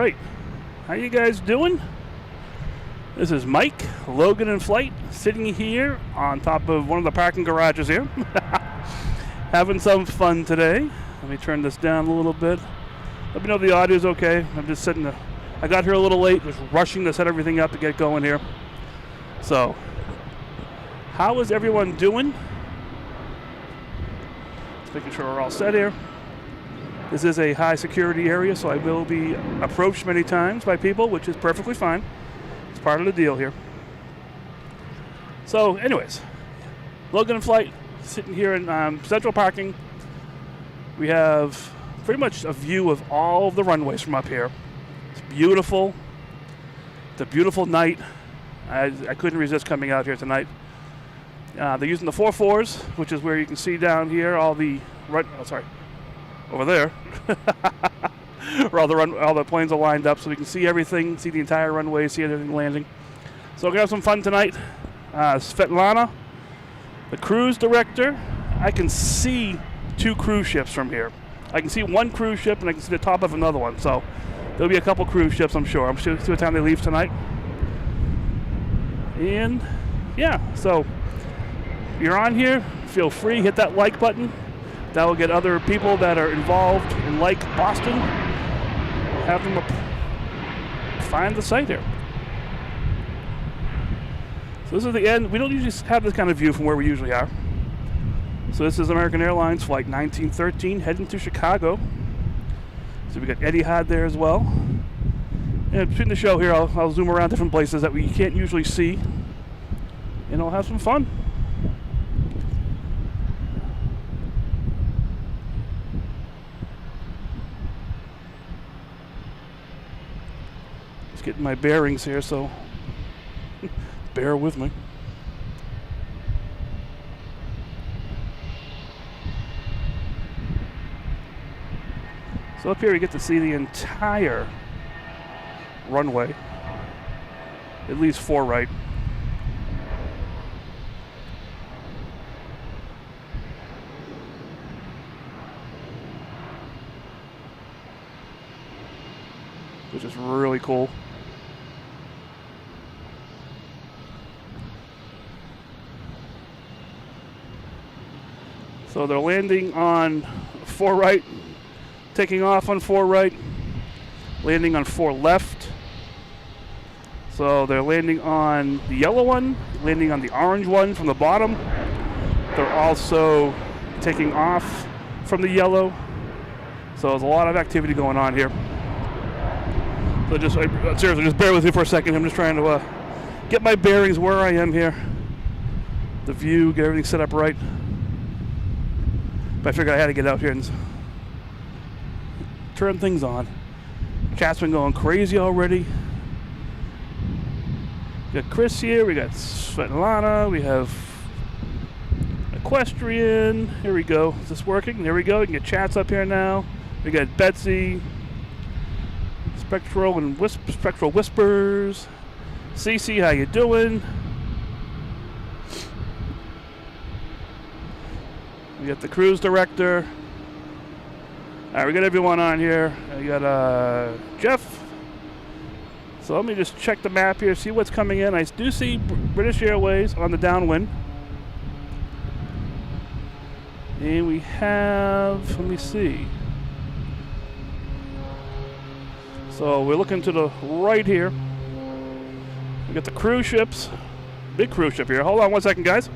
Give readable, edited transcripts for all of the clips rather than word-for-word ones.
right. How you guys doing? This is Mike, Logan in Flight, sitting here on top of one of the parking garages here. Having some fun today. Let me turn this down a little bit. Let me know if the audio's okay. I'm just sitting there. I got here a little late, just rushing to set everything up to get going here. So, how is everyone doing? Just making sure we're all set here. This is a high security area, so I will be approached many times by people, which is perfectly fine. It's part of the deal here. So, anyways, Logan in Flight, sitting here in central parking. We have pretty much a view of all of the runways from up here. It's beautiful. It's a beautiful night. I couldn't resist coming out here tonight. They're using the 4.4s, which is where you can see down here all the over there, where all the planes are lined up, so we can see everything, see the entire runway, see everything landing. So we're gonna have some fun tonight. Svetlana, the cruise director. I can see 2 cruise ships from here. I can see one cruise ship, and I can see the top of another one. So there'll be a couple cruise ships, I'm sure. I'm sure see what time they leave tonight. And yeah, so if you're on here, feel free, hit that like button. That will get other people that are involved in like Boston, have them find the site here. So this is the end. We don't usually have this kind of view from where we usually are. So this is American Airlines Flight 1913 heading to Chicago. So we got Etihad there as well. And between the show here, I'll zoom around different places that we can't usually see, and I'll have some fun. Just getting my bearings here, so bear with me. So up here you get to see the entire runway, at least 4 right. Which is really cool. So they're landing on 4 right, taking off on 4 right, landing on 4 left. So they're landing on the yellow one, landing on the orange one from the bottom. They're also taking off from the yellow. So there's a lot of activity going on here. So just seriously, just bear with me for a second. I'm just trying to get my bearings where I am here. The view, get everything set up right. But I figured I had to get out here and turn things on. Chat's been going crazy already. We got Chris here, we got Svetlana, we have Equestrian. Here we go. Is this working? There we go. You can get chats up here now. We got Betsy, Spectral Whispers. Cece, how you doing? We got the cruise director. All right, we got everyone on here. We got Jeff. So let me just check the map here, see what's coming in. I do see British Airways on the downwind. And we have, let me see. So we're looking to the right here. We got the cruise ships. Big cruise ship here. Hold on one second, guys.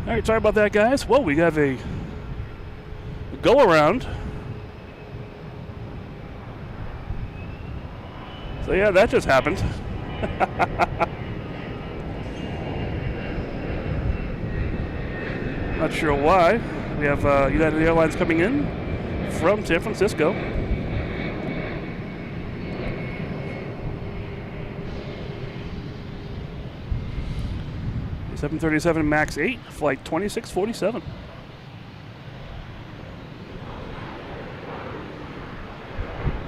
All right, sorry about that, guys. Whoa, we have a go around. So yeah, that just happened. Not sure why. We have United Airlines coming in from San Francisco. The 737 MAX 8, flight 2647.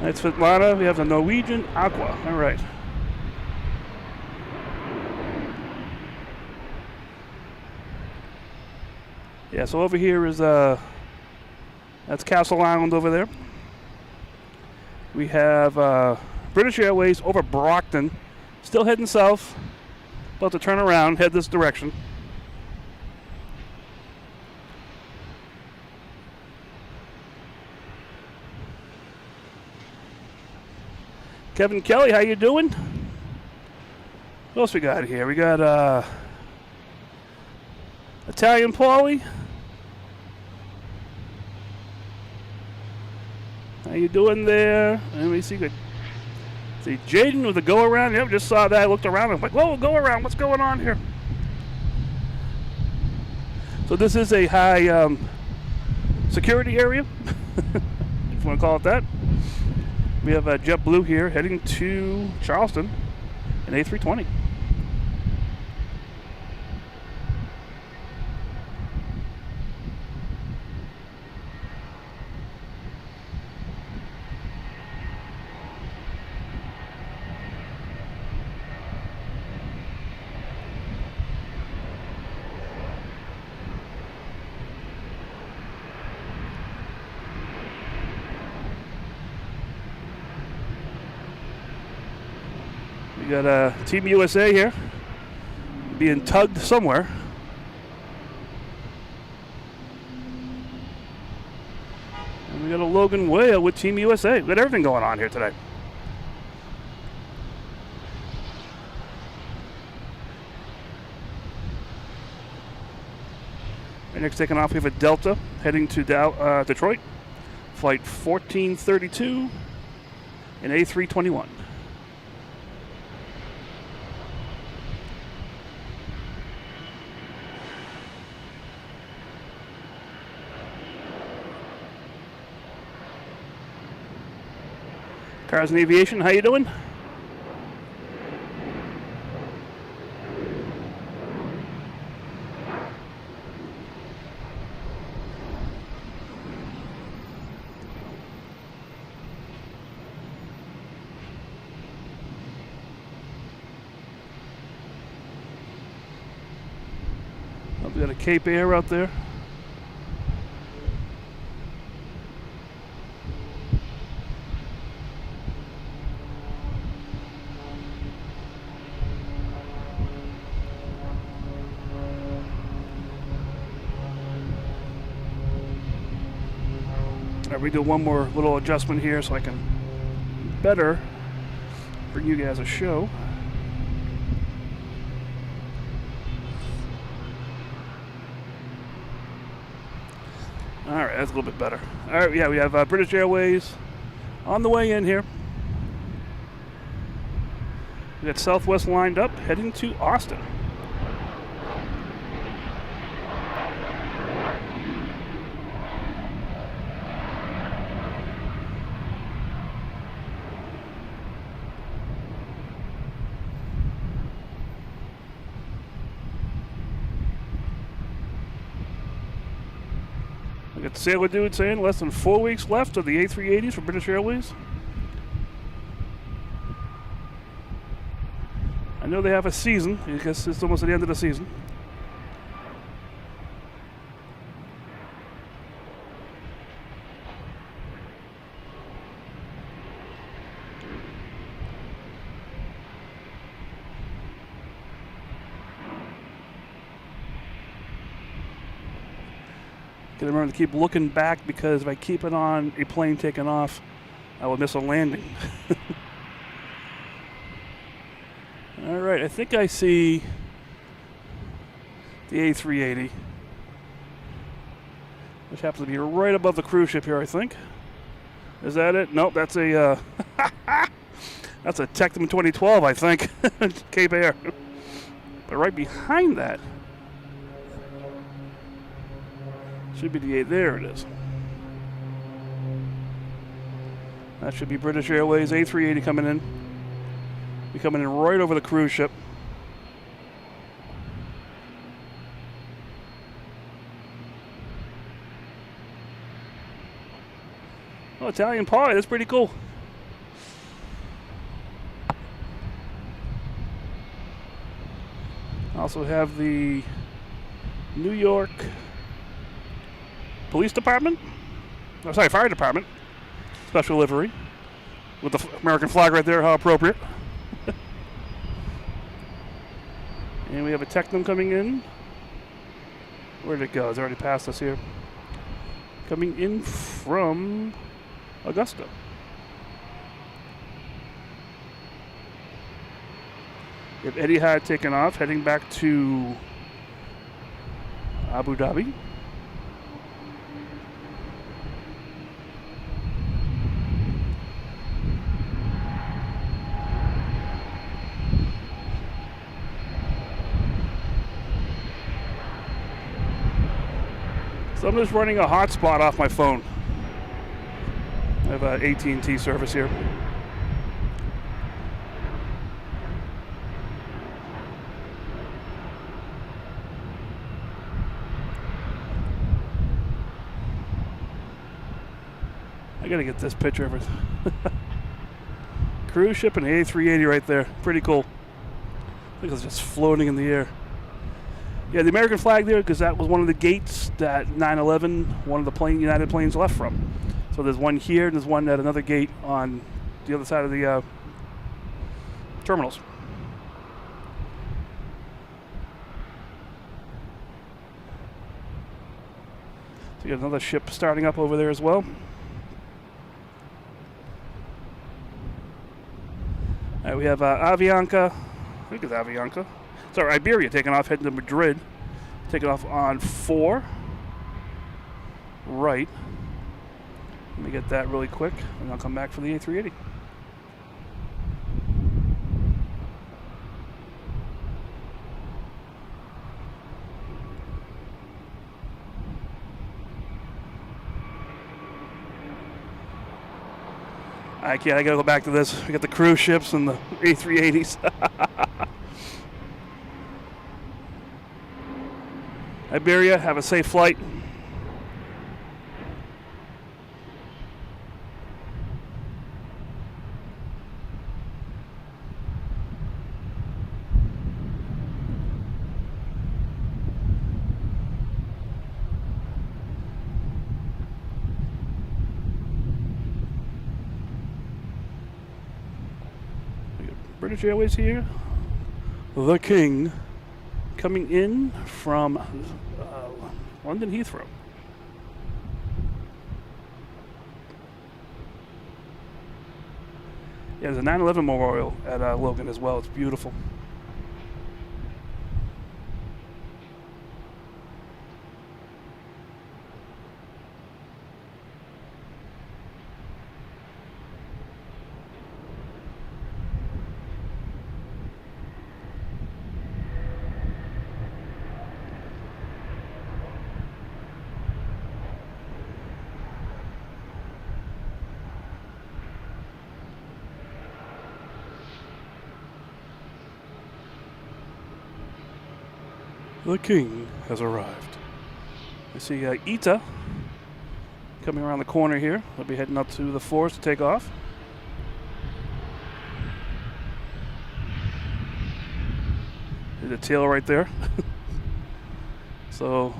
That's Svetlana. We have the Norwegian Aqua. All right. Yeah, so over here is that's Castle Island over there. We have British Airways over Brockton, still heading south, about to turn around, head this direction. Kevin Kelly, how you doing? What else we got here? We got Italian Paulie. How you doing there? Let me see. Good. See Jaden with the go around. Yep, just saw that. I looked around. I was like, whoa, go around. What's going on here? So this is a high security area, if you want to call it that. We have JetBlue here heading to Charleston, an A320. We got Team USA here being tugged somewhere. And we got a Logan Whale with Team USA. We got everything going on here today. Right, next taking off, we have a Delta heading to Detroit. Flight 1432, an A321. Cars and Aviation, how you doing? Oh, we got a Cape Air out there. We do one more little adjustment here so I can better bring you guys a show. All right, that's a little bit better. All right, yeah, we have British Airways on the way in here. We got Southwest lined up, heading to Austin. We got the Sailor Dude saying less than 4 weeks left of the A380s for British Airways. I know they have a season. I guess it's almost at the end of the season. Gotta remember to keep looking back, because if I keep it on a plane taking off, I will miss a landing. All right, I think I see the A380. which happens to be right above the cruise ship here, I think. Is that it? Nope, that's a that's a Tectum 2012, I think. Cape Air. But right behind that should be the there it is. That should be British Airways A380 coming in. Be coming in right over the cruise ship. Oh, Italian pie, that's pretty cool. Also have the New York Police Department. Oh, sorry, Fire Department. Special livery. With the American flag right there, how appropriate. And we have a Tectum coming in. Where did it go? It's already passed us here. Coming in from Augusta. We have Etihad taking off, heading back to Abu Dhabi. So I'm just running a hotspot off my phone. I have an AT&T service here. I gotta get this picture of it. Cruise ship and A380 right there. Pretty cool. I think it's just floating in the air. Yeah, the American flag there because that was one of the gates that 9/11, one of the United planes left from. So there's one here and there's one at another gate on the other side of the terminals. So you got another ship starting up over there as well. All right, we have Avianca. I think it's Avianca. Sorry, Iberia taking off, heading to Madrid. Taking off on 4. Right. Let me get that really quick, and I'll come back for the A380. I gotta go back to this. We got the cruise ships and the A380s. Iberia, have a safe flight. British Airways here. The King coming in from London Heathrow. Yeah, there's a 9/11 memorial at Logan as well. It's beautiful. The King has arrived. I see ITA coming around the corner here. They'll be heading up to the Forest to take off. The tail right there. So,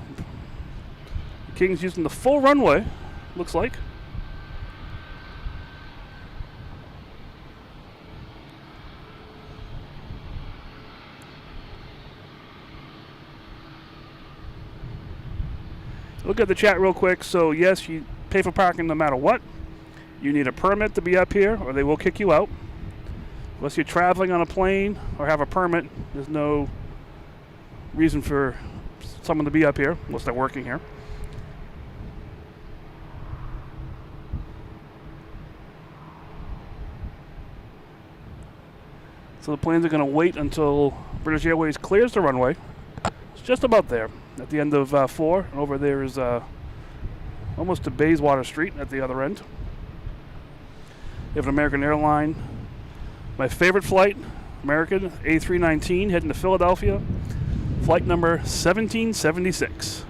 the King's using the full runway, looks like. Look at the chat real quick. So yes, you pay for parking no matter what. You need a permit to be up here or they will kick you out. Unless you're traveling on a plane or have a permit, there's no reason for someone to be up here unless they're working here. So the planes are going to wait until British Airways clears the runway. It's just about there, at the end of 4. And over there is almost to Bayswater Street at the other end. You have an American airline. My favorite flight, American A319, heading to Philadelphia. Flight number 1776.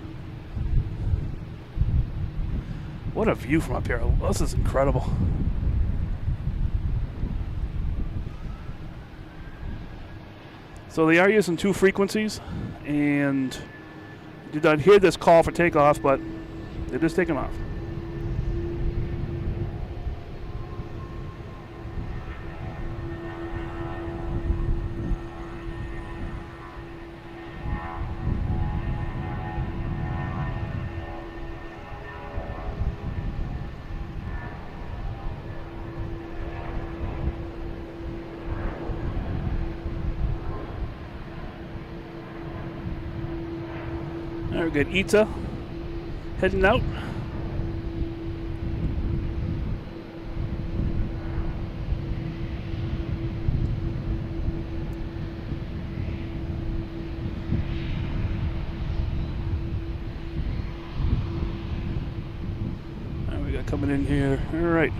What a view from up here. This is incredible. So they are using 2 frequencies, and you did not hear this call for takeoff, but they're just taking off. There we got ITA heading out. And we got coming in here. All right.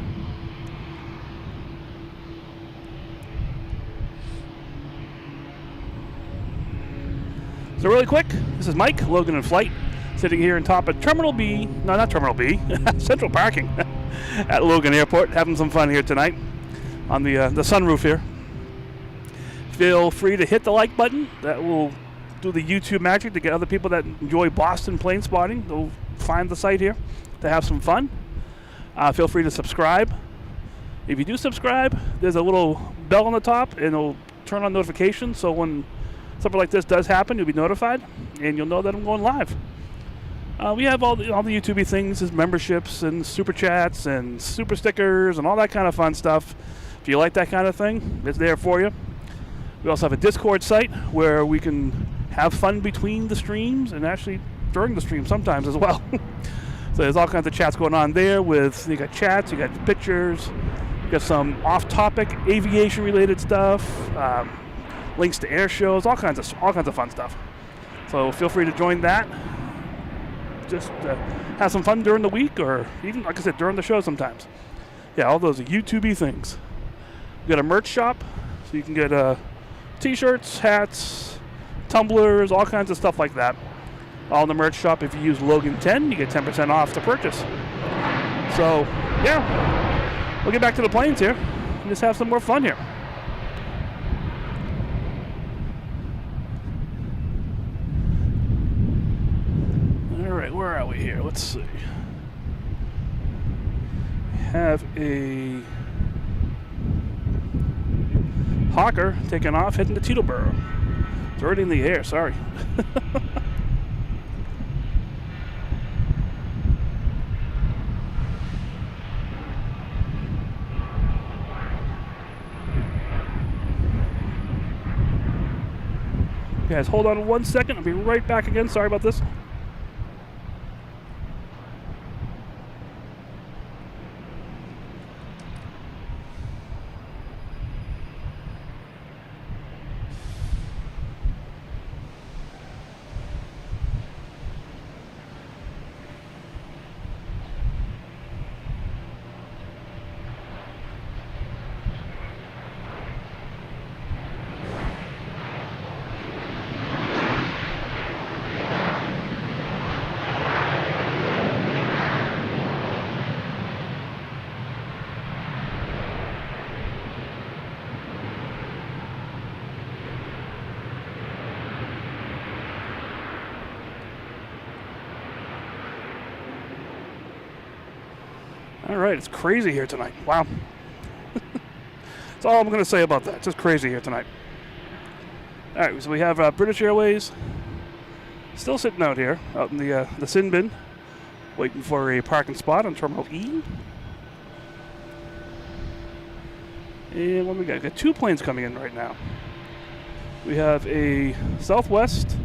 So really quick, this is Mike, Logan in Flight, sitting here on top of Terminal B, no, not Terminal B, Central Parking at Logan Airport, having some fun here tonight on the sunroof here. Feel free to hit the like button. That will do the YouTube magic to get other people that enjoy Boston plane spotting. They'll find the site here to have some fun. Feel free to subscribe. If you do subscribe, there's a little bell on the top, and it'll turn on notifications, so when something like this does happen, you'll be notified, and you'll know that I'm going live. We have all the YouTube things, is memberships and super chats and super stickers and all that kind of fun stuff. If you like that kind of thing, it's there for you. We also have a Discord site where we can have fun between the streams and actually during the stream sometimes as well. So there's all kinds of chats going on there. You got chats, you got pictures, you got some off-topic aviation related stuff. Links to air shows, all kinds of fun stuff. So feel free to join that. Just have some fun during the week, or even, like I said, during the show sometimes. Yeah, all those YouTube-y things. We got a merch shop, so you can get t-shirts, hats, tumblers, all kinds of stuff like that. All in the merch shop. If you use Logan10, you get 10% off to purchase. So, yeah, we'll get back to the planes here and just have some more fun here. Where are we here? Let's see. We have a Hawker taking off, heading to Teterboro. It's already in the air, sorry. Guys, hold on 1 second. I'll be right back again. Sorry about this. All right, it's crazy here tonight. Wow. That's all I'm going to say about that. It's just crazy here tonight. All right, so we have British Airways still sitting out here, out in the sin bin, waiting for a parking spot on Terminal E. And what we got? We got 2 planes coming in right now. We have a Southwest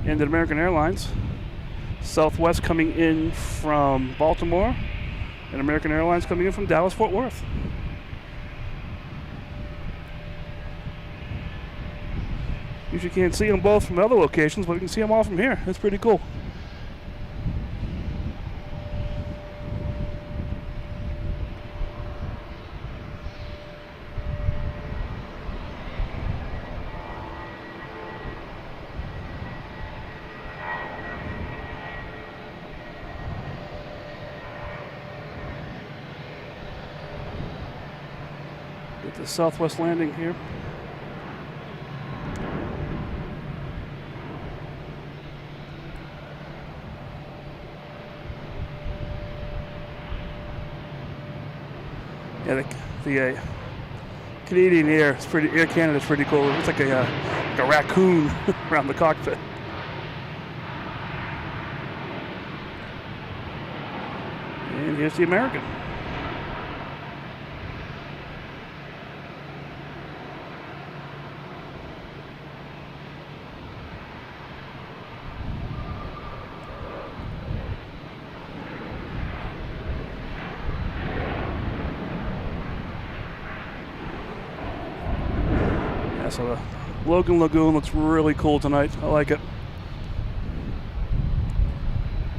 and an American Airlines. Southwest coming in from Baltimore, and American Airlines coming in from Dallas-Fort Worth. Usually can't see them both from other locations, but we can see them all from here. That's pretty cool. Get the Southwest landing here. Yeah, the Canadian Air Canada's pretty cool. It's like a raccoon around the cockpit. And here's the American. So the Logan Lagoon looks really cool tonight. I like it.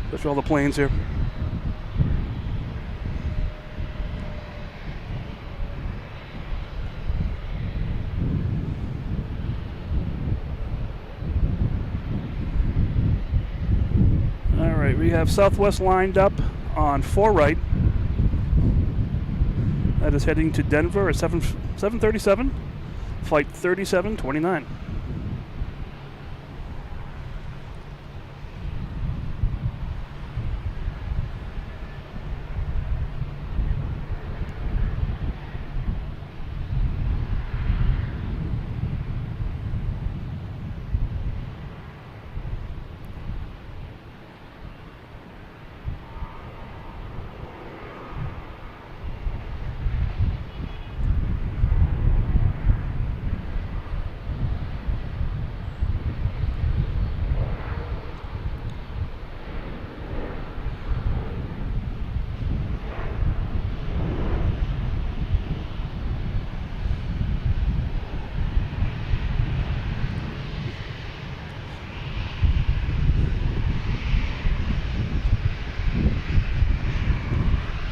Especially all the planes here. All right, we have Southwest lined up on 4 right. That is heading to Denver at 7:37. Flight 3729.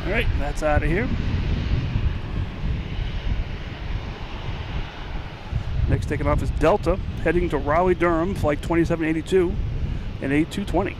Alright, that's out of here. Next taking off is Delta, heading to Raleigh-Durham, flight 2782, and A220.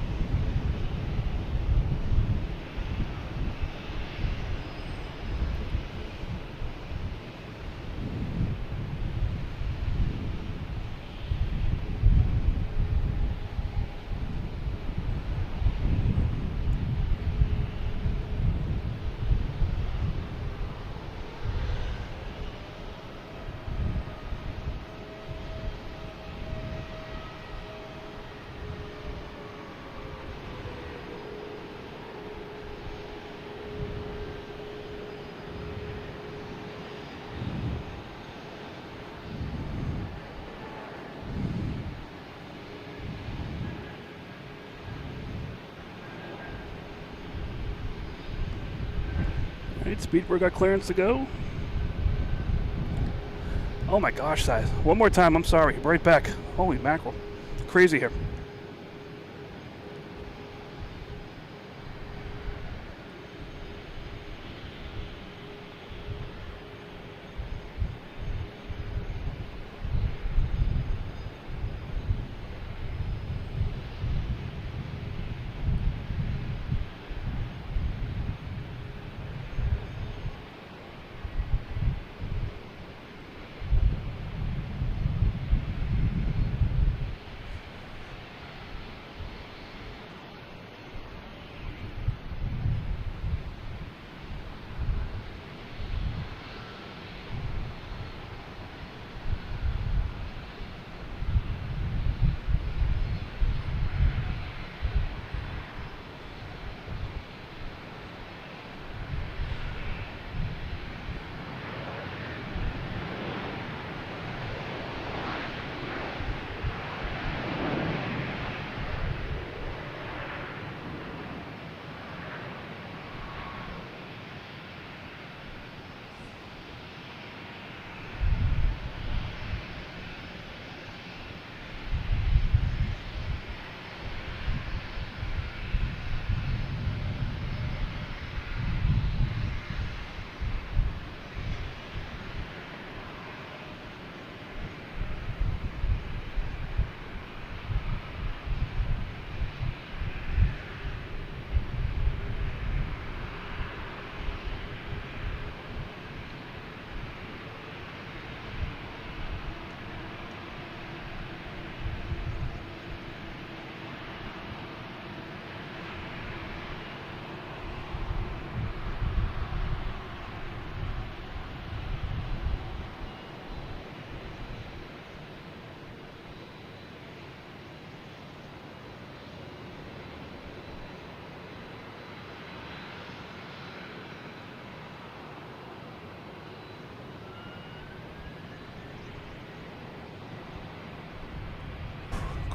Alright, Speedbird got clearance to go. Oh my gosh, guys. One more time, I'm sorry. Right back. Holy mackerel. Crazy here.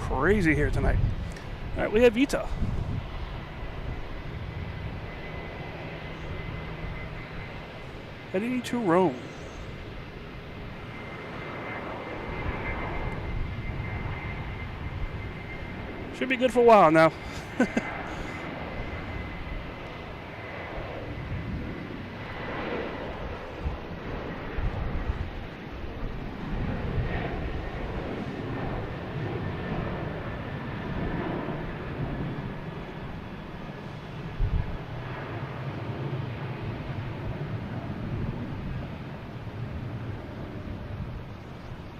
crazy here tonight. All right, we have Vita. Heading to Rome. Should be good for a while now.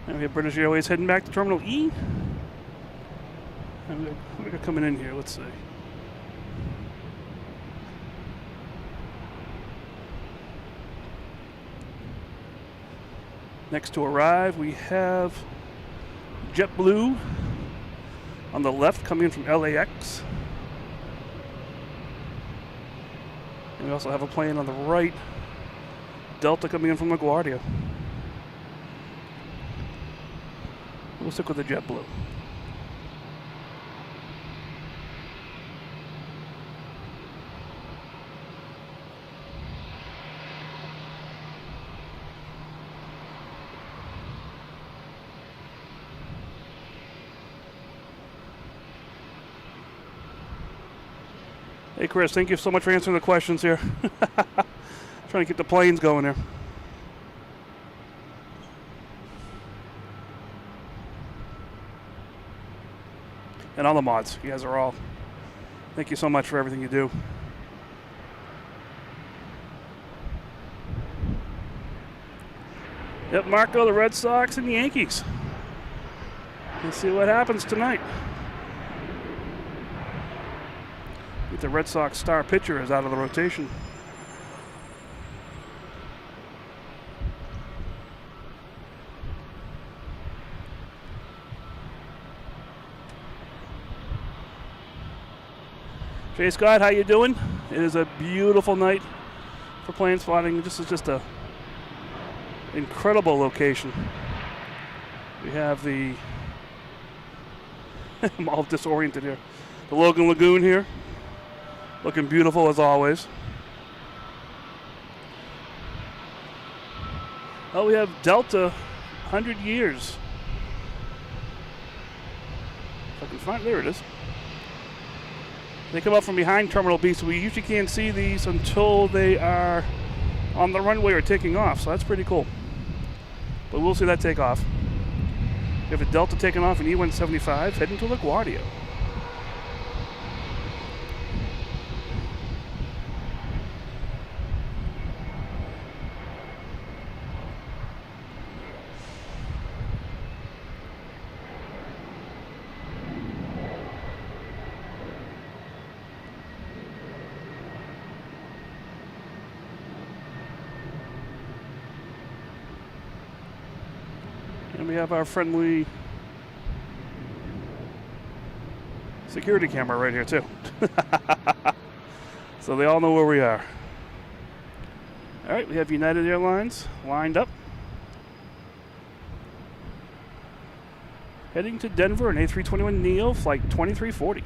And we have British Airways heading back to Terminal E. And we got coming in here, let's see. Next to arrive, we have JetBlue on the left coming in from LAX. And we also have a plane on the right, Delta coming in from LaGuardia. We'll stick with the JetBlue. Hey Chris, thank you so much for answering the questions here. Trying to keep the planes going here. And all the mods, you guys are all. Thank you so much for everything you do. Yep, Marco, the Red Sox and the Yankees. Let's see what happens tonight. The Red Sox star pitcher is out of the rotation. Jay Scott, how you doing? It is a beautiful night for plane spotting. This is just a incredible location. We have the I'm all disoriented here. The Logan Lagoon here. Looking beautiful as always. Oh, we have Delta, 100 years. If I can find, there it is. They come up from behind Terminal B, so we usually can't see these until they are on the runway or taking off, so that's pretty cool. But we'll see that take off. We have a Delta taking off in E175, heading to LaGuardia. And we have our friendly security camera right here too. So they all know where we are. All right, we have United Airlines lined up. Heading to Denver, an A321neo, flight 2340.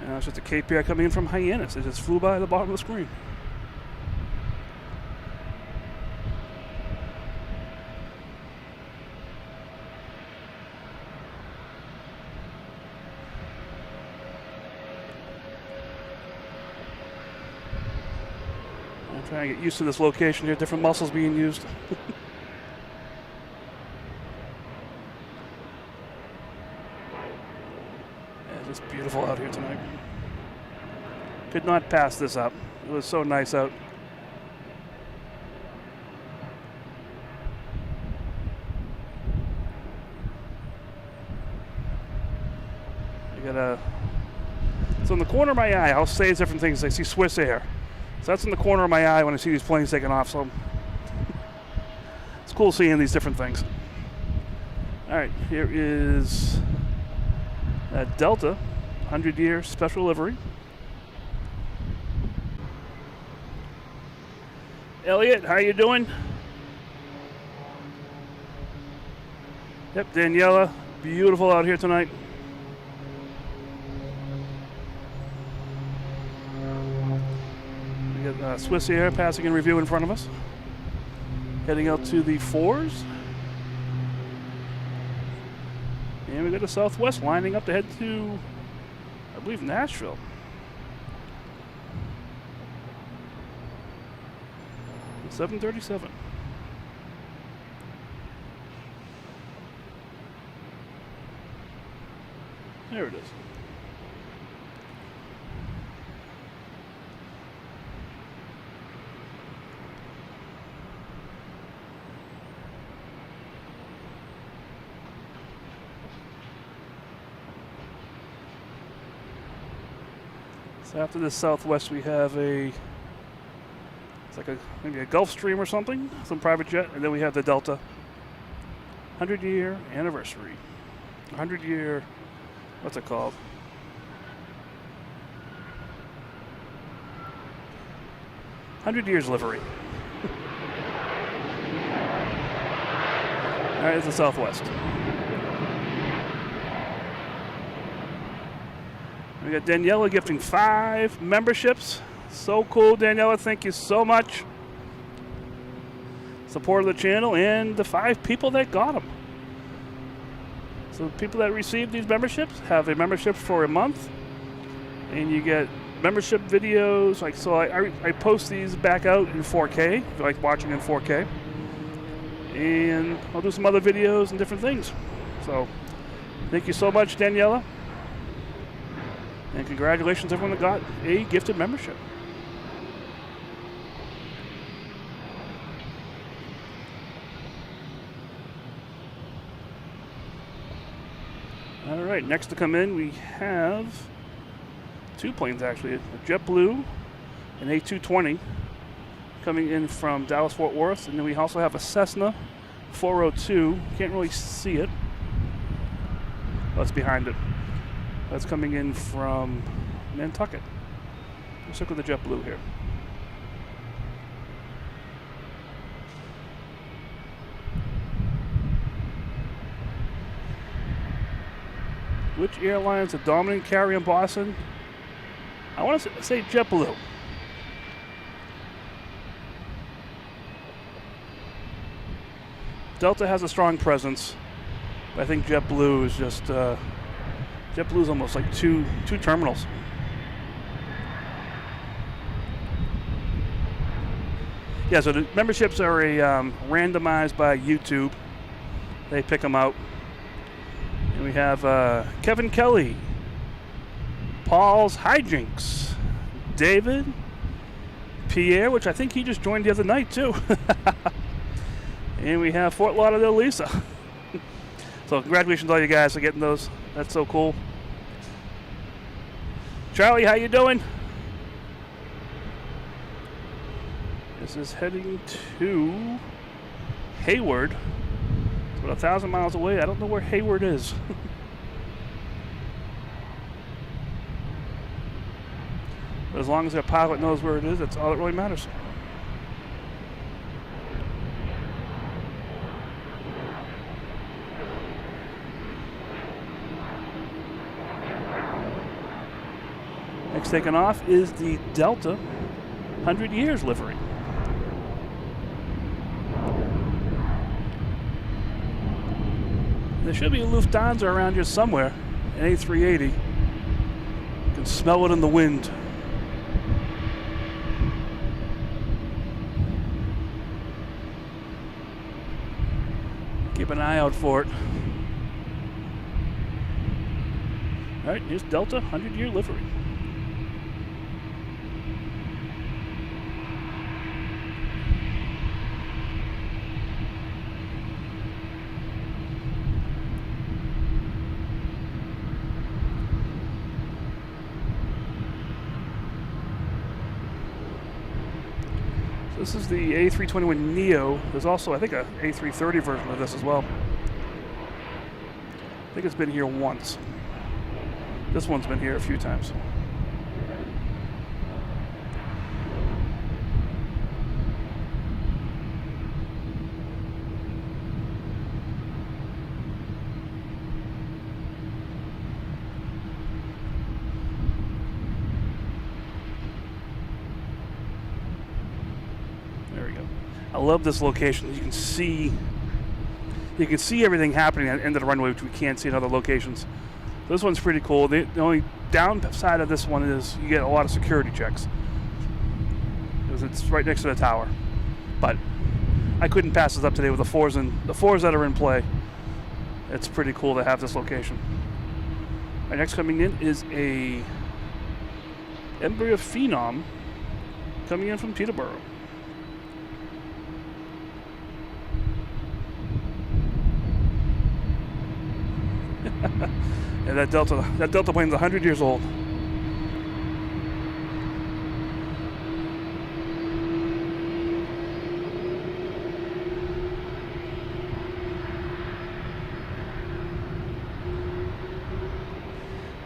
And that's just a KPI coming in from Hyannis. It just flew by the bottom of the screen. I'm trying to get used to this location here, different muscles being used. Just beautiful out here tonight. Could not pass this up. It was so nice out. I got a. So in the corner of my eye, I'll say different things. I see Swiss Air. So that's in the corner of my eye when I see these planes taking off. So it's cool seeing these different things. All right, here is Delta, 100-year special livery. Elliot, how you doing? Yep, Daniela, beautiful out here tonight. We got Swiss Air passing in review in front of us. Heading out to the 4s. And we got a Southwest lining up to head to, I believe, Nashville. It's 737. There it is. So after this Southwest, we have it's like maybe a Gulfstream or something, some private jet, and then we have the Delta 100-year anniversary. 100-year, what's it called? $100 livery. All right, it's the Southwest. We got Daniela gifting 5 memberships. So cool, Daniela. Thank you so much. Support of the channel and the 5 people that got them. So the people that receive these memberships have a membership for a month, and you get membership videos. Like, so I post these back out in 4K, if you like watching in 4K, and I'll do some other videos and different things. So thank you so much, Daniela. And congratulations everyone that got a gifted membership. All right, next to come in we have 2 planes actually, a JetBlue, an A220 coming in from Dallas-Fort Worth, and then we also have a Cessna 402. Can't really see it. That's behind it. That's coming in from Nantucket. We'll stick with the JetBlue here. Which airline is a dominant carrier in Boston? I want to say JetBlue. Delta has a strong presence, but I think JetBlue is just JetBlue is almost like two terminals. Yeah, so the memberships are randomized by YouTube. They pick them out. And we have Kevin Kelly, Paul's Hijinks, David, Pierre, which I think he just joined the other night too. And we have Fort Lauderdale Lisa. So congratulations all you guys for getting those. That's so cool. Charlie, how you doing? This is heading to Hayward. It's about 1,000 miles away. I don't know where Hayward is. But as long as their pilot knows where it is, that's all that really matters. Next taken off is the Delta 100 years livery. There should be a Lufthansa around here somewhere, an A380. You can smell it in the wind. Keep an eye out for it. All right, here's Delta 100-year livery. This is the A321neo. There's also, I think, a A330 version of this as well. I think it's been here once. This one's been here a few times. There we go. I love this location. You can see everything happening at the end of the runway, which we can't see in other locations. This one's pretty cool. The only downside of this one is you get a lot of security checks because it's right next to the tower. But I couldn't pass this up today with the fours that are in play. It's pretty cool to have this location. Our next coming in is a Embraer Phenom coming in from Peterborough. And that Delta plane's 100 years old.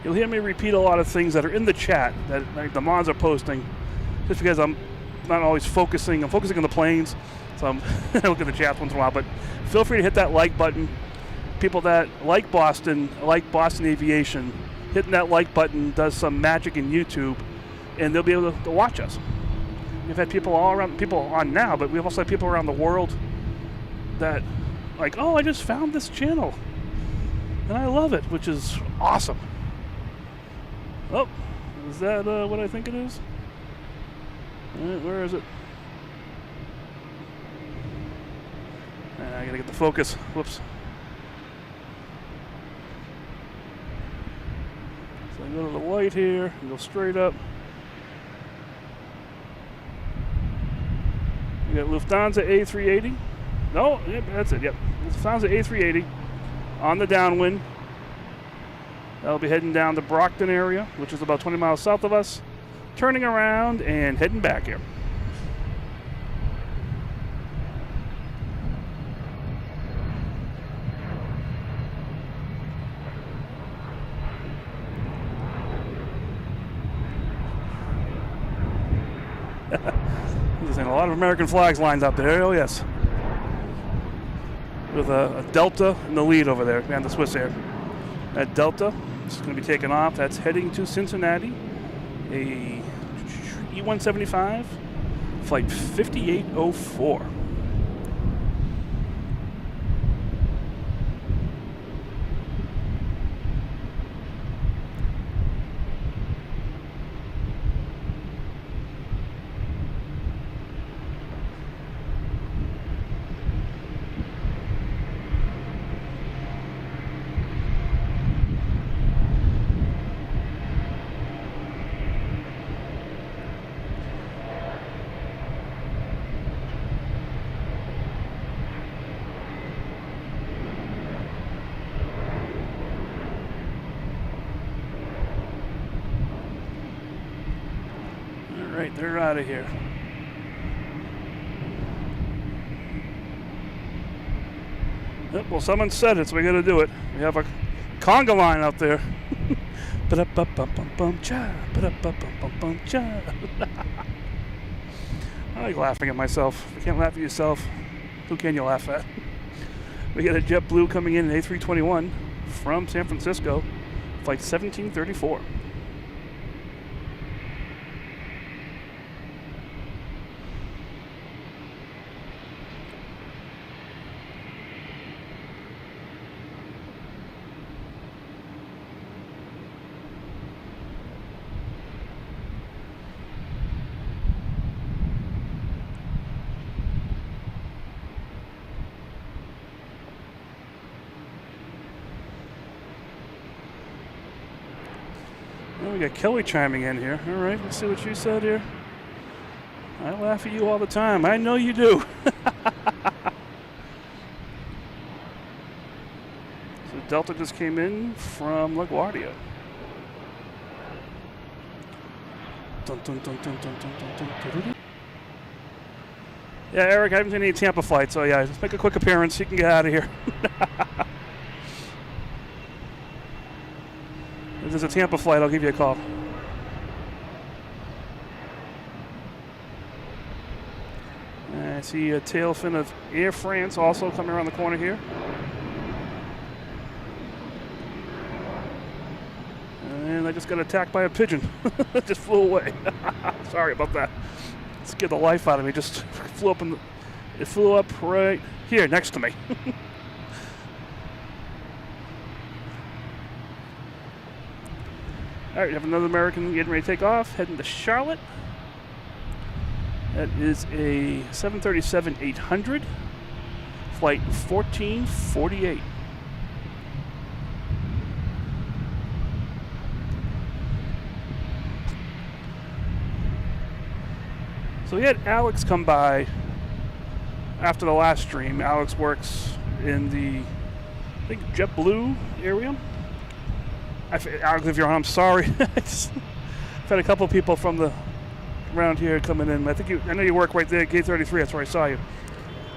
You'll hear me repeat a lot of things that are in the chat that like, the mods are posting, just because I'm not always focusing. I'm focusing on the planes, so I'm I look at the chat once in a while. But feel free to hit that like button. People that like Boston Aviation, hitting that like button does some magic in YouTube, and they'll be able to watch us. We've had people on now, but we've also had people around the world that like, oh, I just found this channel, and I love it, which is awesome. Oh, is that what I think it is? Where is it? I gotta get the focus. Whoops. So I go to the white here, and go straight up. You got Lufthansa A380. No, yep, that's it, yep. Lufthansa A380 on the downwind. That'll be heading down the Brockton area, which is about 20 miles south of us, turning around and heading back here. There's a lot of American flags lined up there, oh yes. With a Delta in the lead over there, behind the Swiss Air. That Delta is going to be taken off. That's heading to Cincinnati. A E-175, flight 5804. Alright, they're out of here. Yep, well, someone said it, so we got to do it. We have a conga line out there. I like laughing at myself. If you can't laugh at yourself, who can you laugh at? We got a JetBlue coming in an A321 from San Francisco, flight 1734. We got Kelly chiming in here. All right, let's see what she said here. I laugh at you all the time. I know you do. So Delta just came in from LaGuardia. Dun, dun, dun, dun, dun, dun, dun, dun, dun. Yeah, Eric, I haven't seen any Tampa flights, so yeah, just make a quick appearance. You can get out of here. If there's a Tampa flight, I'll give you a call. I see a tail fin of Air France also coming around the corner here. And I just got attacked by a pigeon. It just flew away. Sorry about that. Scared the life out of me. Just flew up it flew up right here next to me. All right, we have another American getting ready to take off, heading to Charlotte. That is a 737-800, flight 1448. So we had Alex come by after the last stream. Alex works in the, I think, JetBlue area. Alex, if you're on, I'm sorry. I've had a couple of people from around here coming in. I know you work right there at Gate 33. That's where I saw you.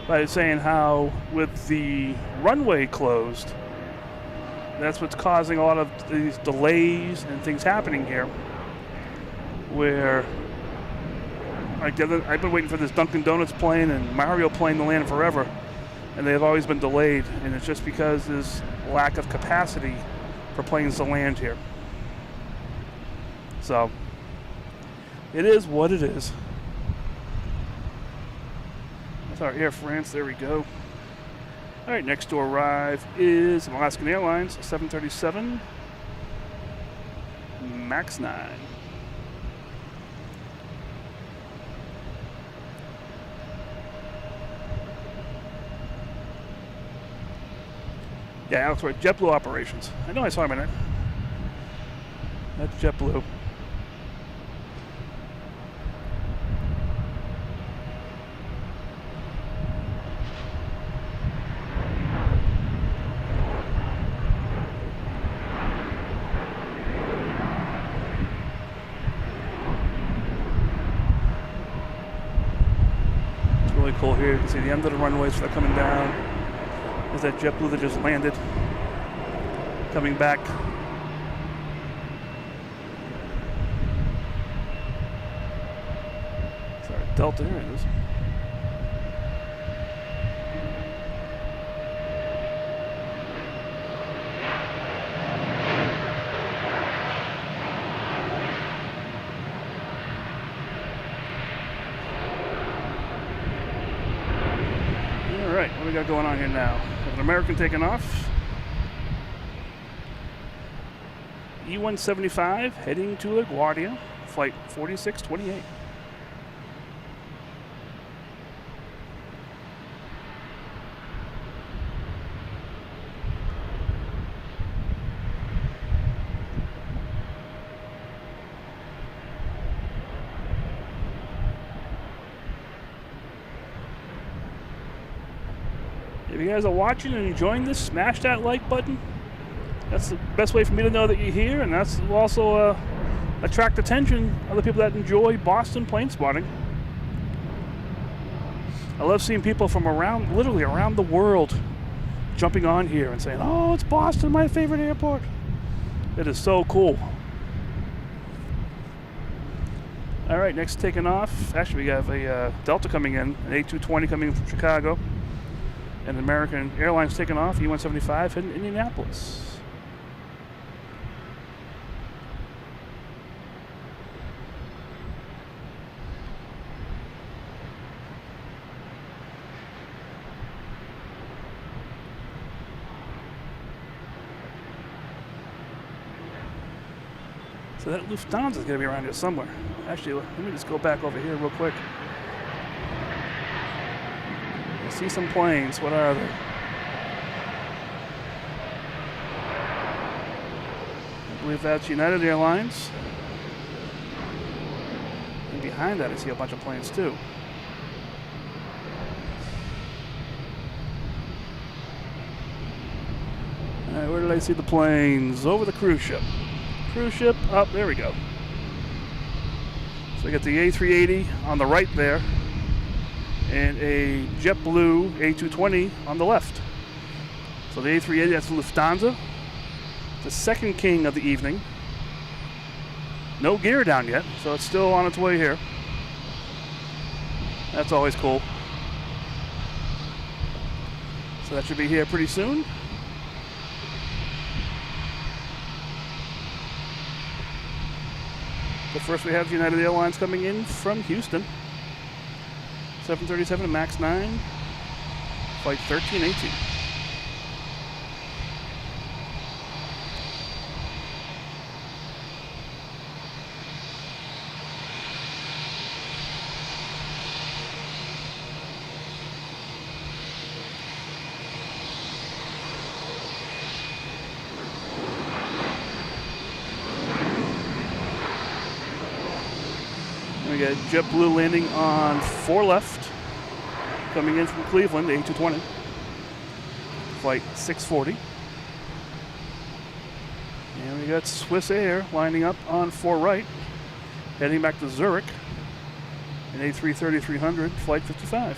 But I was saying how with the runway closed, that's what's causing a lot of these delays and things happening here. Where I've been waiting for this Dunkin' Donuts plane and Mario plane to land forever, and they've always been delayed. And it's just because there's lack of capacity for planes to land here. So it is what it is. That's our Air France. There we go. All right, next to arrive is Alaskan Airlines 737 MAX 9. Yeah, Alex, we're at JetBlue operations. I know I saw him in it. That's JetBlue. It's really cool here. You can see the end of the runways that are coming down. There's that JetBlue that just landed, coming back. Sorry, Delta, here it is. All right, what do we got going on here now? An American taking off. E175 heading to LaGuardia, flight 4628. If you guys are watching and enjoying this, smash that like button. That's the best way for me to know that you're here, and that's will also attract attention other people that enjoy Boston plane spotting. I love seeing people from literally around the world jumping on here and saying, "Oh, it's Boston, my favorite airport." It is so cool. All right, next taking off. Actually, we have a Delta coming in, an A220 coming in from Chicago. And American Airlines taking off, E175 heading to Indianapolis. So that Lufthansa is going to be around here somewhere. Actually, let me just go back over here real quick. I see some planes. What are they? I believe that's United Airlines. And behind that, I see a bunch of planes too. All right, where did I see the planes? Over the cruise ship. Cruise ship up. There we go. So we got the A380 on the right there, and a JetBlue A220 on the left. So the A380, that's Lufthansa, the second king of the evening. No gear down yet, so it's still on its way here. That's always cool. So that should be here pretty soon. But first we have United Airlines coming in from Houston. 737 MAX 9, flight 1318. We got JetBlue landing on 4 left, coming in from Cleveland, the A220, flight 640. And we got Swiss Air lining up on 4 right, heading back to Zurich, an A330-300, flight 55.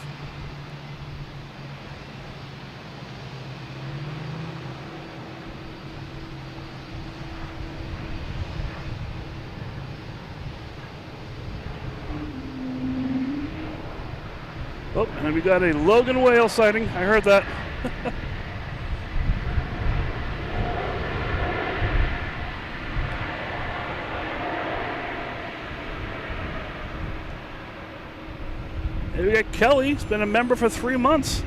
Oh, and we got a Logan whale sighting. I heard that. And we got Kelly. He's been a member for 3 months.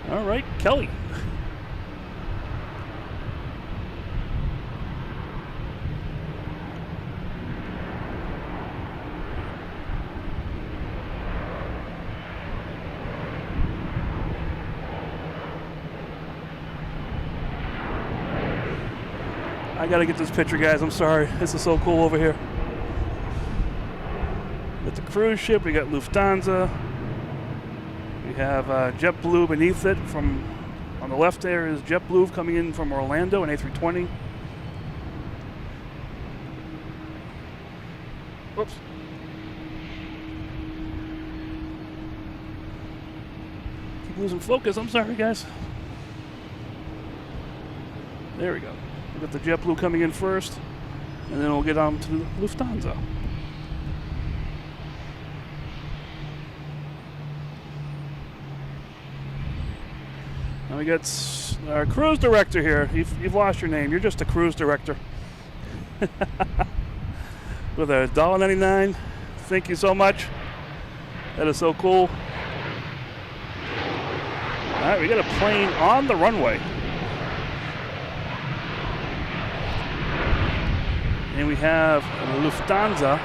All right, Kelly. I gotta get this picture, guys. I'm sorry. This is so cool over here. With the cruise ship, we got Lufthansa. We have JetBlue beneath it. From on the left there is JetBlue coming in from Orlando, an A320. Whoops. Keep losing focus. I'm sorry, guys. There we go. We got the JetBlue coming in first, and then we'll get on to Lufthansa. Now we got our cruise director here. You've lost your name. You're just a cruise director. With a $1.99. Thank you so much. That is so cool. All right, we got a plane on the runway. And we have Lufthansa.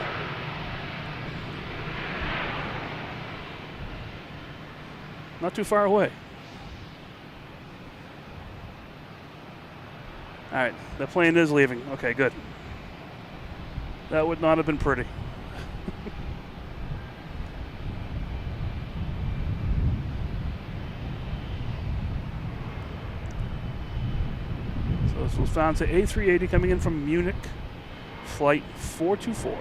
Not too far away. All right, the plane is leaving. Okay, good. That would not have been pretty. So this was found to A380 coming in from Munich, flight 424.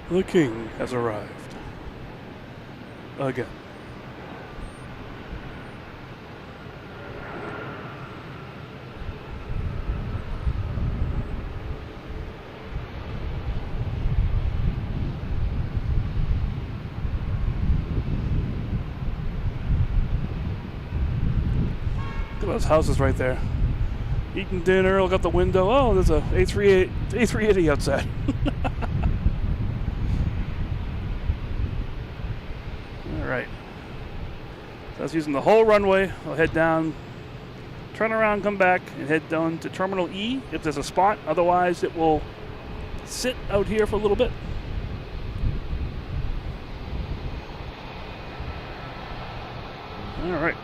The king has arrived. Again. Look at those houses right there. Eating dinner, look out the window. Oh, there's a A380 outside. Right. So I was using the whole runway. I'll head down, turn around, come back, and head down to Terminal E if there's a spot. Otherwise, it will sit out here for a little bit. All right.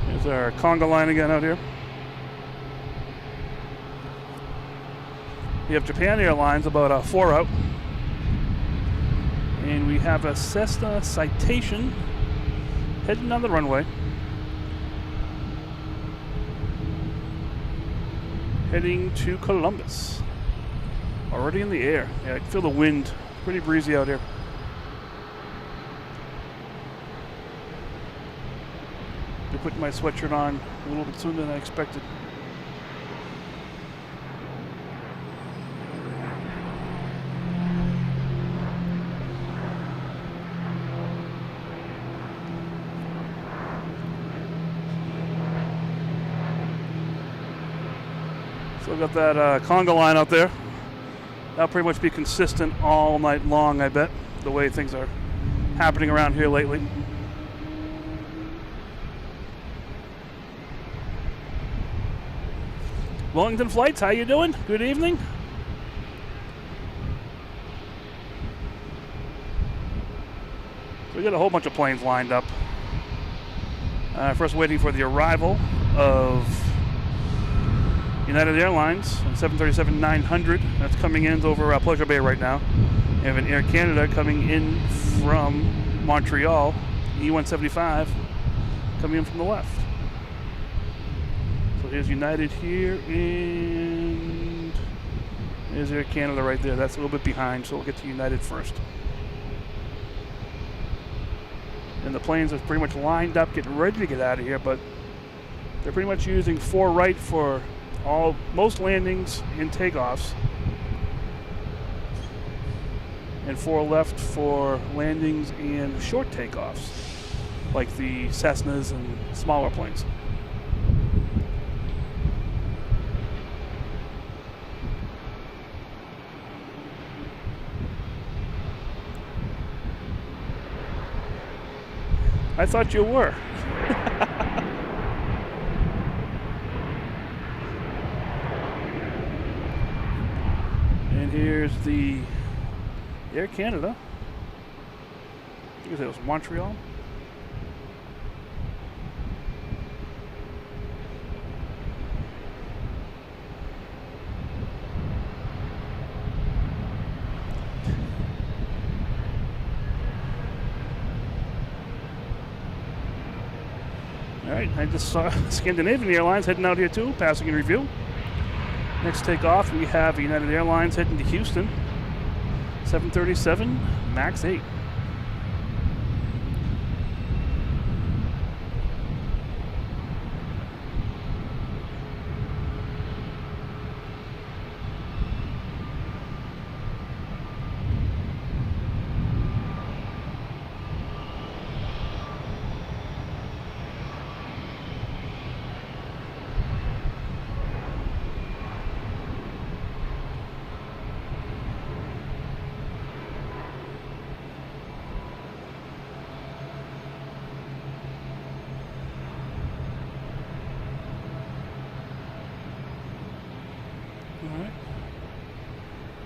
Here's our Condor line again out here. You have Japan Airlines about 4 out. And we have a Cessna Citation heading down the runway. Heading to Columbus. Already in the air. Yeah, I can feel the wind. Pretty breezy out here. I put my sweatshirt on a little bit sooner than I expected. Still got that conga line out there. That'll pretty much be consistent all night long, I bet, the way things are happening around here lately. Wellington Flights, how you doing? Good evening. So we got a whole bunch of planes lined up. First waiting for the arrival of United Airlines on 737-900. That's coming in over Pleasure Bay right now. We have an Air Canada coming in from Montreal, E175, coming in from the left. So here's United here, and there's Air Canada right there. That's a little bit behind, so we'll get to United first. And the planes are pretty much lined up, getting ready to get out of here, but they're pretty much using 4 right for most landings and takeoffs, and 4 left for landings and short takeoffs, like the Cessnas and smaller planes. I thought you were. And here's the Air Canada. I think it was Montreal. All right, I just saw Scandinavian Airlines heading out here too, passing in review. Next takeoff, we have United Airlines heading to Houston, 737 MAX 8. Alright.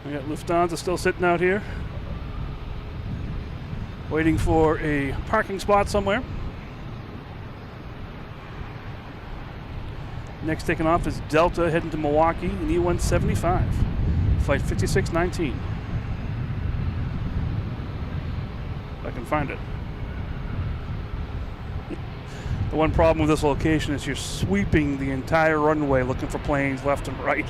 We got Lufthansa still sitting out here, waiting for a parking spot somewhere. Next taking off is Delta heading to Milwaukee in E175, flight 5619. If I can find it. The one problem with this location is you're sweeping the entire runway looking for planes left and right.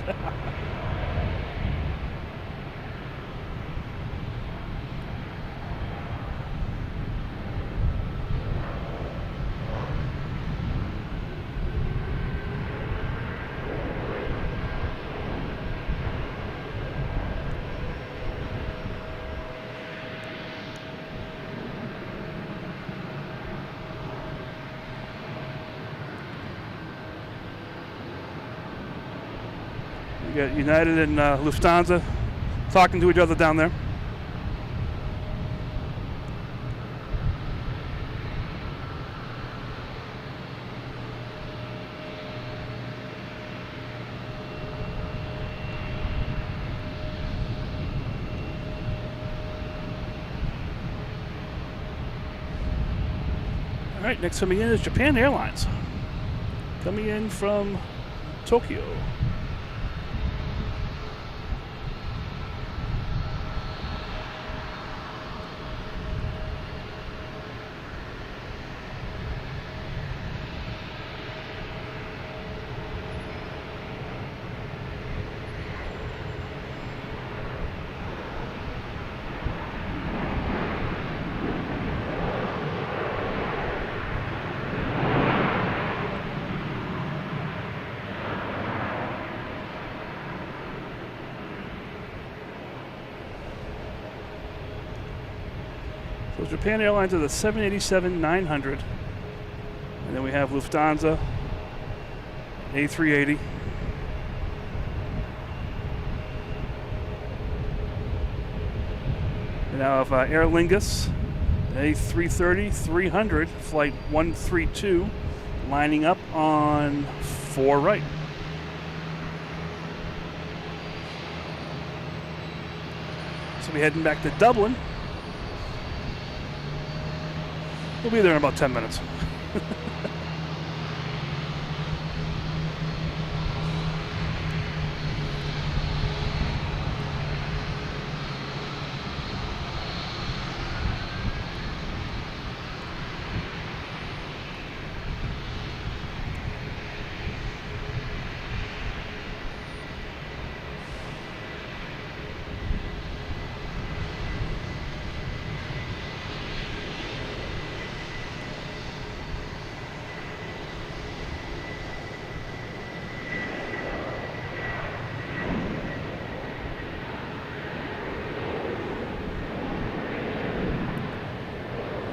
We got United and Lufthansa talking to each other down there. All right, next coming in is Japan Airlines, coming in from Tokyo. So Japan Airlines are the 787-900. And then we have Lufthansa, A380. We now have Aer Lingus, A330-300, flight 132, lining up on 4 right. So we're heading back to Dublin. We'll be there in about 10 minutes.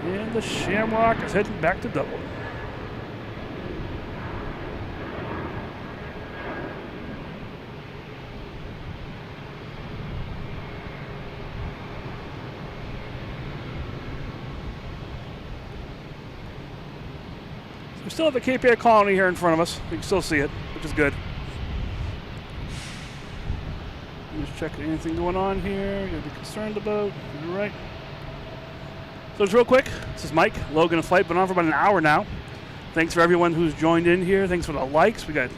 And the Shamrock is heading back to Dublin. So we still have the Cape Air Colony here in front of us. You can still see it, which is good. Just check anything going on here you'll be concerned about. You're right. So just real quick, this is Mike, Logan and Flight. Been on for about an hour now. Thanks for everyone who's joined in here. Thanks for the likes. We got,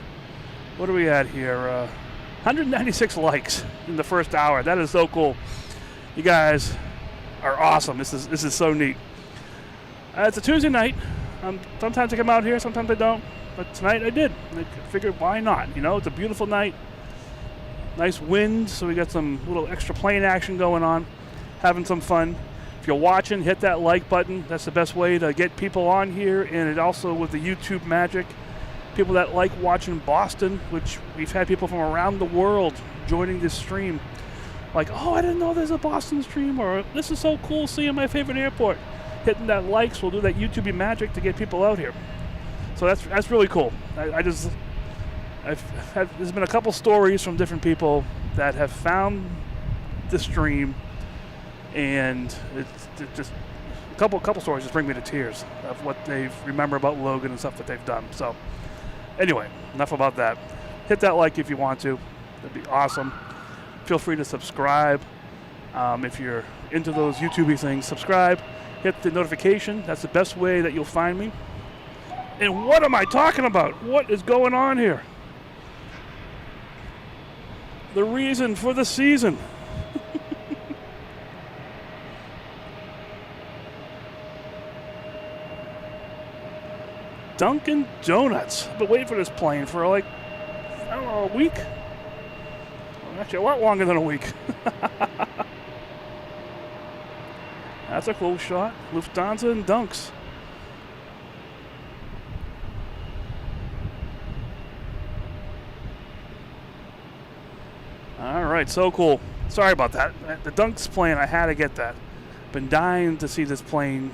what are we at here? 196 likes in the first hour. That is so cool. You guys are awesome. This is so neat. It's a Tuesday night. Sometimes I come out here, sometimes I don't. But tonight I did. I figured, why not? You know, it's a beautiful night. Nice wind, so we got some little extra plane action going on. Having some fun. If you're watching, hit that like button. That's the best way to get people on here. And it also, with the YouTube magic, people that like watching Boston, which we've had people from around the world joining this stream. Like, oh, I didn't know there's a Boston stream, or this is so cool seeing my favorite airport. Hitting that likes will do that YouTube magic to get people out here. So that's really cool. There's been a couple stories from different people that have found the stream, and it's just a couple stories just bring me to tears of what they remember about Logan and stuff that they've done. So anyway, enough about that. Hit that like if you want to. That'd be awesome. Feel free to subscribe. If you're into those YouTubey things, subscribe. Hit the notification. That's the best way that you'll find me. And what am I talking about? What is going on here? The reason for the season. Dunkin' Donuts. I've been waiting for this plane for like, I don't know, a week? Well, actually, a lot longer than a week. That's a cool shot. Lufthansa and Dunks. All right, so cool. Sorry about that. The Dunks plane, I had to get that. Been dying to see this plane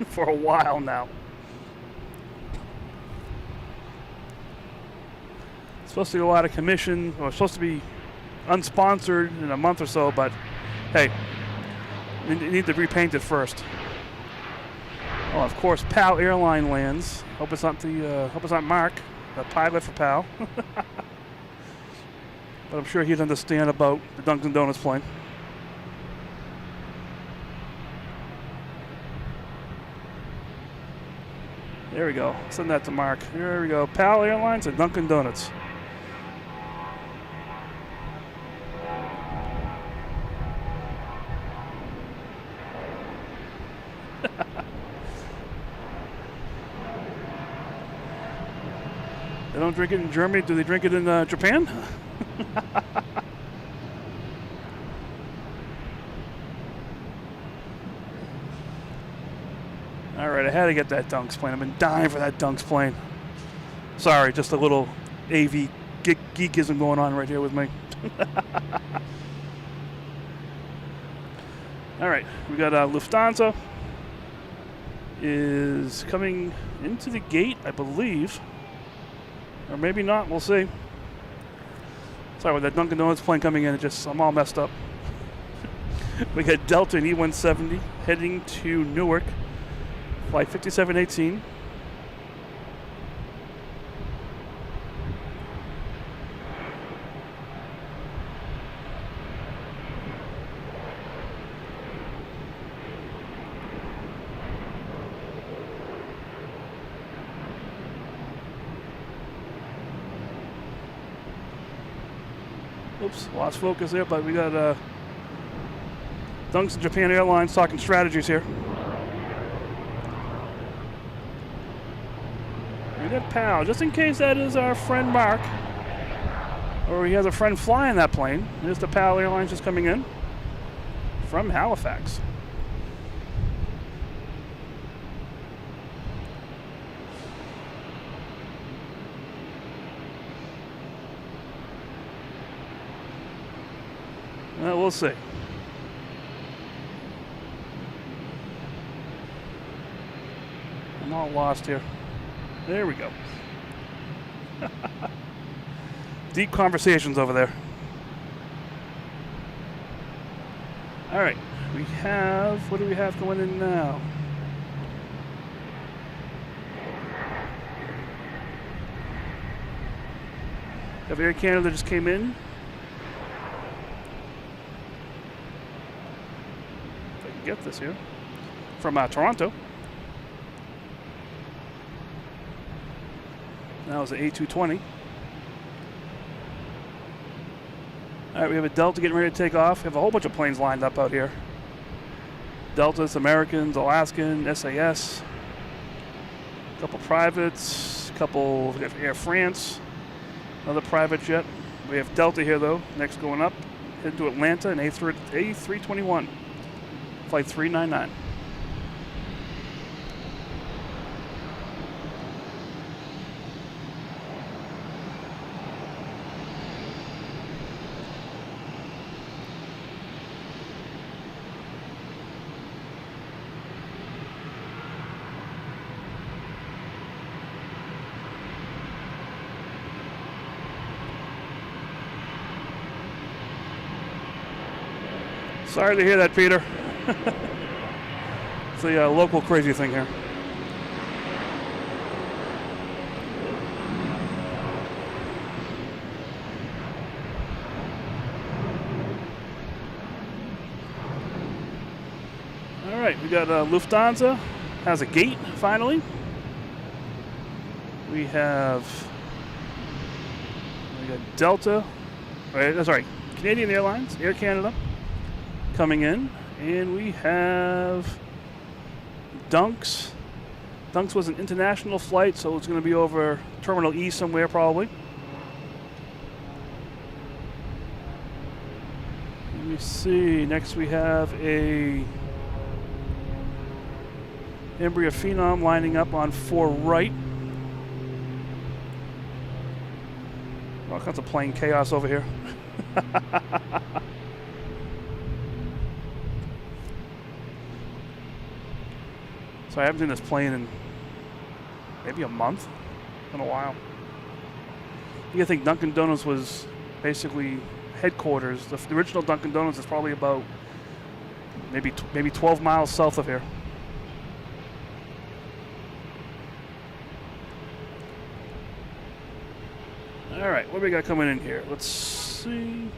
for a while now. It's supposed to go out of commission, or it's supposed to be unsponsored in a month or so, but hey, you need to repaint it first. Oh, of course, PAL airline lands. Hope it's not Mark, the pilot for PAL. But I'm sure he'd understand about the Dunkin' Donuts plane. There we go. Send that to Mark. There we go. PAL Airlines and Dunkin' Donuts. They don't drink it in Germany. Do they drink it in Japan? All right, I had to get that Dunks plane. I've been dying for that Dunks plane. Sorry, just a little AV geekism going on right here with me. All right, we got Lufthansa. is coming into the gate, I believe. Or maybe not, we'll see. Sorry, with that Dunkin' Donuts plane coming in, I'm all messed up. We got Delta and E170 heading to Newark, flight 5718. Oops, lost focus there, but we got Dunks and Japan Airlines talking strategies here. We got PAL, just in case that is our friend Mark, or he has a friend flying that plane. There's the PAL Airlines just coming in from Halifax. Well, we'll see. I'm all lost here. There we go. Deep conversations over there. All right, what do we have going in now? We have Air Canada just came in. Get this here from Toronto. That was an A220. All right, we have a Delta getting ready to take off. We have a whole bunch of planes lined up out here. Deltas, Americans, Alaskan, SAS. A couple privates, we have Air France, another private jet. We have Delta here though, next going up, heading to Atlanta, an A321. Flight 399. Sorry to hear that, Peter. It's a local crazy thing here. All right, we got Lufthansa has a gate finally. We got Delta, Canadian Airlines, Air Canada coming in, and we have Dunks. Dunks was an international flight, so it's going to be over Terminal E somewhere probably. Let me see. Next we have a Embraer Phenom lining up on 4 right. All kinds of plane chaos over here. So I haven't seen this plane in maybe a month. It's been a while. You think Dunkin' Donuts was basically headquarters. The original Dunkin' Donuts is probably about maybe 12 miles south of here. All right, what do we got coming in here? Let's see.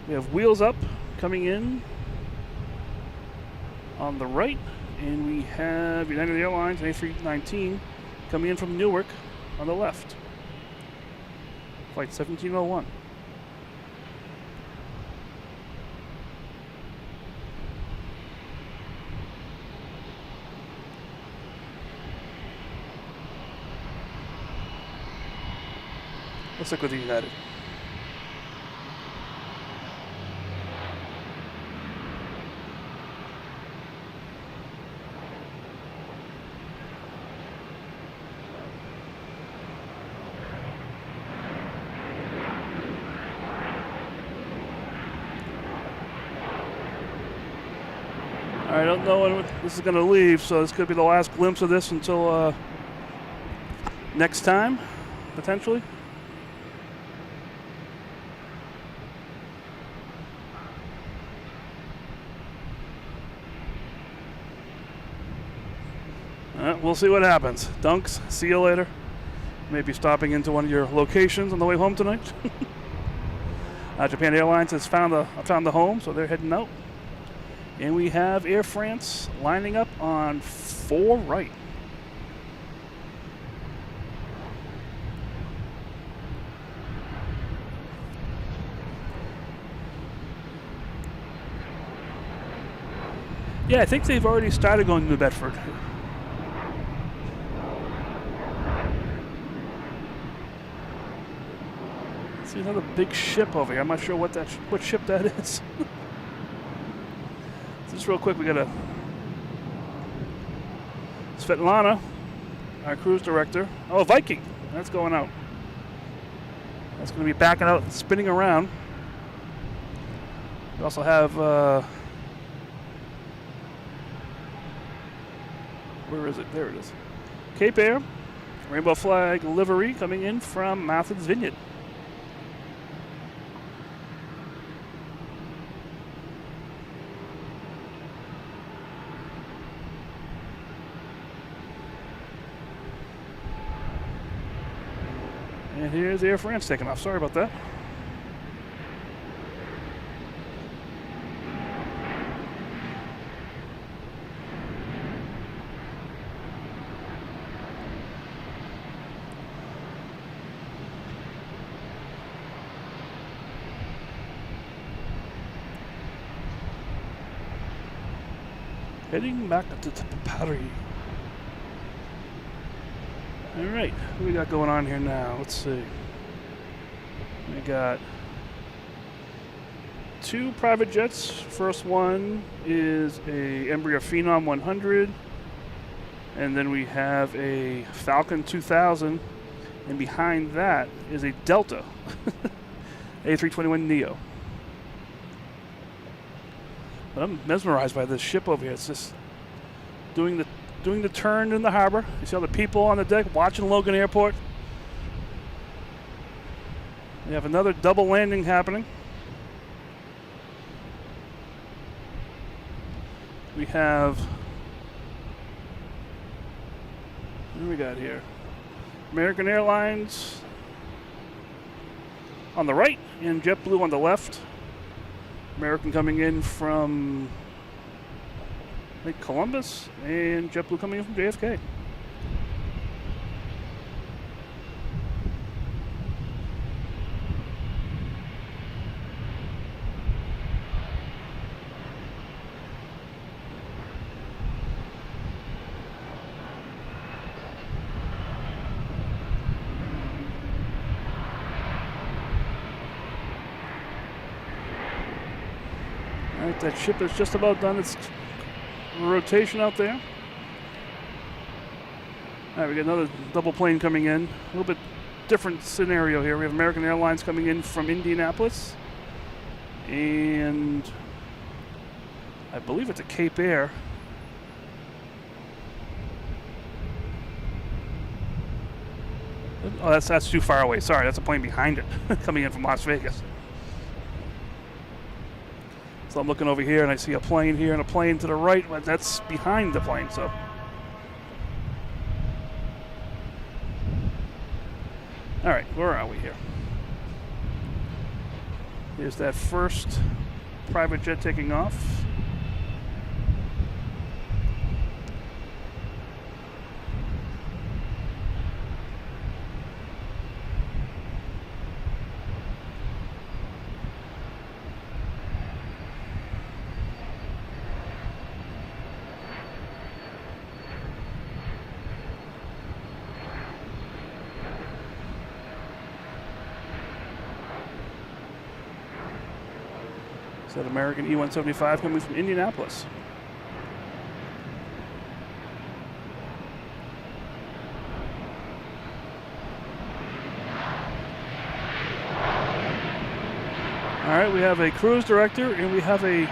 We have Wheels Up coming in on the right, and we have United Airlines and A319 coming in from Newark on the left. Flight 1701. Let's look with the United. I don't know when this is going to leave, so this could be the last glimpse of this until next time, potentially. We'll see what happens. Dunks, see you later. Maybe stopping into one of your locations on the way home tonight. Japan Airlines has found the home, so they're heading out. And we have Air France lining up on 4 right. Yeah, I think they've already started going to New Bedford. See another big ship over here. I'm not sure what ship that is. Just real quick, we got a Svetlana, our cruise director. Oh, Viking. That's going out. That's going to be backing out and spinning around. We also have where is it? There it is. Cape Air, rainbow flag livery coming in from Martha's Vineyard. And here's Air France taking off. Sorry about that. Heading back to Paris. All right, what we got going on here now? Let's see. We got 2 private jets. First one is a Embraer Phenom 100, and then we have a Falcon 2000, and behind that is a Delta A321 Neo. But I'm mesmerized by this ship over here. It's just doing the turn in the harbor. You see all the people on the deck watching Logan Airport. We have another double landing happening. We have, what do we got here? American Airlines on the right and JetBlue on the left. American coming in from Columbus, and JetBlue coming in from JFK. All right, that ship is just about done its rotation out there. All right, we got another double plane coming in. A little bit different scenario here. We have American Airlines coming in from Indianapolis, and I believe it's a Cape Air. Oh, that's too far away. Sorry, that's a plane behind it coming in from Las Vegas. So I'm looking over here and I see a plane here and a plane to the right, but that's behind the plane, so. All right, where are we here? Here's that first private jet taking off. That American E-175 coming from Indianapolis. All right, we have a cruise director and we have a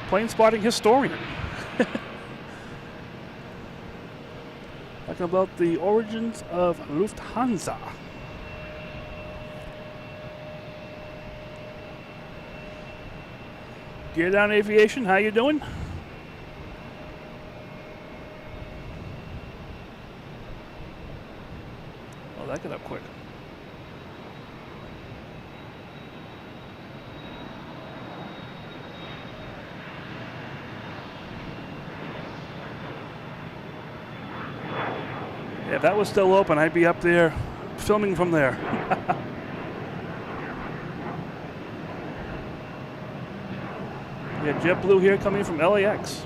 plane spotting historian. Talking about the origins of Lufthansa. Gear Down Aviation, how you doing? Oh, that got up quick. Yeah, if that was still open, I'd be up there filming from there. Yeah, JetBlue here coming from LAX.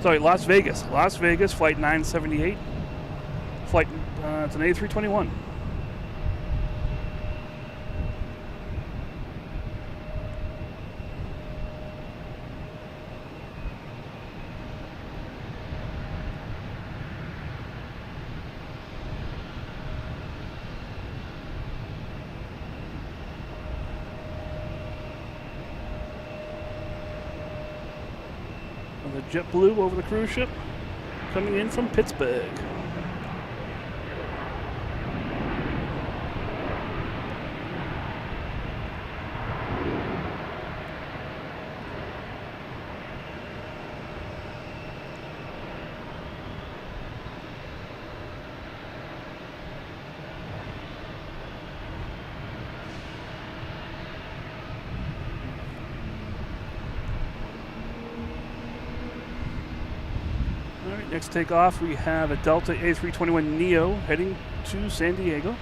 Sorry, Las Vegas. Las Vegas, flight 978. Flight, it's an A321. The JetBlue over the cruise ship coming in from Pittsburgh. Next takeoff, we have a Delta A321neo heading to San Diego.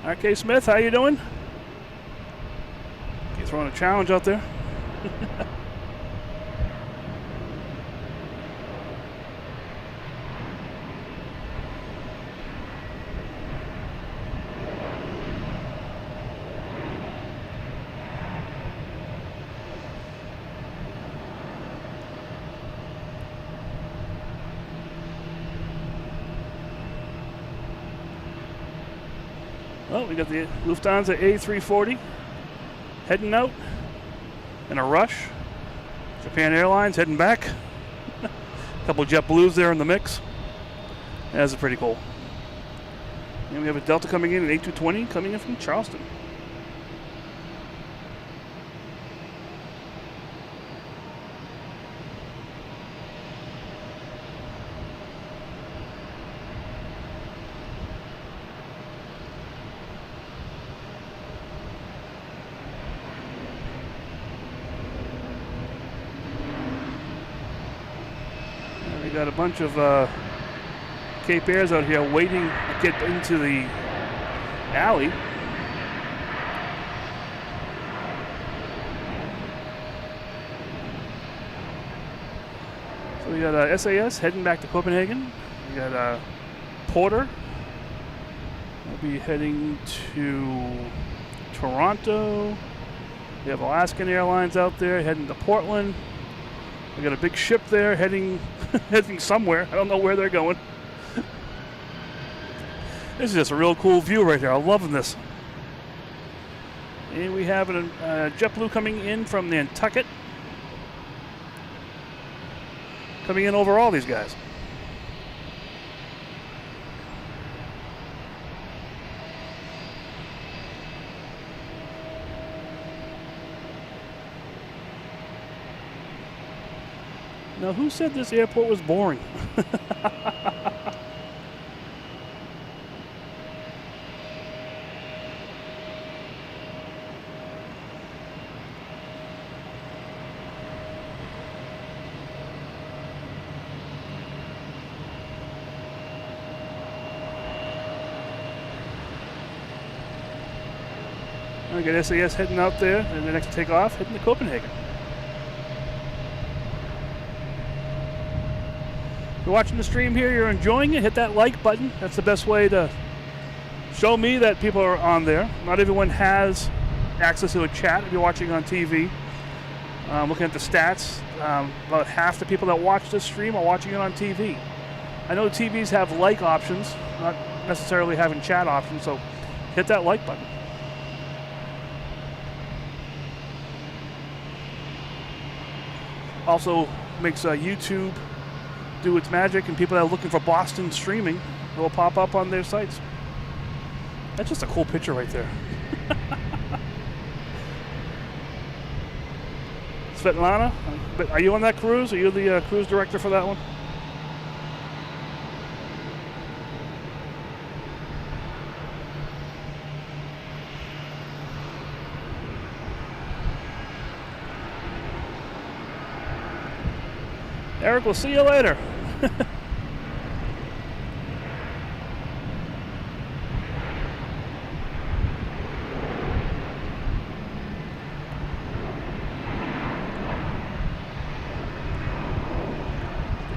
RK Smith, how you doing? You throwing a challenge out there? Well, we got the Lufthansa A340 heading out in a rush. Japan Airlines heading back. A couple of JetBlues there in the mix. That's pretty cool. And we have a Delta coming in, an A220 coming in from Charleston. We got a bunch of Cape Airs out here waiting to get into the alley. So we got SAS heading back to Copenhagen. We got Porter. We'll be heading to Toronto. We have Alaskan Airlines out there heading to Portland. We got a big ship there heading somewhere. I don't know where they're going. This is just a real cool view right here. I'm loving this. And we have a JetBlue coming in from Nantucket. Coming in over all these guys. Now, who said this airport was boring? I got SAS heading out there, and the next takeoff heading to Copenhagen. you're watching the stream here, you're enjoying it, hit that like button. That's the best way to show me that people are on there. Not everyone has access to a chat if you're watching on TV. Looking at the stats, about half the people that watch this stream are watching it on TV. I know TVs have like options, not necessarily having chat options, so hit that like button. Also makes YouTube do its magic, and people that are looking for Boston streaming, it will pop up on their sites. That's just a cool picture right there. Svetlana, are you on that cruise? Are you the cruise director for that one? Eric, we'll see you later. A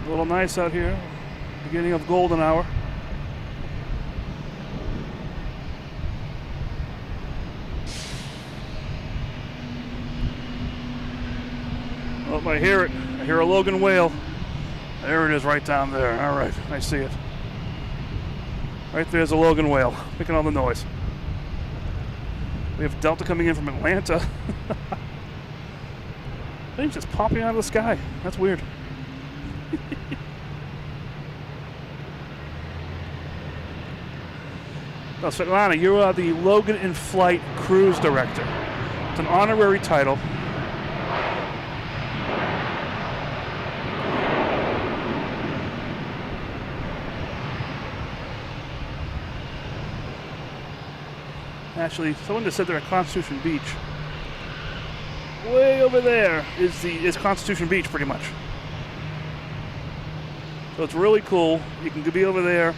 little nice out here, beginning of golden hour. Oh, I hear it. I hear a Logan whale. There it is right down there. All right, I see it. Right there's a Logan whale, making all the noise. We have Delta coming in from Atlanta. Things just popping out of the sky. That's weird. Now, Svetlana, you are the Logan in Flight Cruise Director. It's an honorary title. Actually, someone just said they're at Constitution Beach. Way over there is Constitution Beach, pretty much. So it's really cool. You can be over there,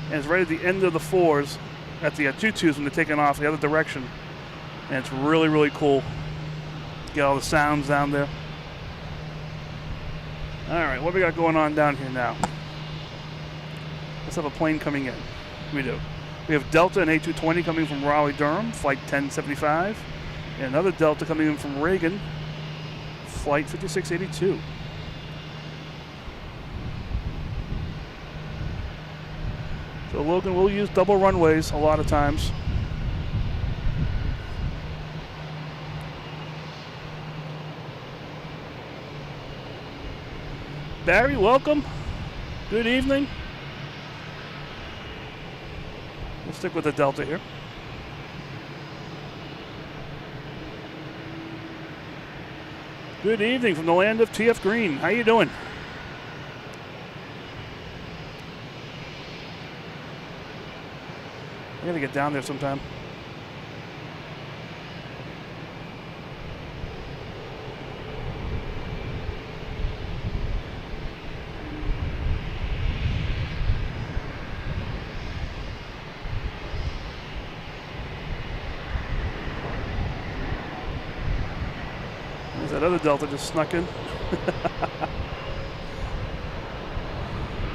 and it's right at the end of the fours, at the 220s when they're taking off the other direction. And it's really, really cool. Get all the sounds down there. All right, what we got going on down here now? Let's have a plane coming in. We do. We have Delta and A220 coming from Raleigh-Durham, flight 1075. And another Delta coming in from Reagan, flight 5682. So Logan will use double runways a lot of times. Barry, welcome. Good evening. We'll stick with the Delta here. Good evening from the land of TF Green. How you doing? I gotta get down there sometime. That other Delta just snuck in.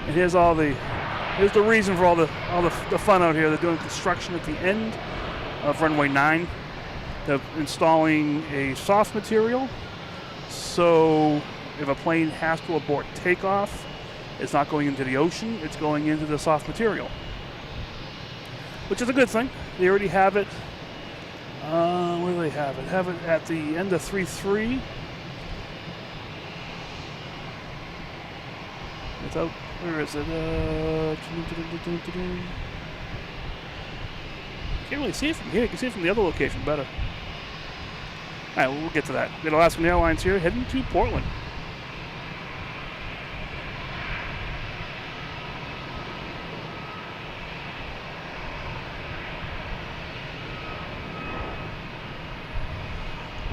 And here's the reason for all the fun out here. They're doing construction at the end of runway 9. They're installing a soft material, so if a plane has to abort takeoff, it's not going into the ocean, it's going into the soft material, which is a good thing. They already have it. Where do they have it? Have it at the end of 3.3. It's out. Where is it? Can't really see it from here. You can see it from the other location better. All right, we'll get to that. We got Alaskan Airlines here heading to Portland.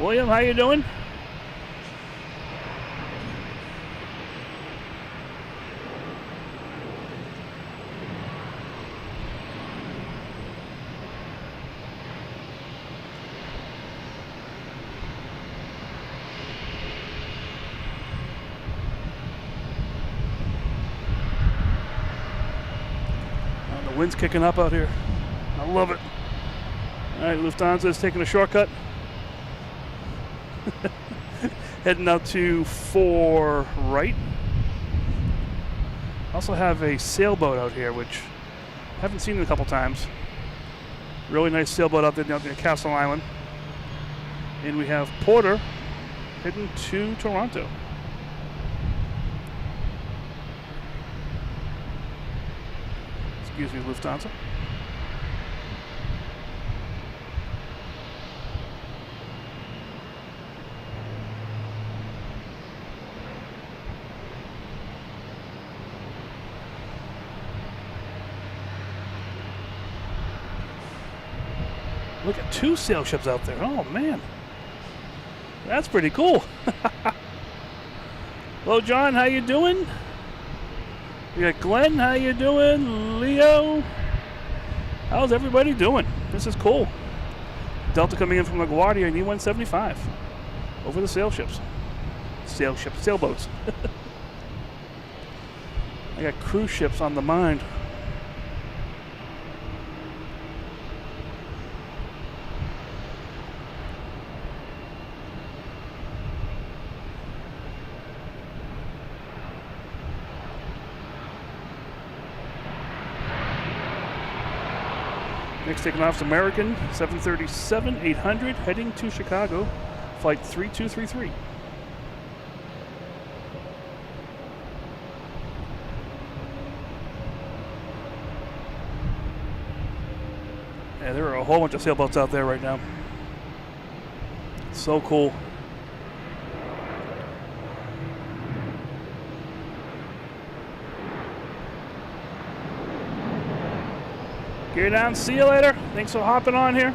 William, how you doing? Wind's kicking up out here. I love it. All right, Lufthansa is taking a shortcut. Heading out to 4 right. Also have a sailboat out here, which I haven't seen in a couple times. Really nice sailboat out there down near Castle Island. And we have Porter heading to Toronto. Excuse me, Lufthansa. Look at 2 sail ships out there. Oh, man. That's pretty cool. Hello, John. How you doing? We got Glenn. How you doing? Leo. How's everybody doing? This is cool. Delta coming in from LaGuardia in E-175 over the sailboats. I got cruise ships on the mind. Next taking off is American 737-800 heading to Chicago, flight 3233. Yeah, there are a whole bunch of sailboats out there right now. So cool. Gear down, see you later. Thanks for hopping on here.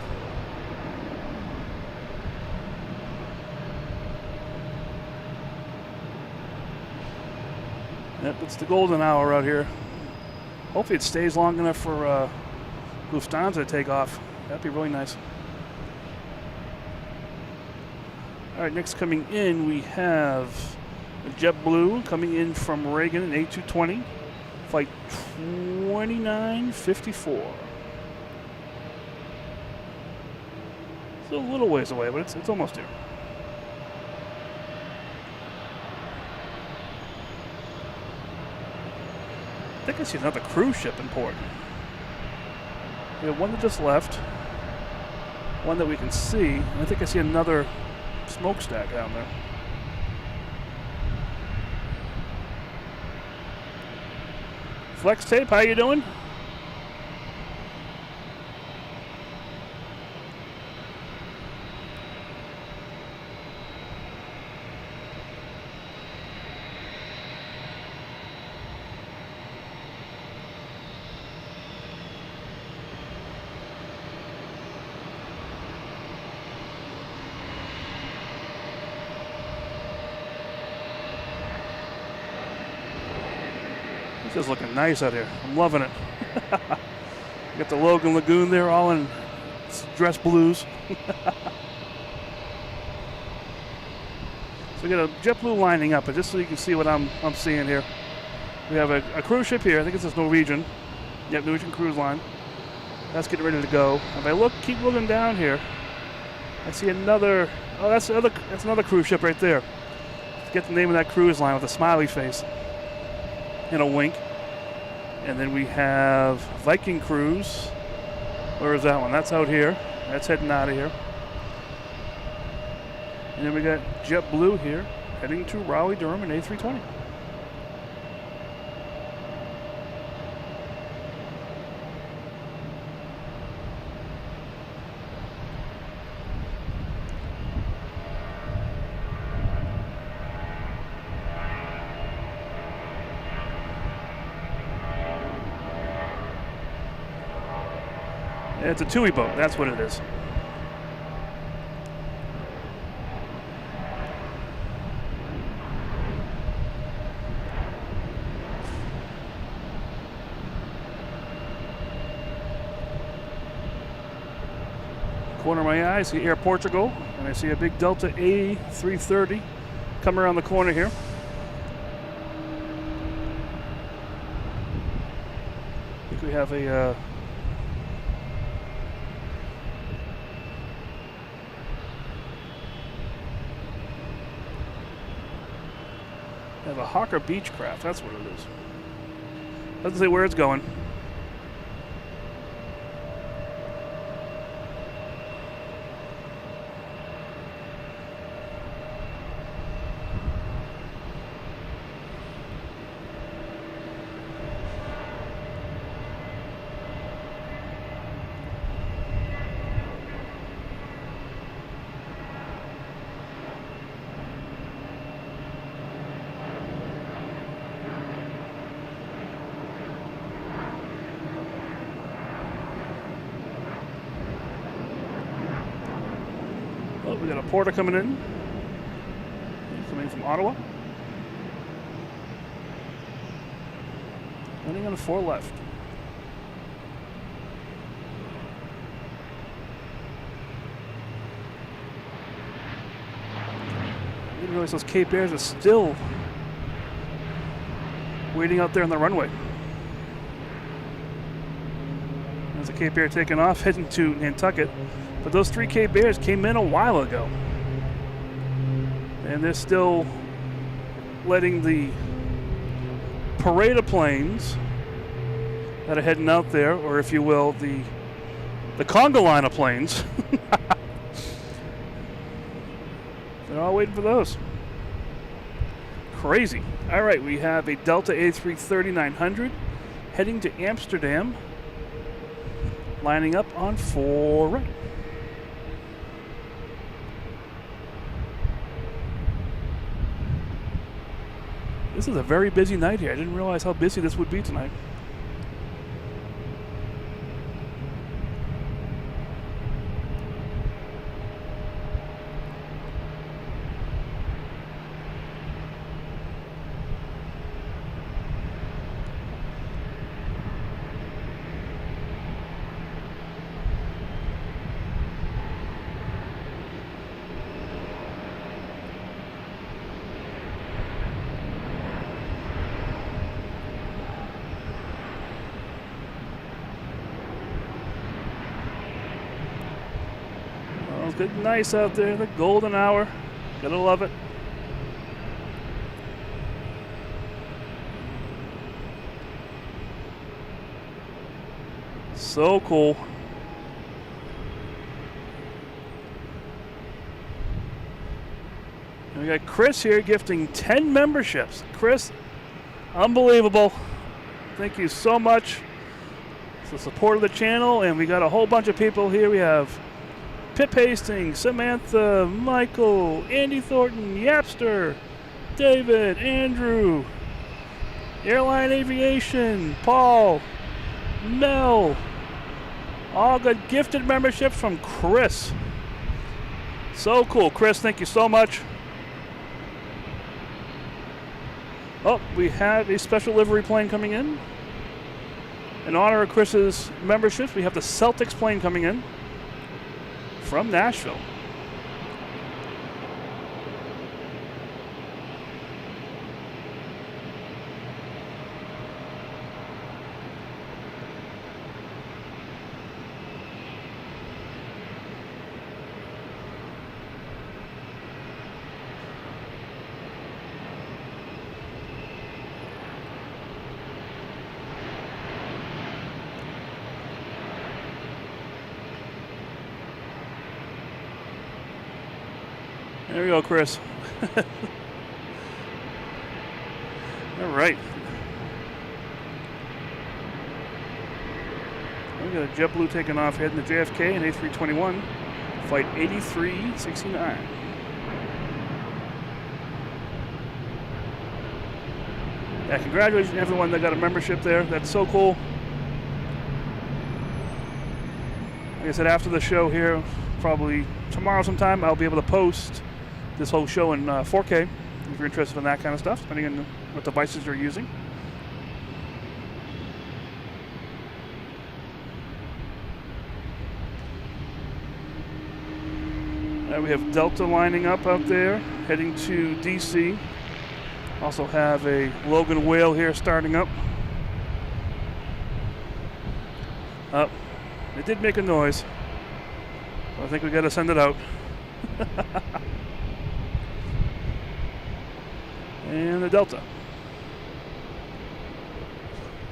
Yep, it's the golden hour out here. Hopefully it stays long enough for Lufthansa to take off. That'd be really nice. All right, next coming in we have JetBlue coming in from Reagan, an A220, flight 2954. It's a little ways away, but it's almost here. I think I see another cruise ship in port. We have one that just left, one that we can see, and I think I see another smokestack down there. Flex Tape, how you doing? This is looking nice out here. I'm loving it. Got the Logan Lagoon there, all in dress blues. So we got a JetBlue lining up, but just so you can see what I'm seeing here. We have a cruise ship here. I think it's this Norwegian. Yep, Norwegian Cruise Line. That's getting ready to go. If I keep looking down here, I see another. Oh, that's another cruise ship right there. Get the name of that cruise line with a smiley face and a wink. And then we have Viking Cruise. Where is that one? That's out here. That's heading out of here. And then we got JetBlue here heading to Raleigh-Durham in A320. It's a TUI boat, that's what it is. Corner of my eye, I see Air Portugal, and I see a big Delta A330 come around the corner here. I think we have a Hawker Beechcraft. That's what it is. Doesn't say where it's going. We got a porter coming in. He's coming from Ottawa. Running on the 4 left. I didn't realize those Cape Airs are still waiting out there on the runway. There's a Cape Air taking off, heading to Nantucket. But those 3 Cape Airs came in a while ago. And they're still letting the parade of planes that are heading out there, or if you will, the conga line of planes. They're all waiting for those. Crazy. All right, we have a Delta A330-900 heading to Amsterdam, lining up on 4 right. This is a very busy night here. I didn't realize how busy this would be tonight. It's getting nice out there, the golden hour. Gotta love it. So cool. And we got Chris here gifting 10 memberships. Chris, unbelievable. Thank you so much for the support of the channel. And we got a whole bunch of people here. We have Pip Hastings, Samantha, Michael, Andy Thornton, Yapster, David, Andrew, Airline Aviation, Paul, Mel. All got gifted memberships from Chris. So cool. Chris, thank you so much. Oh, we have a special livery plane coming in. In honor of Chris's memberships, we have the Celtics plane coming in from Nashville. There we go, Chris. All right. We got a JetBlue taking off, heading to JFK, an A321, flight 8369. Yeah, congratulations to everyone that got a membership there. That's so cool. Like I said, after the show here, probably tomorrow sometime, I'll be able to post this whole show in 4K, if you're interested in that kind of stuff, depending on what devices you're using. We have Delta lining up out there, heading to DC. Also have a Logan Whale here starting up. It did make a noise. I think we got to send it out. And the Delta.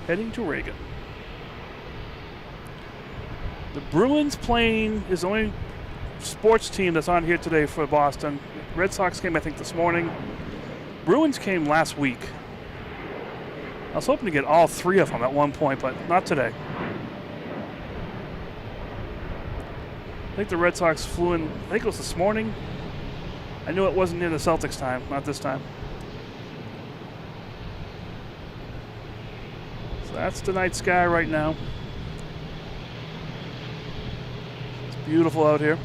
Heading to Reagan. The Bruins plane is the only sports team that's on here today for Boston. Red Sox came, I think, this morning. Bruins came last week. I was hoping to get all three of them at one point, but not today. I think the Red Sox flew in, I think it was this morning. I knew it wasn't near the Celtics time, not this time. So that's the night sky right now. It's beautiful out here.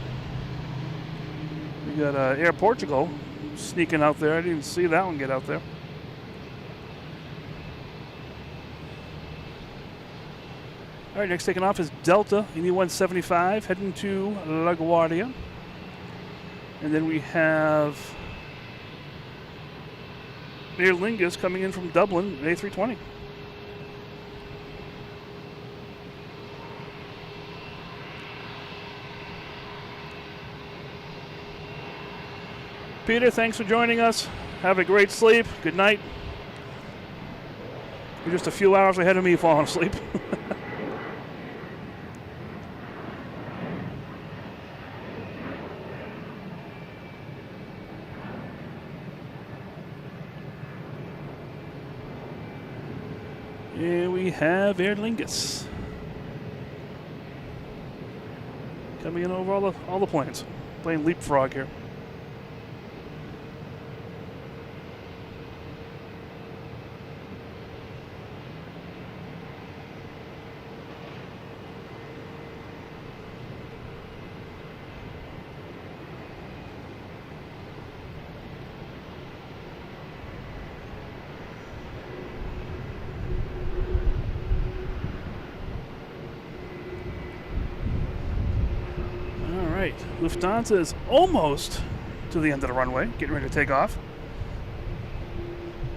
We got Air Portugal sneaking out there. I didn't even see that one get out there. All right, next taking off is Delta, Indy 175, heading to LaGuardia. And then we have Aer Lingus coming in from Dublin, an A320. Peter, thanks for joining us. Have a great sleep. Good night. You're just a few hours ahead of me falling asleep. And we have Aer Lingus coming in over all the planes, playing leapfrog here. Lufthansa is almost to the end of the runway, getting ready to take off.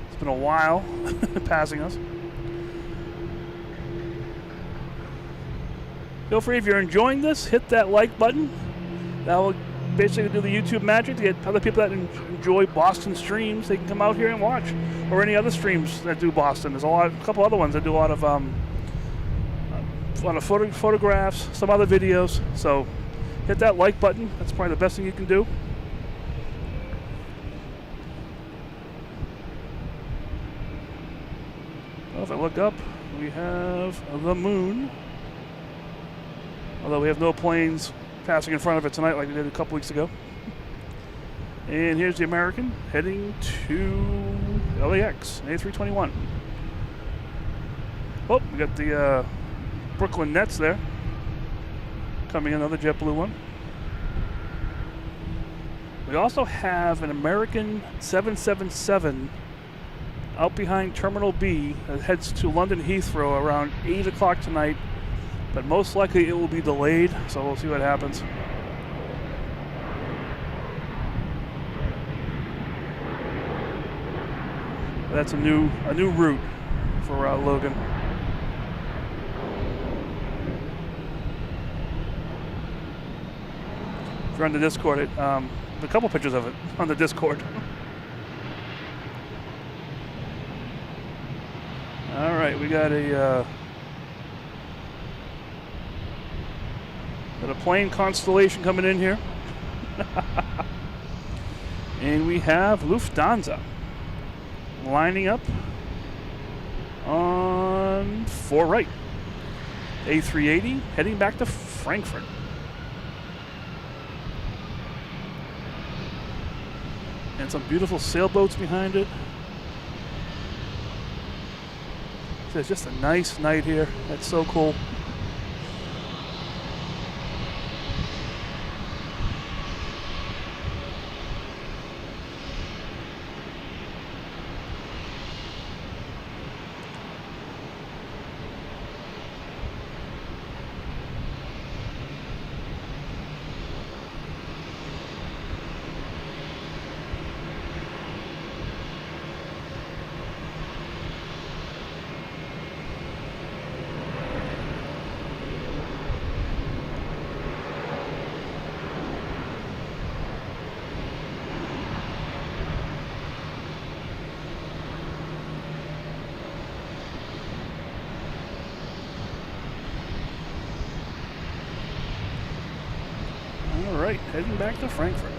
It's been a while passing us. Feel free, if you're enjoying this, hit that like button. That will basically do the YouTube magic to get other people that enjoy Boston streams. They can come out here and watch, or any other streams that do Boston. There's a couple other ones that do a lot of photographs, some other videos. So hit that like button. That's probably the best thing you can do. Well, if I look up, we have the moon. Although we have no planes passing in front of it tonight like we did a couple weeks ago. And here's the American heading to LAX, A321. Oh, we got the Brooklyn Nets there. Coming in, another JetBlue one. We also have an American 777 out behind Terminal B that heads to London Heathrow around 8 o'clock tonight, but most likely it will be delayed, so we'll see what happens. That's a new route for Logan. If you're on the Discord, a couple pictures of it on the Discord. All right, we got a plane constellation coming in here. And we have Lufthansa lining up on 4 right. A380 heading back to Frankfurt. And some beautiful sailboats behind it. So it's just a nice night here. That's so cool. right, heading back to Frankfurt.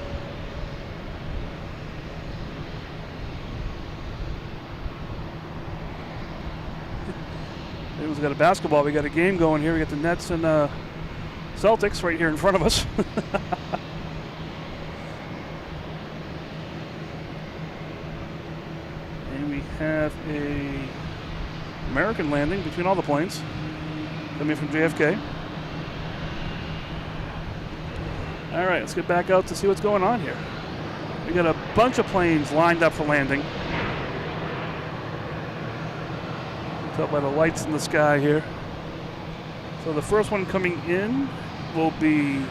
We've got a basketball. We got a game going here. We got the Nets and Celtics right here in front of us. And we have a American landing between all the planes coming from JFK. All right, let's get back out to see what's going on here. We got a bunch of planes lined up for landing. Tell by the lights in the sky here. So the first one coming in will be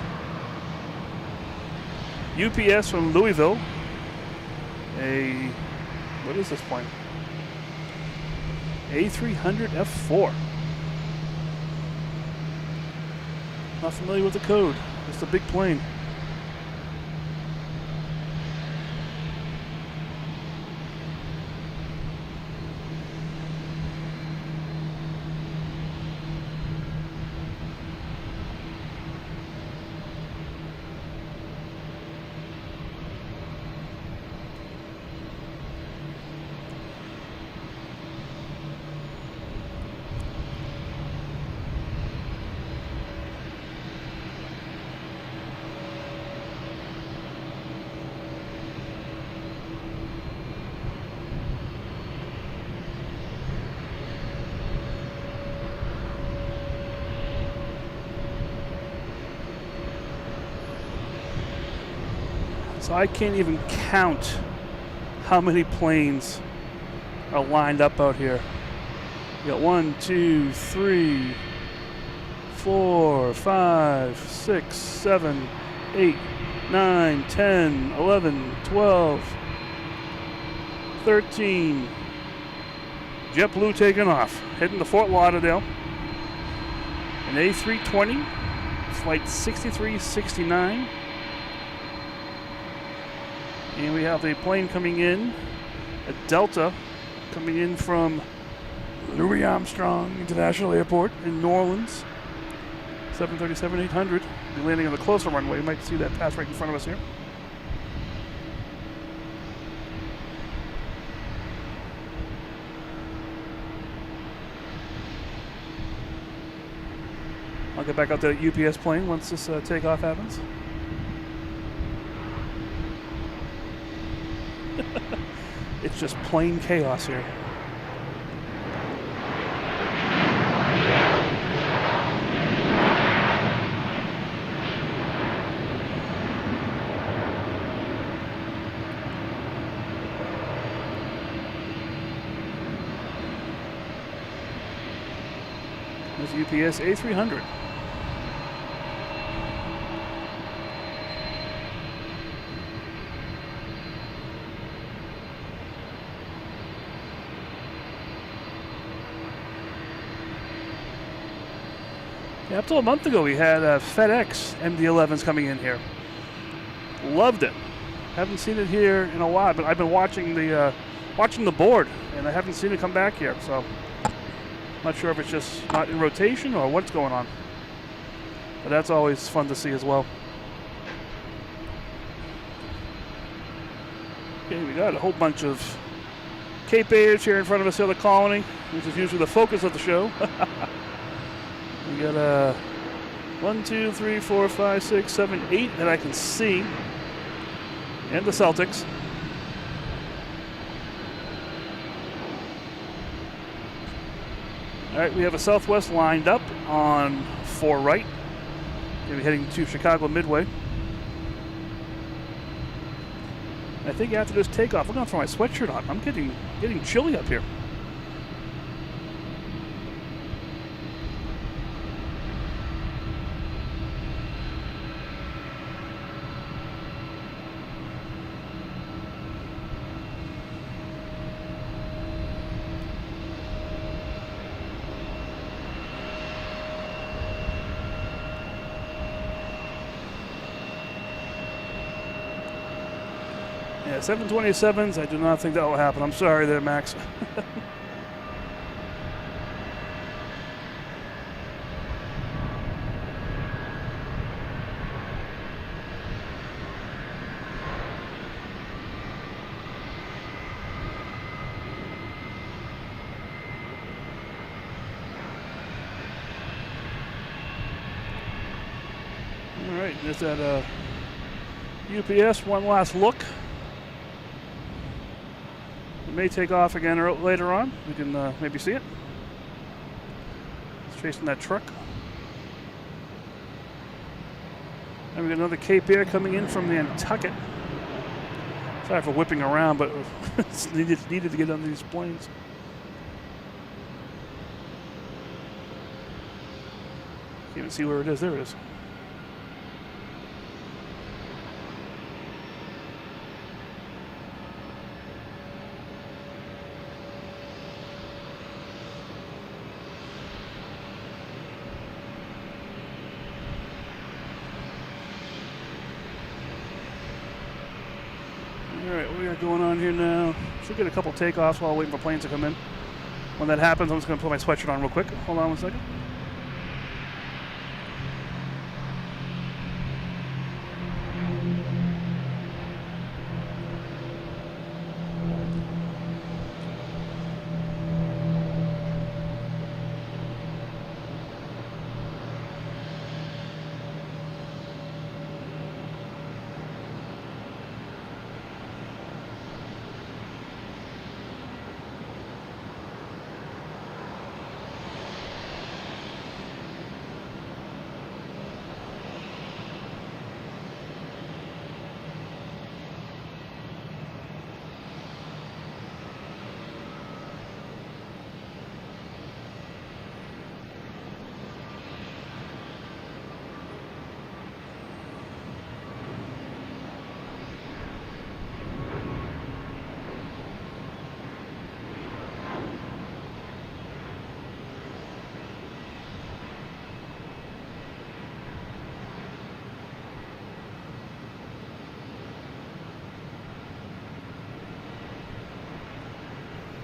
UPS from Louisville. What is this plane? A300 F4. Not familiar with the code. It's a big plane. So I can't even count how many planes are lined up out here. We got 1, 2, 3, 4, 5, 6, 7, 8, 9, 10, 11, 12, 13. JetBlue taking off, heading to Fort Lauderdale. An A320, flight 6369. And we have a plane coming in, a Delta, coming in from Louis Armstrong International Airport in New Orleans. 737-800. Be landing on the closer runway. You might see that pass right in front of us here. I'll get back out to that UPS plane once this takeoff happens. It's just plain chaos here. There's UPS A300. Yeah, up till a month ago, we had FedEx MD-11s coming in here. Loved it. Haven't seen it here in a while, but I've been watching the board, and I haven't seen it come back here. So, not sure if it's just not in rotation or what's going on. But that's always fun to see as well. Okay, we got a whole bunch of Cape Airs here in front of us here, the Colony, which is usually the focus of the show. We got 1, 2, 3, 4, 5, 6, 7, 8 that I can see. And the Celtics. All right, we have a Southwest lined up on 4 right. Going to be heading to Chicago Midway. I think after this takeoff, I'm going to throw my sweatshirt on. I'm getting chilly up here. Yeah, 727s, I do not think that will happen. I'm sorry there, Max. There's that UPS, one last look. It may take off again later on. We can maybe see it. It's chasing that truck. And we got another Cape Air coming in from Nantucket. Sorry for whipping around, but it's needed to get on these planes. Can't even see where it is. There it is. Alright, what we got going on here now? Should get a couple takeoffs while waiting for planes to come in. When that happens, I'm just going to put my sweatshirt on real quick. Hold on one second.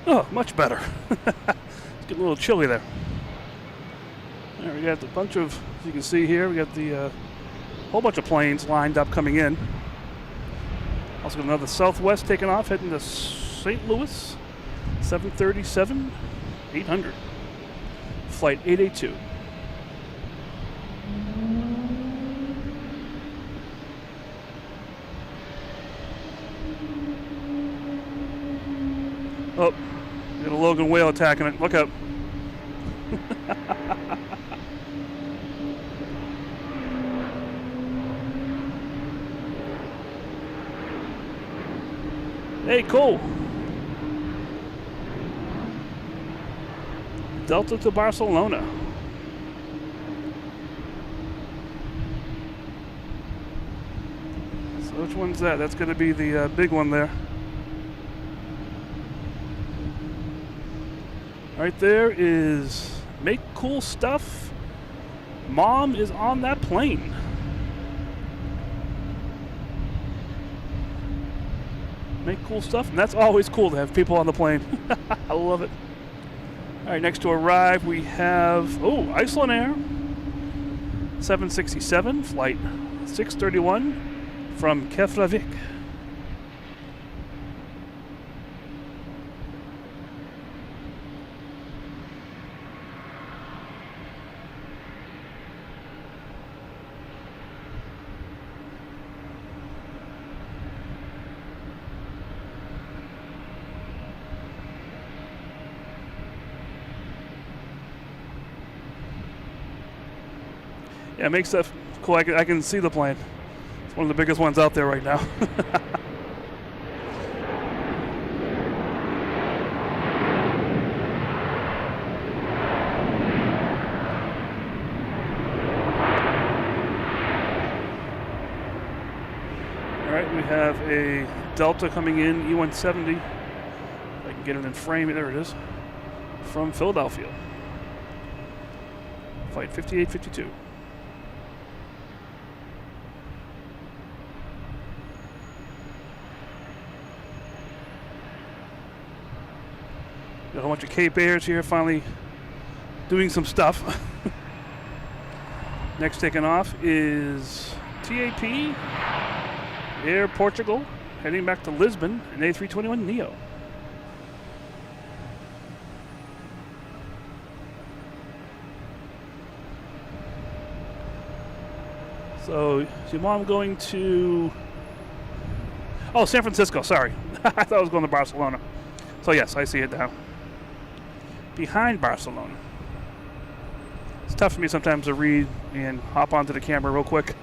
Oh, much better. It's getting a little chilly there. All right, we got a bunch of, as you can see here, we got the whole bunch of planes lined up coming in. Also got another Southwest taking off, heading to St. Louis, 737-800, flight 882. Oh, got a Logan whale attacking it. Look up. Hey, cool. Delta to Barcelona. So which one's that? That's going to be the big one there. Right there is Make Cool Stuff. Mom is on that plane. Make cool stuff, and that's always cool to have people on the plane. I love it. All right, next to arrive we have, Iceland Air, 767, flight 631 from Keflavik. Yeah, it makes stuff cool. I can see the plane. It's one of the biggest ones out there right now. All right, we have a Delta coming in, E170. If I can get it in frame, there it is. From Philadelphia. Flight 5852. Got a bunch of Cape Airs here, finally doing some stuff. Next taking off is TAP, Air Portugal, heading back to Lisbon, an A321neo. So, is your mom going to... Oh, San Francisco, sorry. I thought I was going to Barcelona. So yes, I see it now. Behind Barcelona. It's tough for me sometimes to read and hop onto the camera real quick.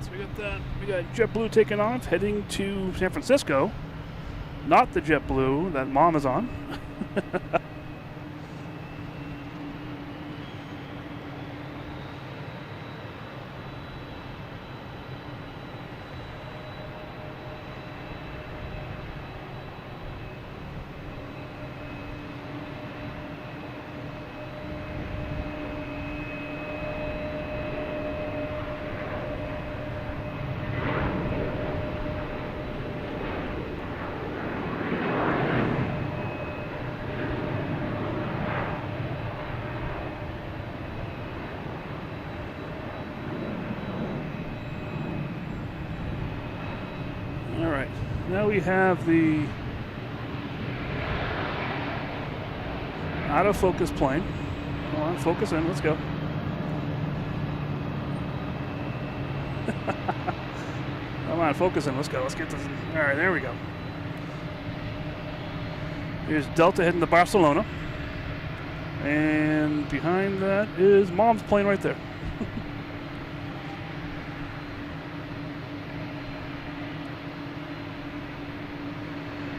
So we got JetBlue taking off, heading to San Francisco. Not the JetBlue that Mom is on. Now we have the autofocus plane. Come on, focus in, let's go. Come on, focus in, let's go. Let's get this. All right, there we go. Here's Delta heading to Barcelona. And behind that is Mom's plane right there.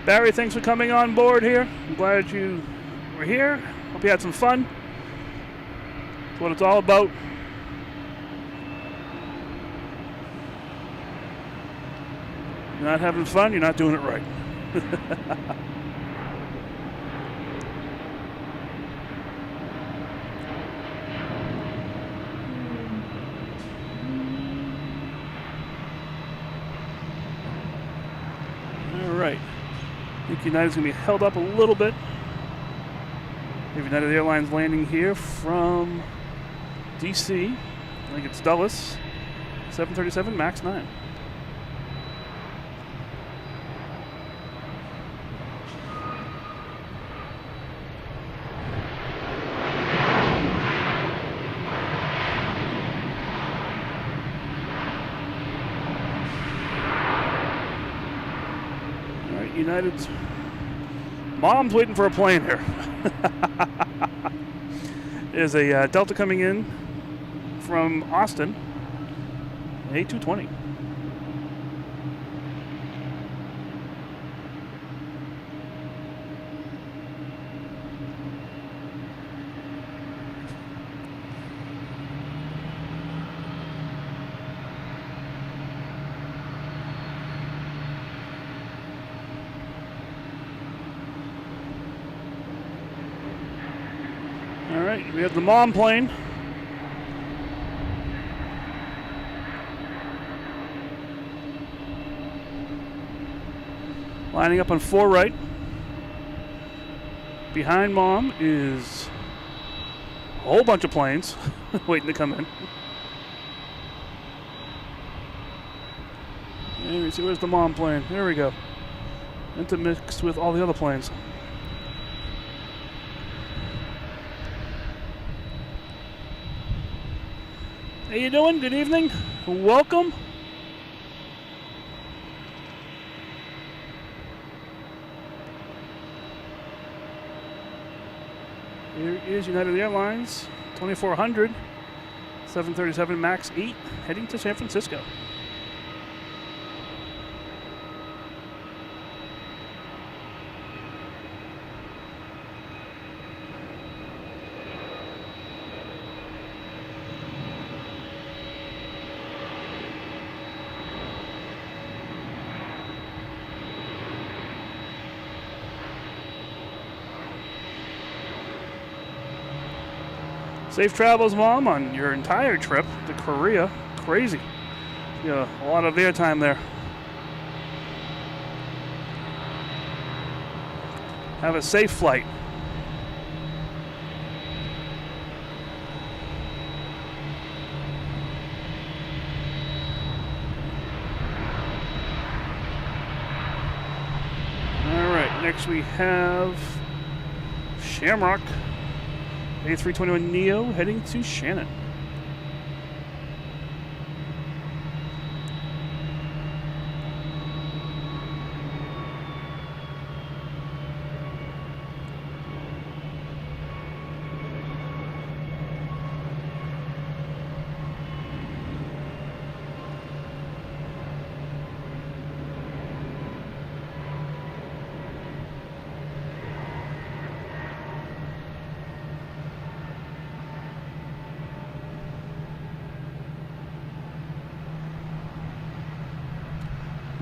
Barry, thanks for coming on board here. I'm glad you were here. Hope you had some fun. That's what it's all about. You're not having fun, you're not doing it right. All right. I think United's going to be held up a little bit. We have United Airlines landing here from DC. I think it's Dulles, 737 MAX 9. United's Mom's waiting for a plane here. There's a Delta coming in from Austin, an A220. All right, we have the Mom plane. Lining up on 4 right. Behind Mom is a whole bunch of planes waiting to come in. And we see, where's the Mom plane? There we go. Intermixed with all the other planes. How you doing? Good evening. Welcome. Here is United Airlines 2400 737 MAX 8 heading to San Francisco. Safe travels, Mom, on your entire trip to Korea. Crazy. Yeah, a lot of airtime there. Have a safe flight. All right, next we have Shamrock A321neo heading to Shannon.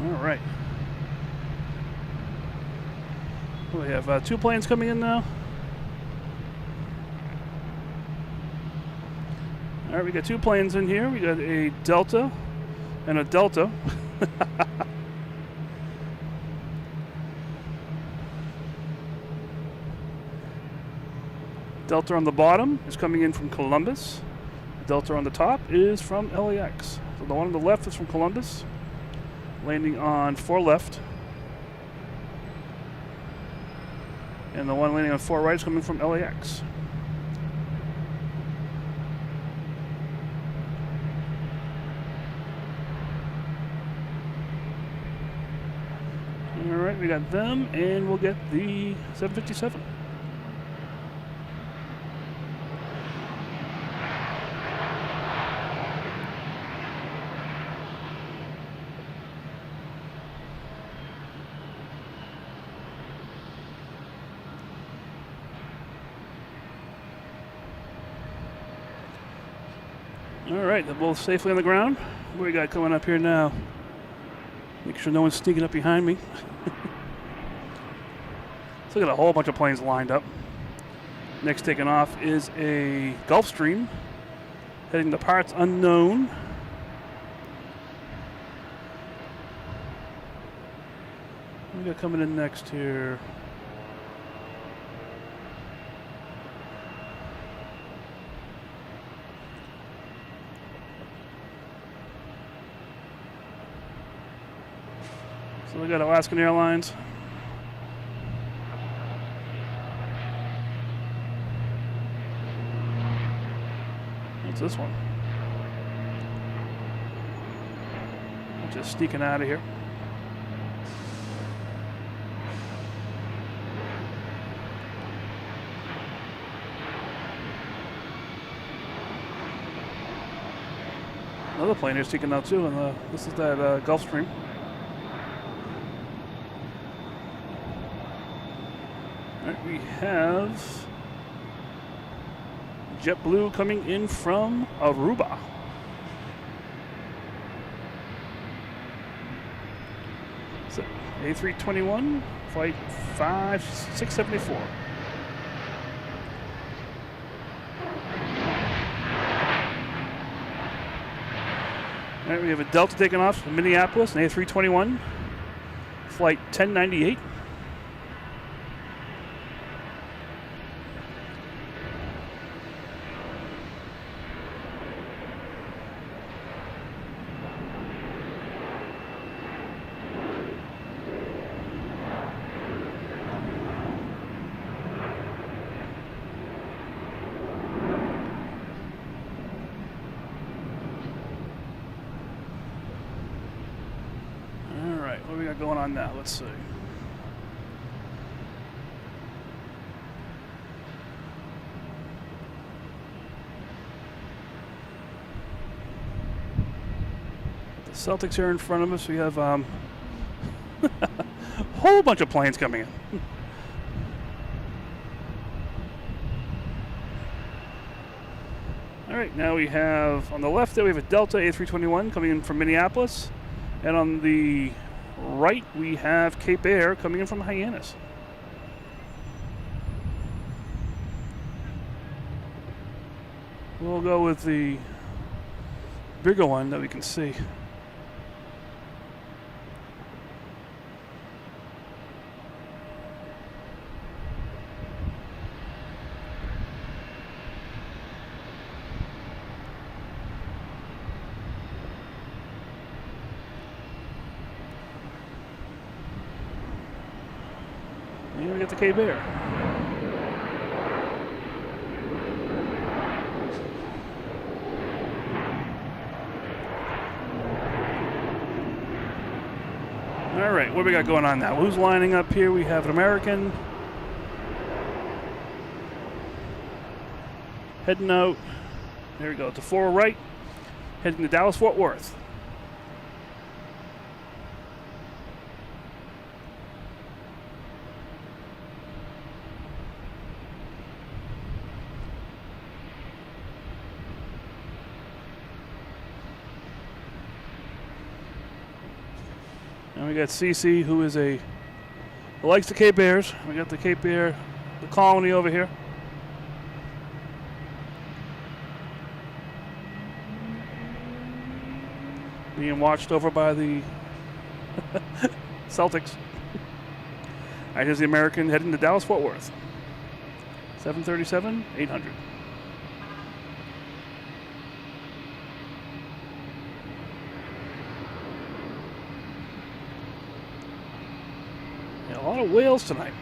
All right. We have 2 planes coming in now. All right, we got 2 planes in here. We got a Delta and a Delta. Delta on the bottom is coming in from Columbus. Delta on the top is from LAX. So the one on the left is from Columbus, landing on 4 left. And the one landing on 4 right is coming from LAX. All right, we got them, and we'll get the 757. All right, they're both safely on the ground. What do we got coming up here now? Make sure no one's sneaking up behind me. So we got a whole bunch of planes lined up. Next taking off is a Gulfstream, heading to parts unknown. What do we got coming in next here? So we got Alaskan Airlines. What's this one? Just sneaking out of here. Another plane here sneaking out too, and this is that Gulfstream. We have JetBlue coming in from Aruba. So A321, flight 5674. All right, we have a Delta taking off from Minneapolis, an A321, flight 1098. What do we got going on now? Let's see. The Celtics here in front of us. We have a whole bunch of planes coming in. All right, now we have on the left there we have a Delta A321 coming in from Minneapolis, and on the right we have Cape Air coming in from Hyannis. We'll go with the bigger one that we can see. And we get the Cape Air. All right, what we got going on now? Who's lining up here? We have an American heading out. There we go, to 4 right, heading to Dallas Fort Worth. And we got CC, who likes the Cape Airs. We got the Cape Air, the Colony over here. Being watched over by the Celtics. All right, here's the American heading to Dallas Fort Worth. 737-800. A lot of whales tonight.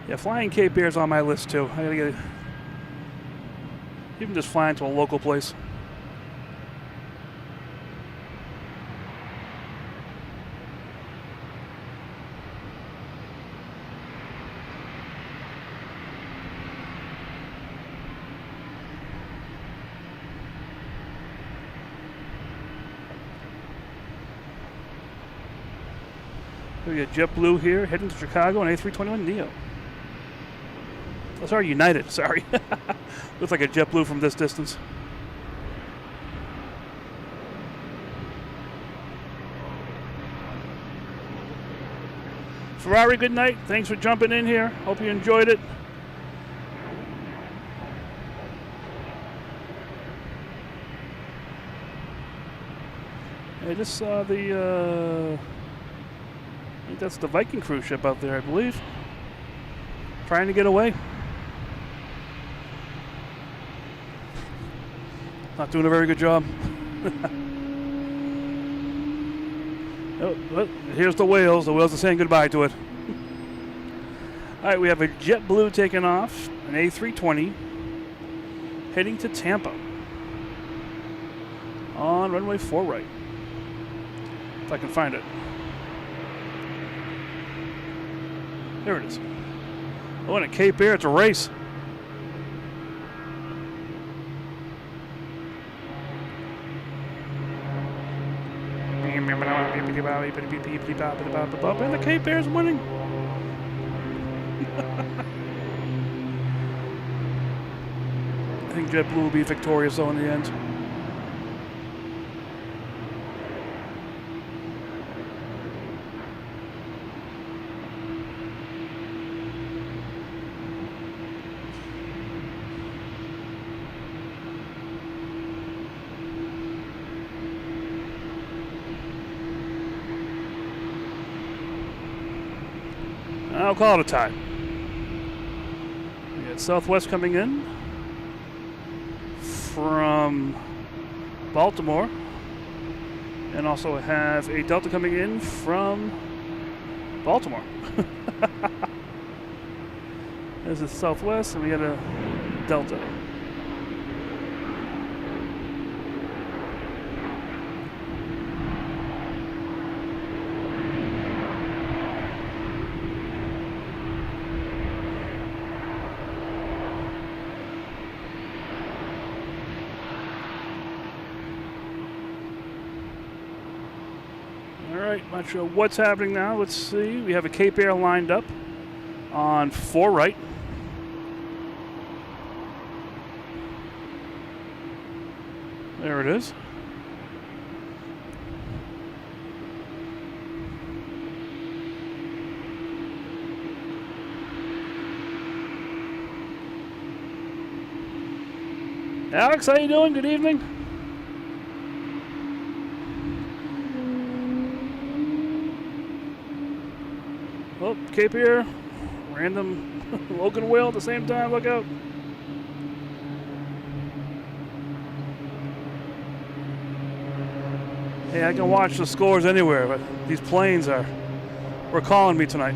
Yeah, flying Cape Air's on my list too. I gotta get it. Even just flying to a local place. We got JetBlue here heading to Chicago on A321neo. Oh, sorry, United. Sorry. Looks like a JetBlue from this distance. Ferrari, good night. Thanks for jumping in here. Hope you enjoyed it. I just saw the, I think that's the Viking cruise ship out there, I believe. Trying to get away. Not doing a very good job. Oh, well, here's the whales. The whales are saying goodbye to it. All right, we have a JetBlue taking off, an A320, heading to Tampa on runway 4 right. If I can find it. There it is. Oh, and at Cape Air, it's a race. And the Cape Air's winning. I think JetBlue will be victorious though in the end. I'll call it a tie. We got Southwest coming in from Baltimore, and also have a Delta coming in from Baltimore. There's a Southwest, and we got a Delta. All right, not sure what's happening now. Let's see. We have a Cape Air lined up on 4 right. There it is. Alex, how you doing? Good evening. Oh, Cape Air, random Logan whale at the same time. Look out. Hey, I can watch the scores anywhere, but these planes were calling me tonight.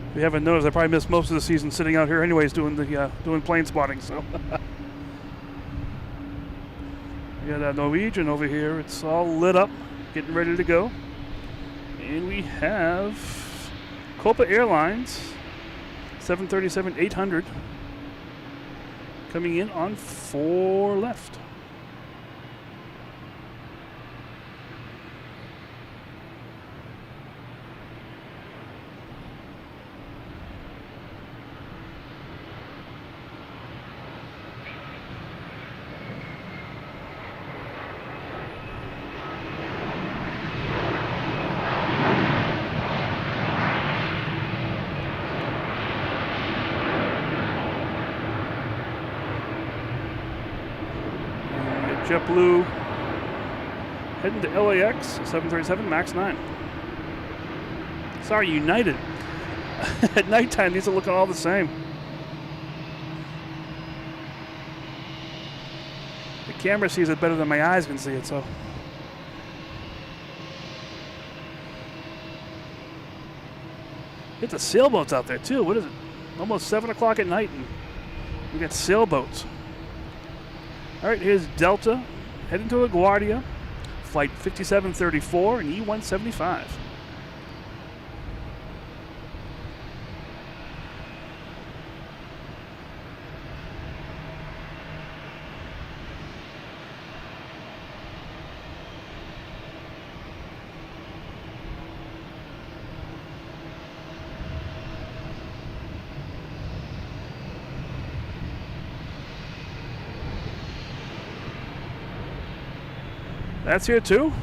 If you haven't noticed, I probably missed most of the season sitting out here anyways doing plane spotting, so. We got that Norwegian over here. It's all lit up, getting ready to go. And we have Copa Airlines 737-800 coming in on 4 left. JetBlue heading to LAX, 737 MAX 9. Sorry, United. At nighttime, these are looking all the same. The camera sees it better than my eyes can see it, so. Get the sailboats out there, too. What is it? Almost 7 o'clock at night, and we got sailboats. All right, here's Delta, heading to LaGuardia, flight 5734 and E175. That's here too?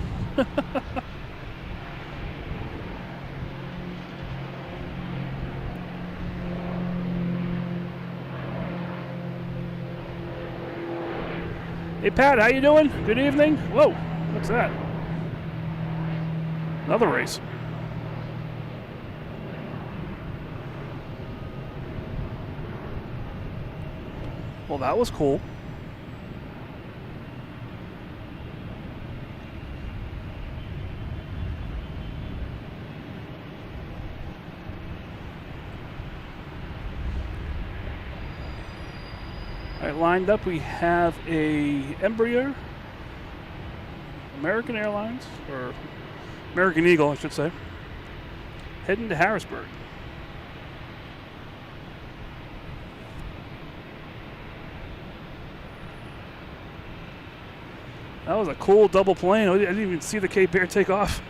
Hey Pat, how you doing? Good evening. Whoa, what's that? Another race. Well, that was cool. Lined up, we have a Embraer, American Airlines, or American Eagle, I should say, heading to Harrisburg. That was a cool double plane. I didn't even see the Cape Air take off.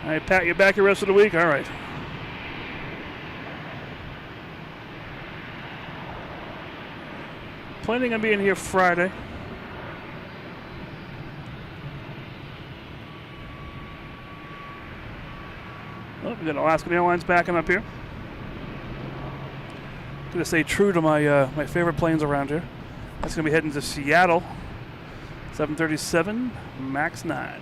All right, Pat, you're back the rest of the week? All right. Planning on being here Friday. Oh, we got Alaskan Airlines backing up here. I'm gonna stay true to my favorite planes around here. That's gonna be heading to Seattle. 737 MAX 9.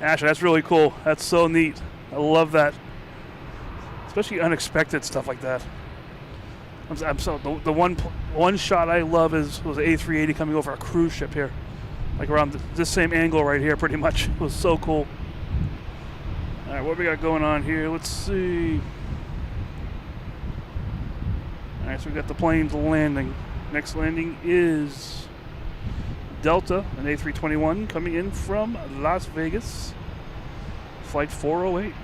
Asher, that's really cool. That's so neat. I love that. Especially unexpected stuff like that. I'm so the one shot I love was an A380 coming over a cruise ship here, like around this same angle right here, pretty much. It was so cool. All right, what we got going on here? Let's see. All right, so we got the planes landing. Next landing is Delta, an A321 coming in from Las Vegas, flight 408.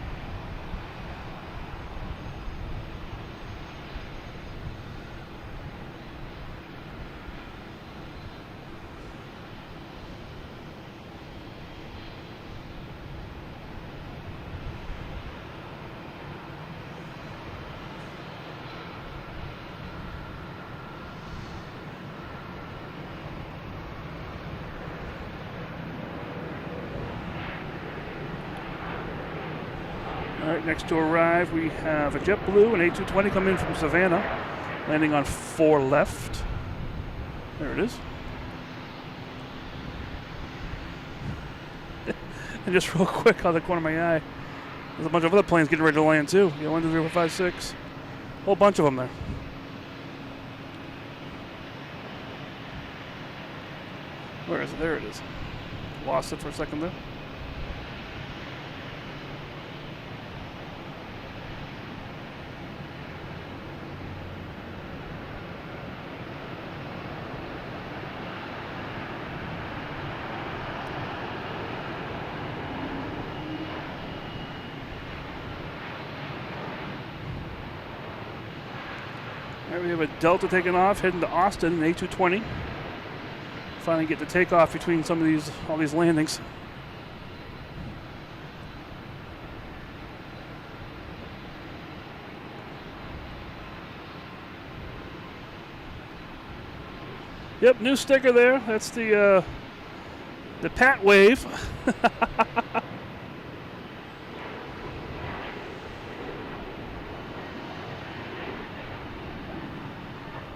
All right, next to arrive, we have a JetBlue, an A220 coming in from Savannah, landing on 4 left. There it is. And just real quick, out of the corner of my eye, there's a bunch of other planes getting ready to land too. You got 1, 2, 3, 4, 5, 6. A whole bunch of them there. Where is it? There it is. Lost it for a second there. All right, we have a Delta taking off, heading to Austin, an A220. Finally get the takeoff between all these landings. Yep, new sticker there. That's the Pat wave.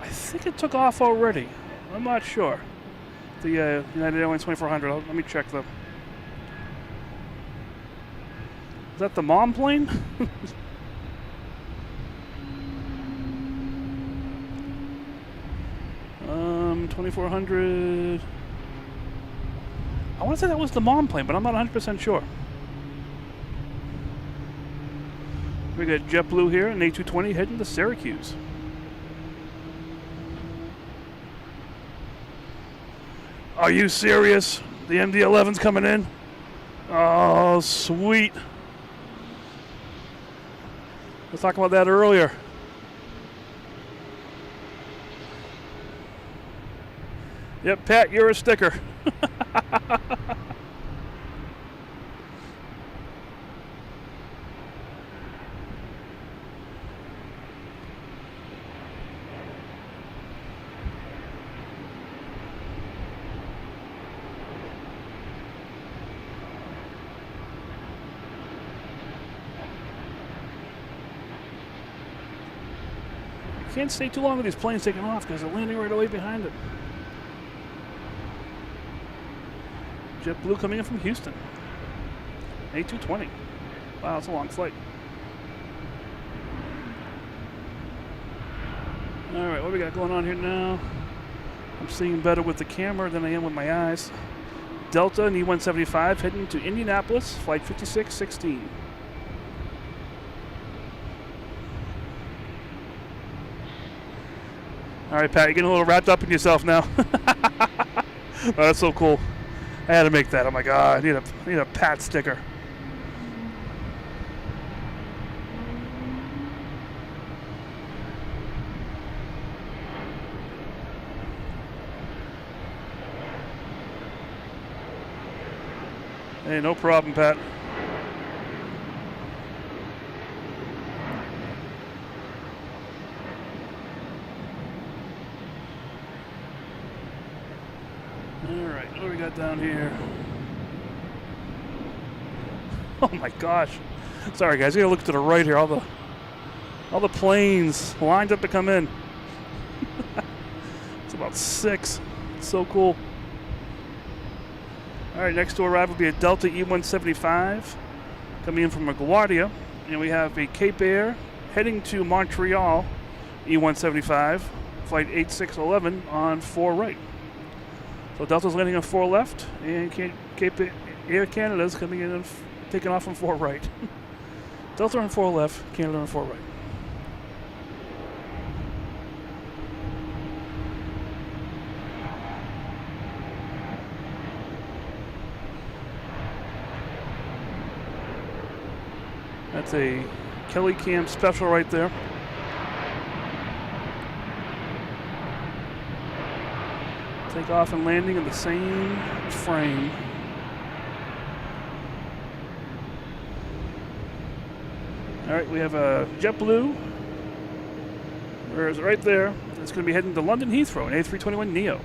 I think it took off already. I'm not sure. The United Airlines 2400. Let me check them. Is that the mom plane? 2400. I want to say that was the mom plane, but I'm not 100% sure. We got JetBlue here, an A220 heading to Syracuse. Are you serious? The MD-11's coming in? Oh, sweet. I was talking about that earlier. Yep, Pat, you're a sticker. Can't stay too long with these planes taking off because they're landing right away behind it. JetBlue coming in from Houston. A220. Wow, that's a long flight. All right, what we got going on here now? I'm seeing better with the camera than I am with my eyes. Delta and E-175 heading to Indianapolis, flight 5616. All right, Pat, you're getting a little wrapped up in yourself now. Oh, that's so cool. I had to make that. Oh my God, I need a Pat sticker. Hey, no problem, Pat. Alright, what do we got down here? Oh my gosh. Sorry guys, I gotta look to the right here. All the planes lined up to come in. It's about 6. It's so cool. Alright, next to arrive will be a Delta E-175 coming in from LaGuardia. And we have a Cape Air heading to Montreal E-175, flight 8611 on 4 right. So Delta's landing on 4 left, and Cape Air Canada's coming in and taking off on 4 right. Delta on 4 left, Canada on 4 right. It's a Kelly Cam special right there. Takeoff and landing in the same frame. All right, we have a JetBlue. Where is it? Right there. It's going to be heading to London Heathrow, an A321neo.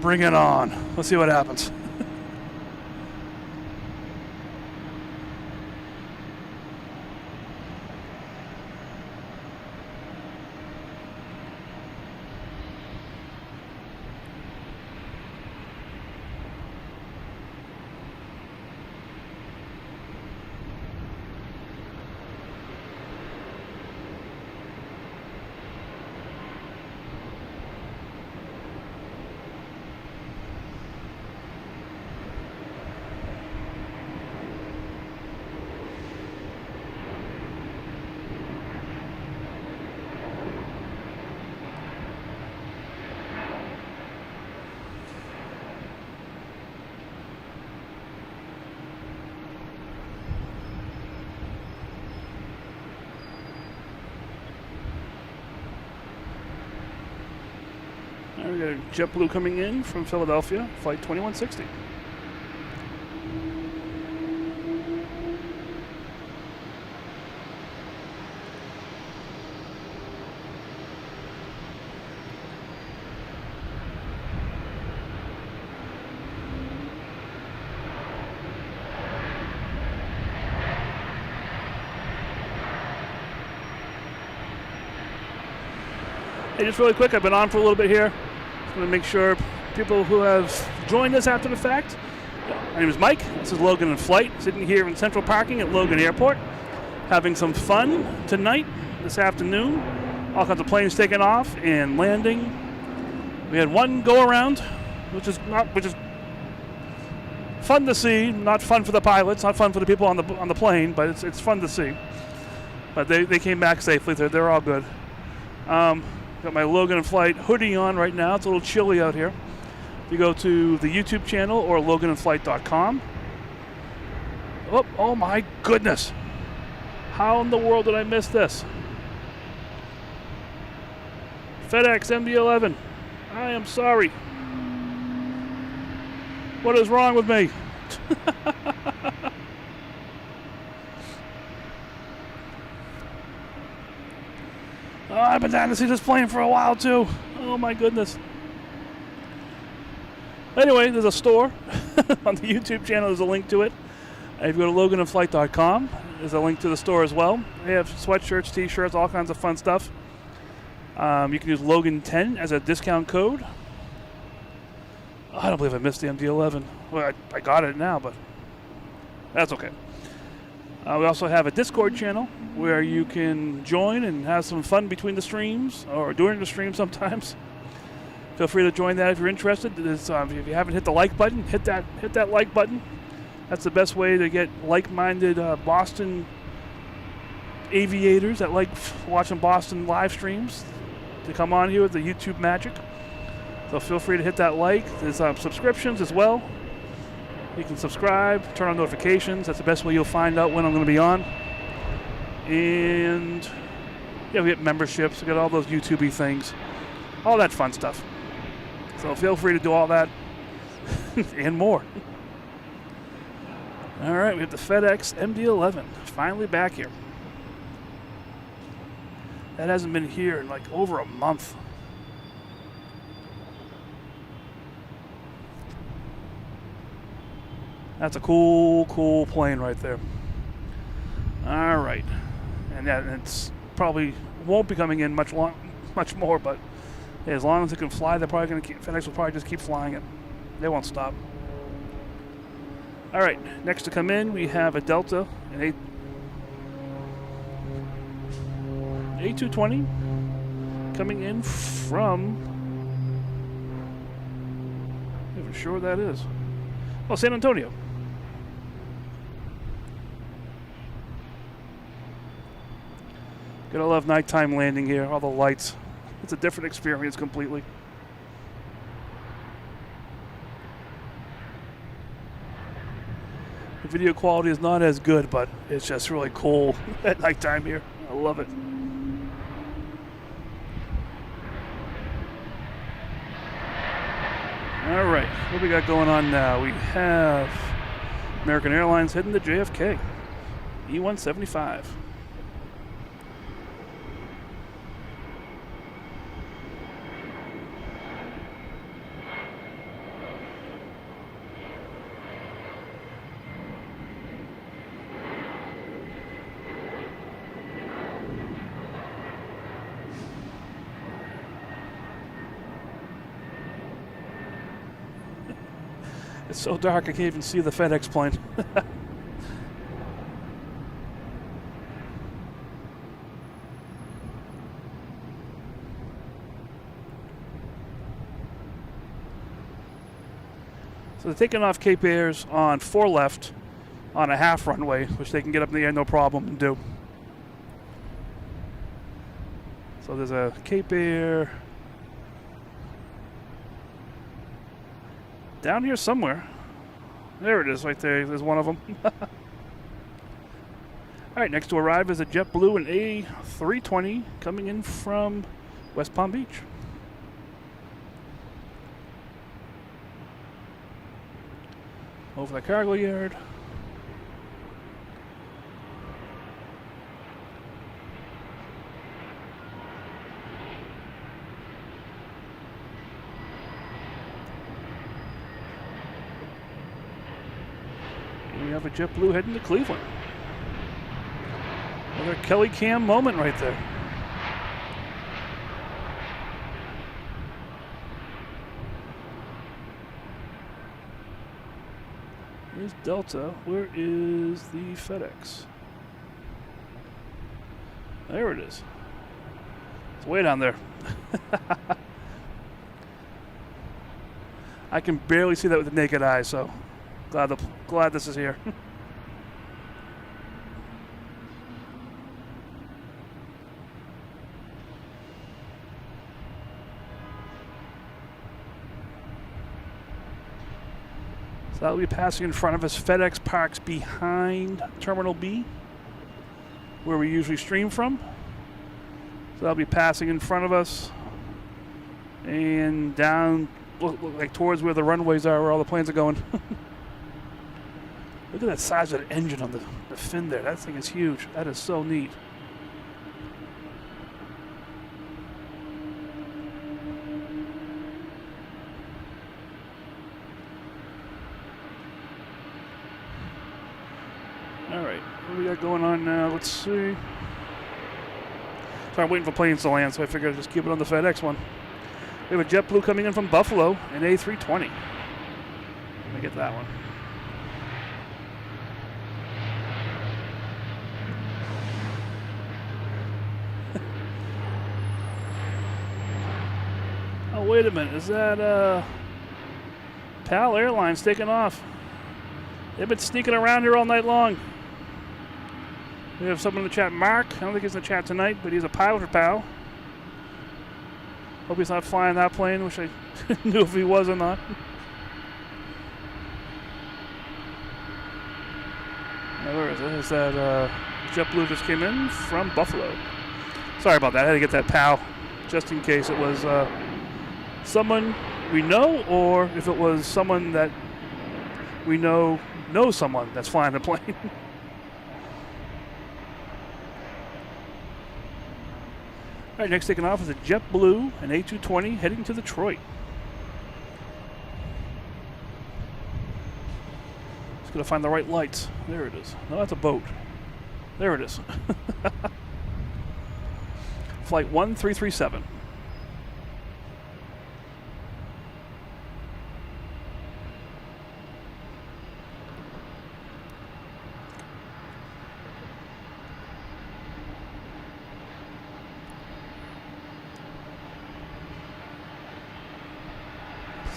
Bring it on. Let's see what happens. We got a JetBlue coming in from Philadelphia, flight 2160. Hey, just really quick, I've been on for a little bit here. Just want to make sure people who have joined us after the fact. My name is Mike. This is Logan in Flight, sitting here in central parking at Logan Airport, having some fun tonight, this afternoon. All kinds of planes taking off and landing. We had one go around, which is fun to see. Not fun for the pilots, not fun for the people on the plane, but it's fun to see. But they came back safely. They're all good. Got my Logan in Flight hoodie on right now. It's a little chilly out here. You go to the YouTube channel or loganinflight.com. Oh my goodness. How in the world did I miss this? FedEx MD-11. I am sorry. What is wrong with me? Oh, I've been down to see this plane for a while too. Oh my goodness. Anyway, there's a store on the YouTube channel. There's a link to it. If you go to loganinflight.com, there's a link to the store as well. They have sweatshirts, t-shirts, all kinds of fun stuff. You can use Logan10 as a discount code. Oh, I don't believe I missed the MD-11. Well, I got it now, but that's okay. We also have a Discord channel where you can join and have some fun between the streams or during the stream sometimes. Feel free to join that if you're interested. If you haven't hit the like button, hit that like button. That's the best way to get like-minded Boston aviators that like watching Boston live streams to come on here with the YouTube magic. So feel free to hit that like. There's subscriptions as well. You can subscribe, turn on notifications. That's the best way you'll find out when I'm going to be on. And yeah, we get memberships. We got all those YouTube-y things. All that fun stuff. So feel free to do all that and more. All right, we have the FedEx MD-11 finally back here. That hasn't been here in like over a month. That's a cool plane right there. All right, and it's probably won't be coming in much more, but hey, as long as it can fly, they're probably going to FedEx will probably just keep flying it. They won't stop. All right, next to come in, we have a Delta, an A220 coming in from. I'm not even sure what that is. Oh, San Antonio. Gotta love nighttime landing here, all the lights. It's a different experience completely. The video quality is not as good, but it's just really cool at nighttime here. I love it. All right, what we got going on now? We have American Airlines heading to JFK, E175. It's so dark I can't even see the FedEx plane. So they're taking off Cape Airs on 4 left on a half runway, which they can get up in the air no problem and do. So there's a Cape Air down here somewhere. There it is right there. There's one of them. All right, next to arrive is a JetBlue and A320 coming in from West Palm Beach. Over the cargo yard. We have a JetBlue heading to Cleveland. Another Kelly Cam moment right there. Here's Delta. Where is the FedEx? There it is. It's way down there. I can barely see that with the naked eye, so glad this is here. So that'll be passing in front of us. FedEx parks behind Terminal B, where we usually stream from. So that'll be passing in front of us and down, look like towards where the runways are, where all the planes are going. Look at that size of the engine on the fin there. That thing is huge. That is so neat. All right, what do we got going on now? Let's see. So I'm waiting for planes to land, so I figured I'd just keep it on the FedEx one. We have a JetBlue coming in from Buffalo, an A320. Let me get that one. Oh, wait a minute. Is that PAL Airlines taking off? They've been sneaking around here all night long. We have someone in the chat, Mark. I don't think he's in the chat tonight, but he's a pilot for PAL. Hope he's not flying that plane. Wish I knew if he was or not. Now, where is it? Is that JetBlue just came in from Buffalo? Sorry about that. I had to get that PAL just in case it was someone we know, or if it was someone that we knows someone that's flying the plane. All right, next taking off is a JetBlue, an A220 heading to Detroit. Just gotta find the right lights. There it is. No, that's a boat. There it is. Flight 1337.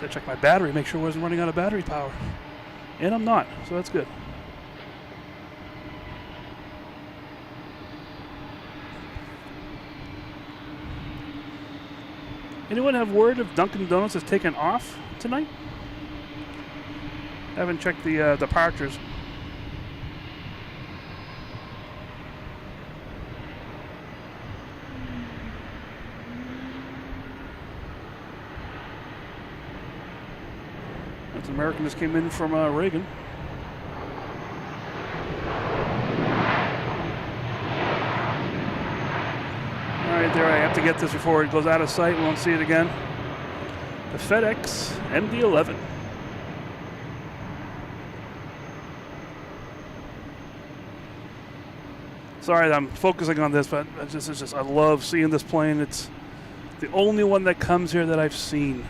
I checked my battery, make sure I wasn't running out of battery power. And I'm not, so that's good. Anyone have word if Dunkin' Donuts has taken off tonight? I haven't checked the departures. That's an American just came in from Reagan. All right, there, I have to get this before it goes out of sight. We won't see it again. The FedEx MD-11. Sorry that I'm focusing on this, but it's just I love seeing this plane. It's the only one that comes here that I've seen.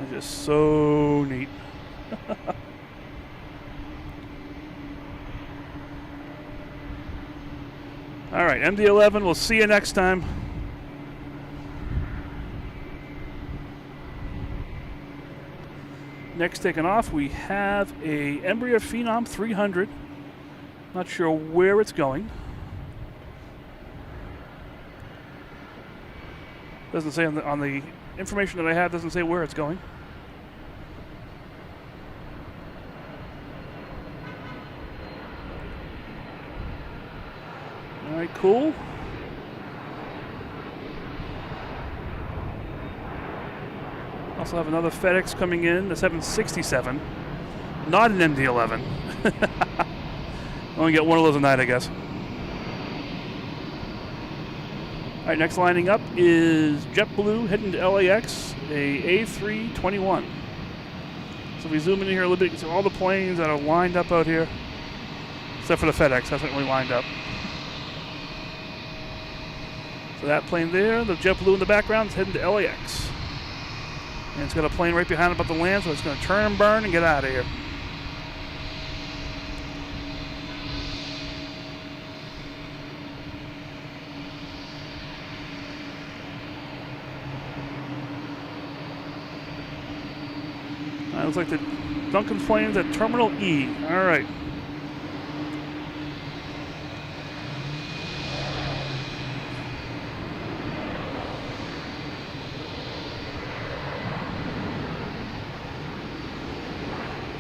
It's just so neat. All right, MD-11, we'll see you next time. Next taking off, we have a Embraer Phenom 300. Not sure where it's going. Doesn't say on the information that I have, doesn't say where it's going. All right, cool. Also have another FedEx coming in, the 767. Not an MD-11. Only get one of those a night, I guess. All right, next lining up is JetBlue heading to LAX, a A321. So if we zoom in here a little bit, you can see all the planes that are lined up out here, except for the FedEx, hasn't really lined up. So that plane there, the JetBlue in the background, is heading to LAX. And it's got a plane right behind it about to land, so it's going to turn and burn and get out of here. Looks like the Duncan plane's at Terminal E. All right.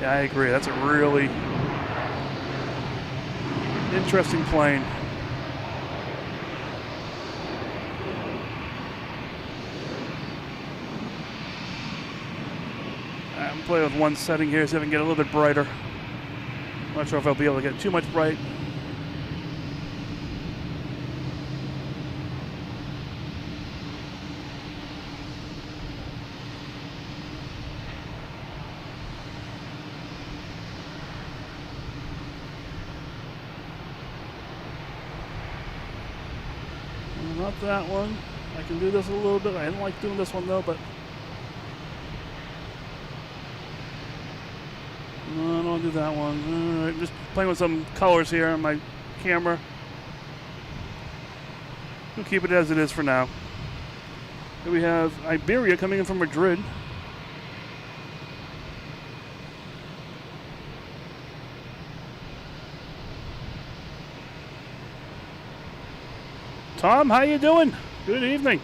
Yeah, I agree. That's a really interesting plane. I'm playing with one setting here, see if I can get a little bit brighter. I'm not sure if I'll be able to get too much bright. Not that one. I can do this a little bit. I didn't like doing this one though, but no, I don't want to do that one. All right, just playing with some colors here on my camera. We'll keep it as it is for now. Here we have Iberia coming in from Madrid. Tom, how you doing? Good evening.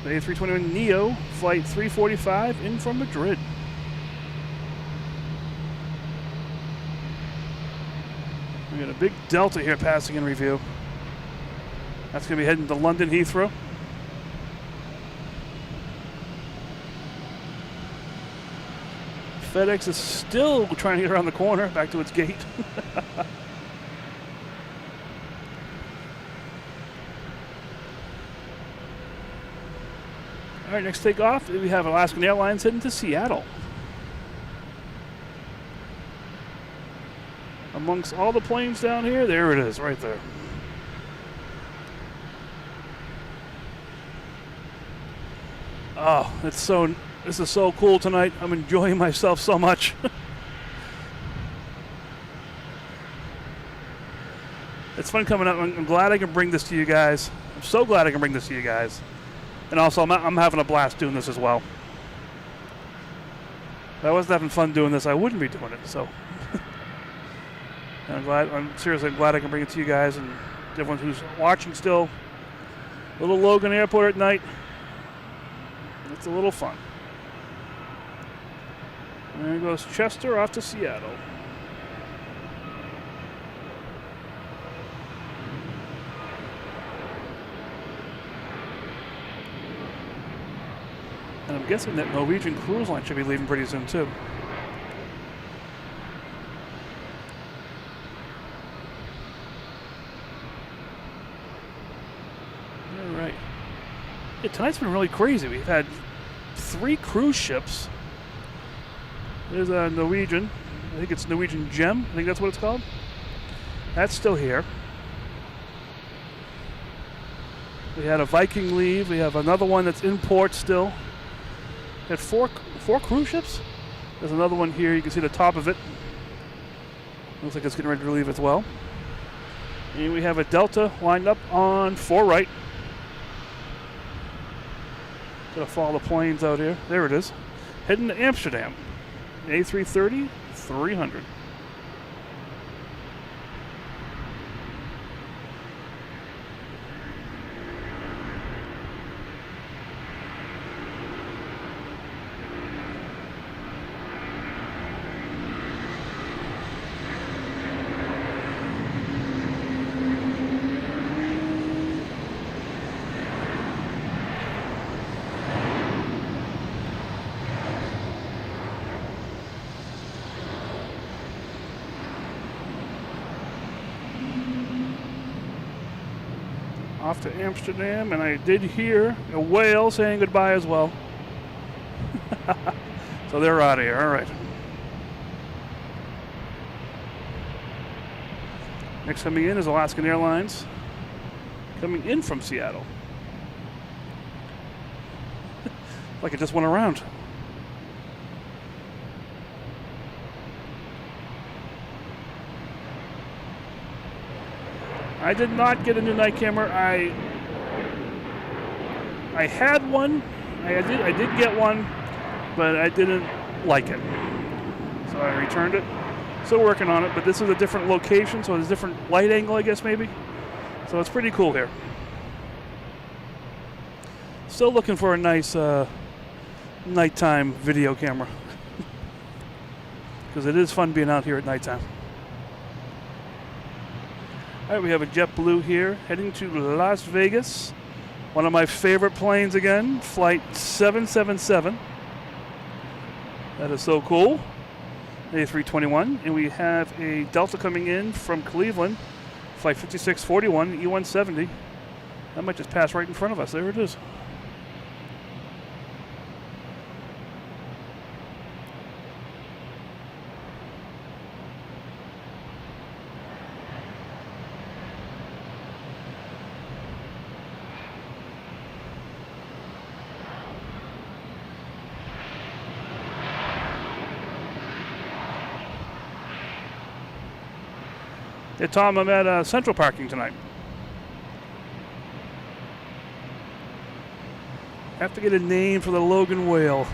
The A321 Neo, flight 345, in from Madrid. We got a big Delta here passing in review. That's going to be heading to London Heathrow. FedEx is still trying to get around the corner, back to its gate. All right, next takeoff, we have Alaskan Airlines heading to Seattle. Amongst all the planes down here, there it is, right there. Oh, this is so cool tonight. I'm enjoying myself so much. It's fun coming up. I'm glad I can bring this to you guys. I'm so glad I can bring this to you guys. And also, I'm having a blast doing this as well. If I wasn't having fun doing this, I wouldn't be doing it. So, and I'm seriously glad I can bring it to you guys and everyone who's watching still. Little Logan Airport at night. It's a little fun. There goes Chester off to Seattle. And I'm guessing that Norwegian Cruise Line should be leaving pretty soon, too. All right. Yeah, tonight's been really crazy. We've had 3 cruise ships. There's a Norwegian. I think it's Norwegian Gem. I think that's what it's called. That's still here. We had a Viking leave. We have another one that's in port still. We had four cruise ships. There's another one here. You can see the top of it. Looks like it's getting ready to leave as well. And we have a Delta lined up on 4 right. Gonna follow the planes out here. There it is. Heading to Amsterdam. A330, 300. Off to Amsterdam, and I did hear a whale saying goodbye as well. So they're out of here. All right. Next coming in is Alaskan Airlines, coming in from Seattle. Like it just went around. I did not get a new night camera. I had one. I did get one, but I didn't like it, so I returned it. Still working on it, but this is a different location, so it's a different light angle, I guess, maybe. So it's pretty cool here. Still looking for a nice nighttime video camera, because it is fun being out here at nighttime. All right, we have a JetBlue here heading to Las Vegas. One of my favorite planes again, flight 777. That is so cool. A321. And we have a Delta coming in from Cleveland, flight 5641, E170. That might just pass right in front of us. There it is. Hey, Tom, I'm at Central Parking tonight. Have to get a name for the Logan whale.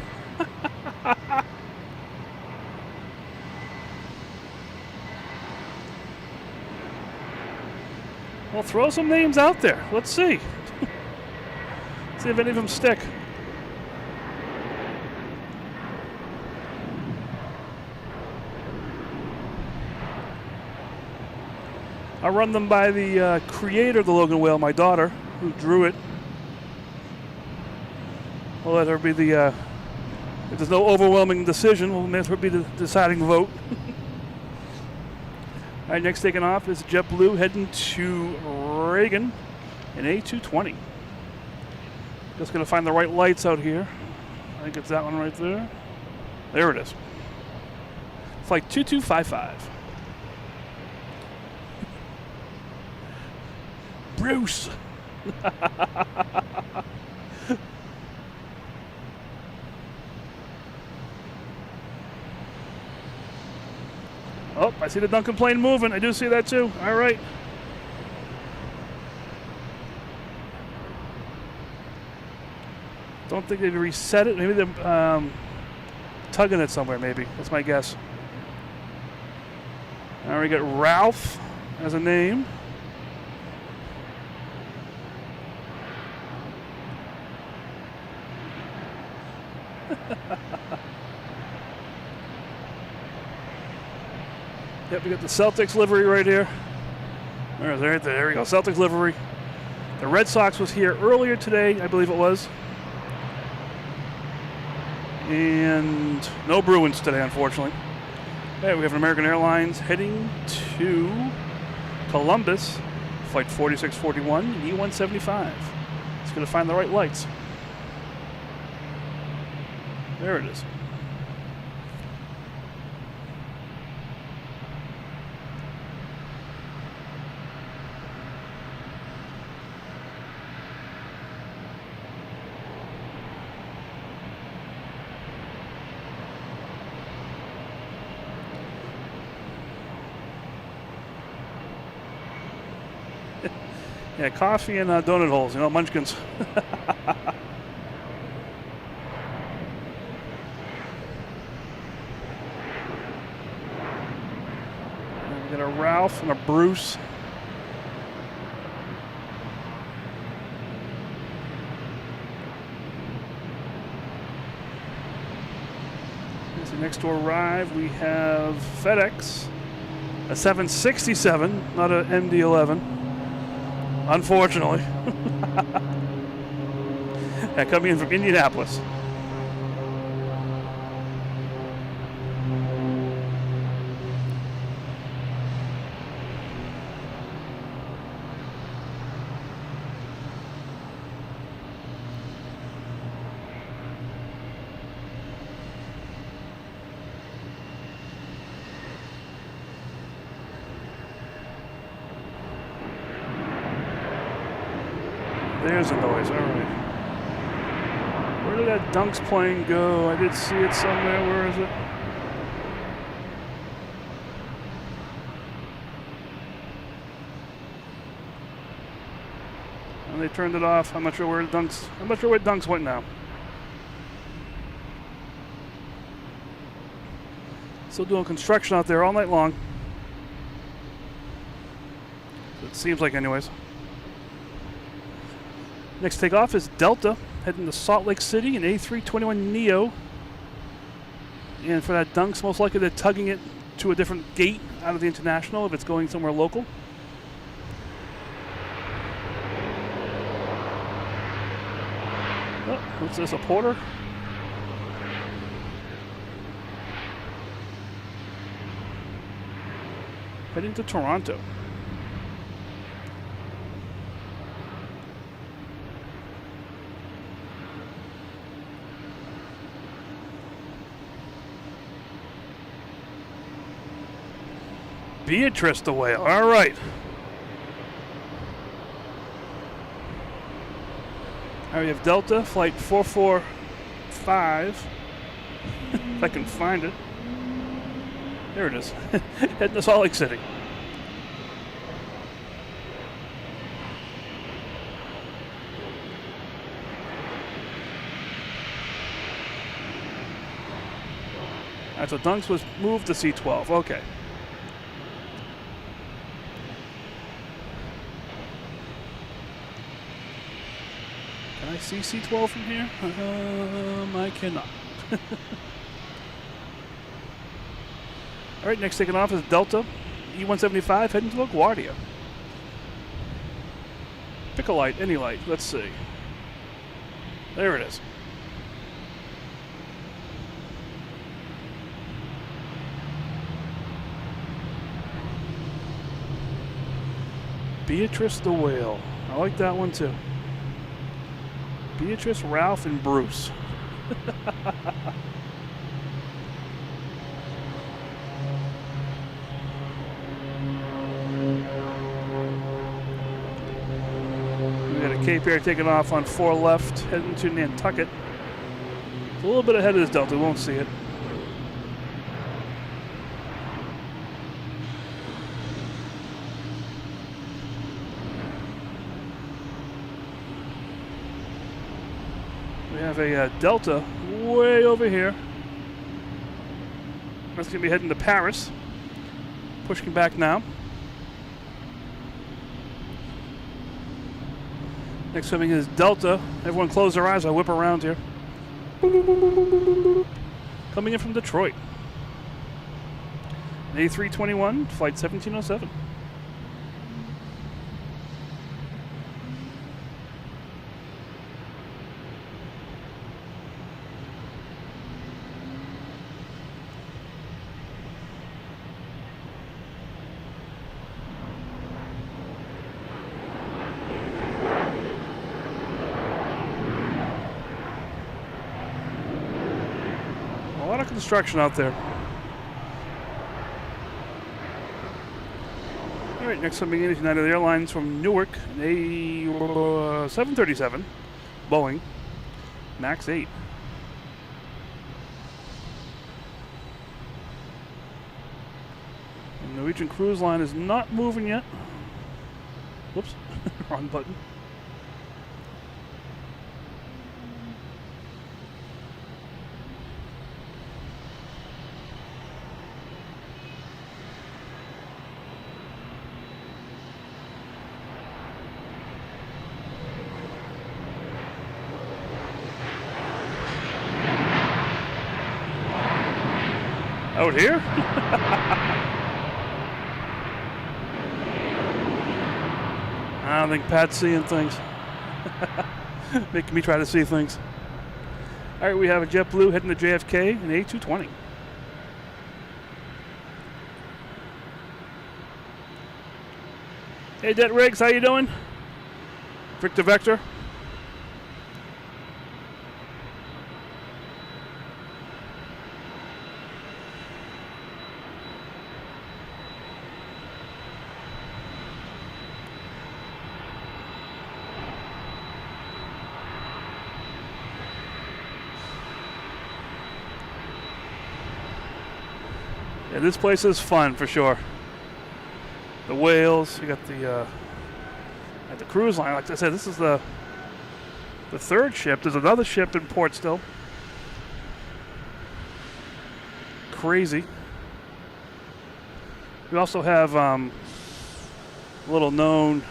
Well, throw some names out there. Let's see. See if any of them stick. I'll run them by the creator of the Logan whale, my daughter, who drew it. We'll let her be the, if there's no overwhelming decision, we'll let her be the deciding vote. All right, next taking off is JetBlue heading to Reagan, an A220. Just going to find the right lights out here. I think it's that one right there. There it is. Flight 2255. Bruce. Oh, I see the Duncan plane moving. I do see that too. All right. Don't think they'd reset it. Maybe they're tugging it somewhere, maybe. That's my guess. Now we got Ralph as a name. Yep, we got the Celtics livery right here. There we go, Celtics livery. The Red Sox was here earlier today, I believe it was. And no Bruins today, unfortunately. Okay, we have an American Airlines heading to Columbus, flight 4641, E175. It's going to find the right lights. There it is. Yeah, coffee and donut holes, you know, munchkins. We got a Ralph and a Bruce. As the next to arrive, we have FedEx, a 767, not an MD-11. Unfortunately. Coming in from Indianapolis. There's a noise, all right. Where did that Dunks plane go? I did see it somewhere. Where is it? And they turned it off. I'm not sure where Dunks went now. Still doing construction out there all night long. It seems like, anyways. Next takeoff is Delta, heading to Salt Lake City, an A321neo. And for that Dunks, most likely they're tugging it to a different gate out of the international if it's going somewhere local. Oh, what's this, a porter? Heading to Toronto. Beatrice the whale. All right. All right, we have Delta, flight 445. If I can find it. There it is. Heading to Salt Lake City. All right, so Dunks was moved to C12. Okay. Can I see C12 from here? I cannot. All right, next taking off is Delta, E175, heading to LaGuardia. Pick a light, any light. Let's see. There it is. Beatrice the whale. I like that one too. Beatrice, Ralph, and Bruce. We got a Cape Air taking off on 4 left, heading to Nantucket. It's a little bit ahead of this Delta, we won't see it. We have a Delta way over here. That's going to be heading to Paris. Pushing back now. Next coming is Delta. Everyone close their eyes. I'll whip around here. Coming in from Detroit. An A321, flight 1707. lot of construction out there. All right, next coming in is United Airlines from Newark, an A737, Boeing, MAX 8. The Norwegian Cruise Line is not moving yet. Whoops, wrong button. Out here? I don't think Pat's seeing things. Making me try to see things. All right, we have a JetBlue heading to JFK, an A220. Hey, Det Riggs, how you doing? Victor Vector. Yeah, this place is fun for sure. The whales, you got the cruise line. Like I said, this is the third ship. There's another ship in port still. Crazy. We also have a little known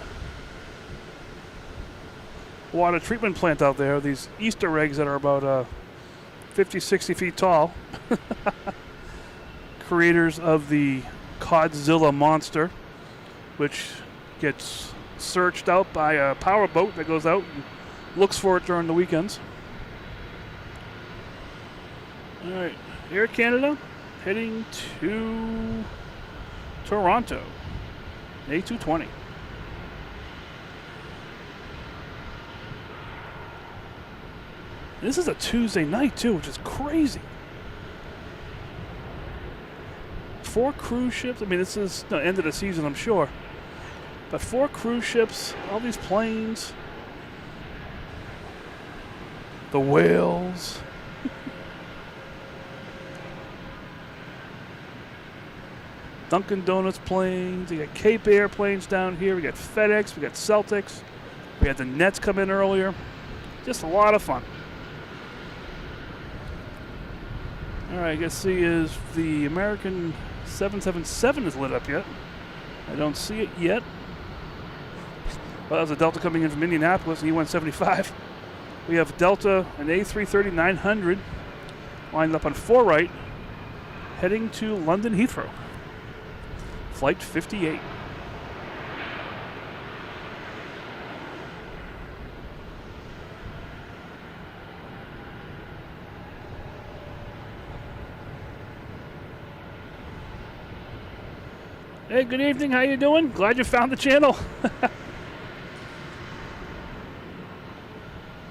water treatment plant out there. These Easter eggs that are about 50, 60 feet tall. Creators of the Codzilla monster, which gets searched out by a powerboat that goes out and looks for it during the weekends. All right, Air Canada heading to Toronto, A220. This is a Tuesday night too, which is crazy. 4 cruise ships. I mean, this is the end of the season, I'm sure. But 4 cruise ships, all these planes, the whales. Dunkin' Donuts planes. We got Cape Air planes down here. We got FedEx. We got Celtics. We had the Nets come in earlier. Just a lot of fun. All right, I guess see is the American 777 is lit up yet. I don't see it yet. Well, there's a Delta coming in from Indianapolis, and he went 75. We have Delta, an A330-900, lined up on 4 right, heading to London Heathrow. Flight 58. Hey, good evening. How you doing? Glad you found the channel. A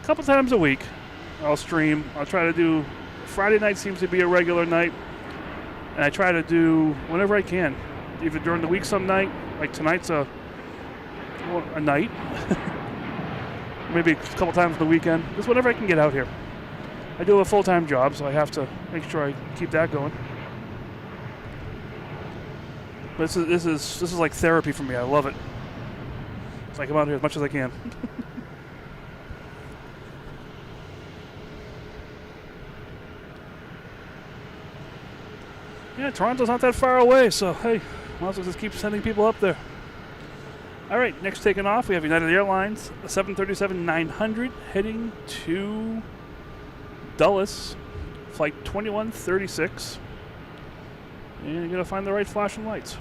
couple times a week, I'll stream. I'll try to do. Friday night seems to be a regular night, and I try to do whenever I can. Even during the week, some night. Like tonight's a night. Maybe a couple times on the weekend. Just whenever I can get out here. I do a full-time job, so I have to make sure I keep that going. But this is like therapy for me. I love it. So I come out here as much as I can. Yeah, Toronto's not that far away, so hey, might as well just keep sending people up there. All right, next taking off, we have United Airlines, a 737-900 heading to Dulles, flight 2136. And you're going to find the right flashing lights.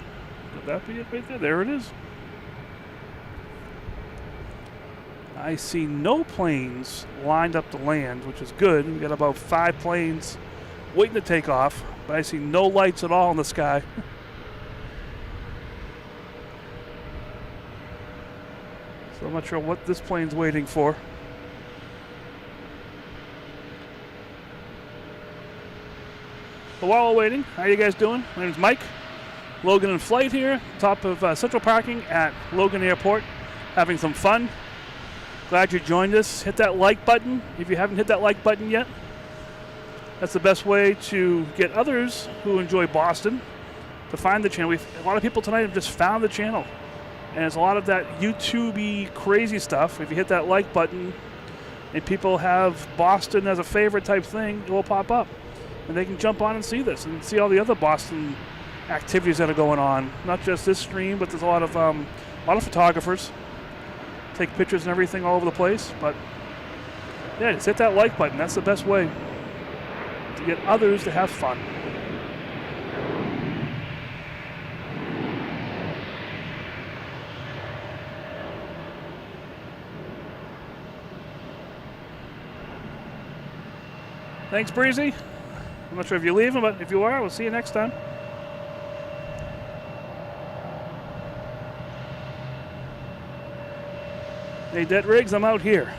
Could that be it right there? There it is. I see no planes lined up to land, which is good. We've got about 5 planes waiting to take off, but I see no lights at all in the sky. So I'm not sure what this plane's waiting for. But while we're waiting, how you guys doing? My name's Mike. Logan in flight here, top of central parking at Logan Airport, having some fun. Glad you joined us. Hit that like button if you haven't hit that like button yet. That's the best way to get others who enjoy Boston to find the channel. A lot of people tonight have just found the channel. And it's a lot of that YouTube-y crazy stuff. If you hit that like button and people have Boston as a favorite type thing, it will pop up. And they can jump on and see this and see all the other Boston activities that are going on. Not just this stream, but there's a lot of photographers. Take pictures and everything all over the place. But yeah, just hit that like button. That's the best way to get others to have fun. Thanks, Breezy. I'm not sure if you're leaving, but if you are, we'll see you next time. Hey, Dead Riggs, I'm out here.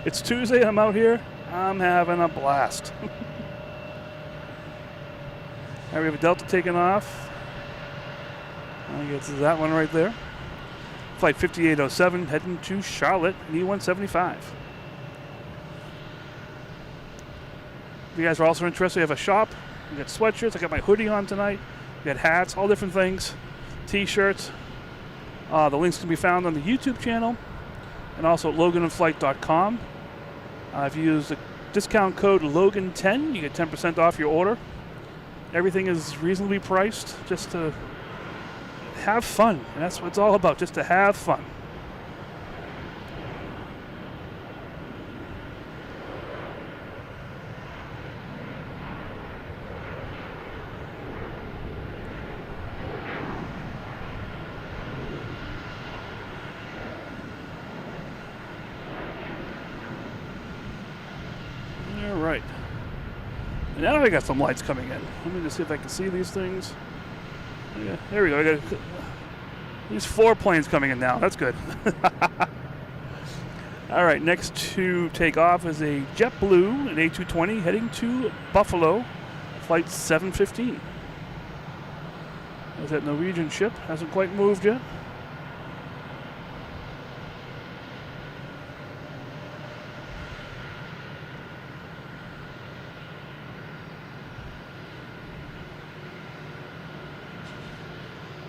It's Tuesday, I'm out here. I'm having a blast. All right, we have a Delta taking off. I guess it's that one right there. Flight 5807 heading to Charlotte, E175. If you guys are also interested, we have a shop. We got sweatshirts. I got my hoodie on tonight. We got hats, all different things. T-shirts. The links can be found on the YouTube channel and also at loganinflight.com. If you use the discount code LOGAN10, you get 10% off your order. Everything is reasonably priced just to have fun. And that's what it's all about, just to have fun. Right. And now I got some lights coming in. Let me just see if I can see these things. Yeah, there we go. I got these 4 planes coming in now. That's good. All right, next to take off is a JetBlue, an A220, heading to Buffalo, flight 715. There's that Norwegian ship. Hasn't quite moved yet.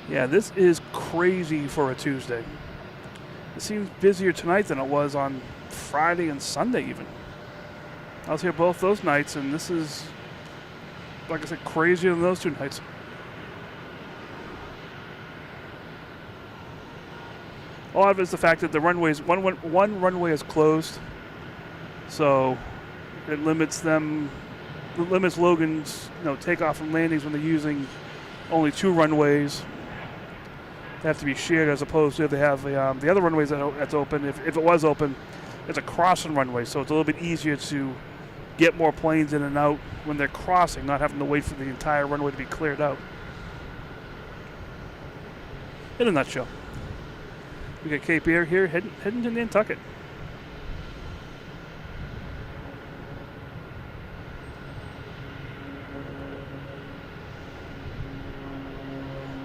Yeah, this is crazy for a Tuesday. It seems busier tonight than it was on Friday and Sunday even. I was here both those nights, and this is, like I said, crazier than those 2 nights. A lot of it is the fact that the runways, one runway is closed, so it limits Logan's takeoff and landings when they're using only 2 runways. They have to be shared as opposed to if they have the other runways that's open. If it was open, it's a crossing runway, so it's a little bit easier to get more planes in and out when they're crossing, not having to wait for the entire runway to be cleared out. In a nutshell, we got Cape Air here heading to Nantucket.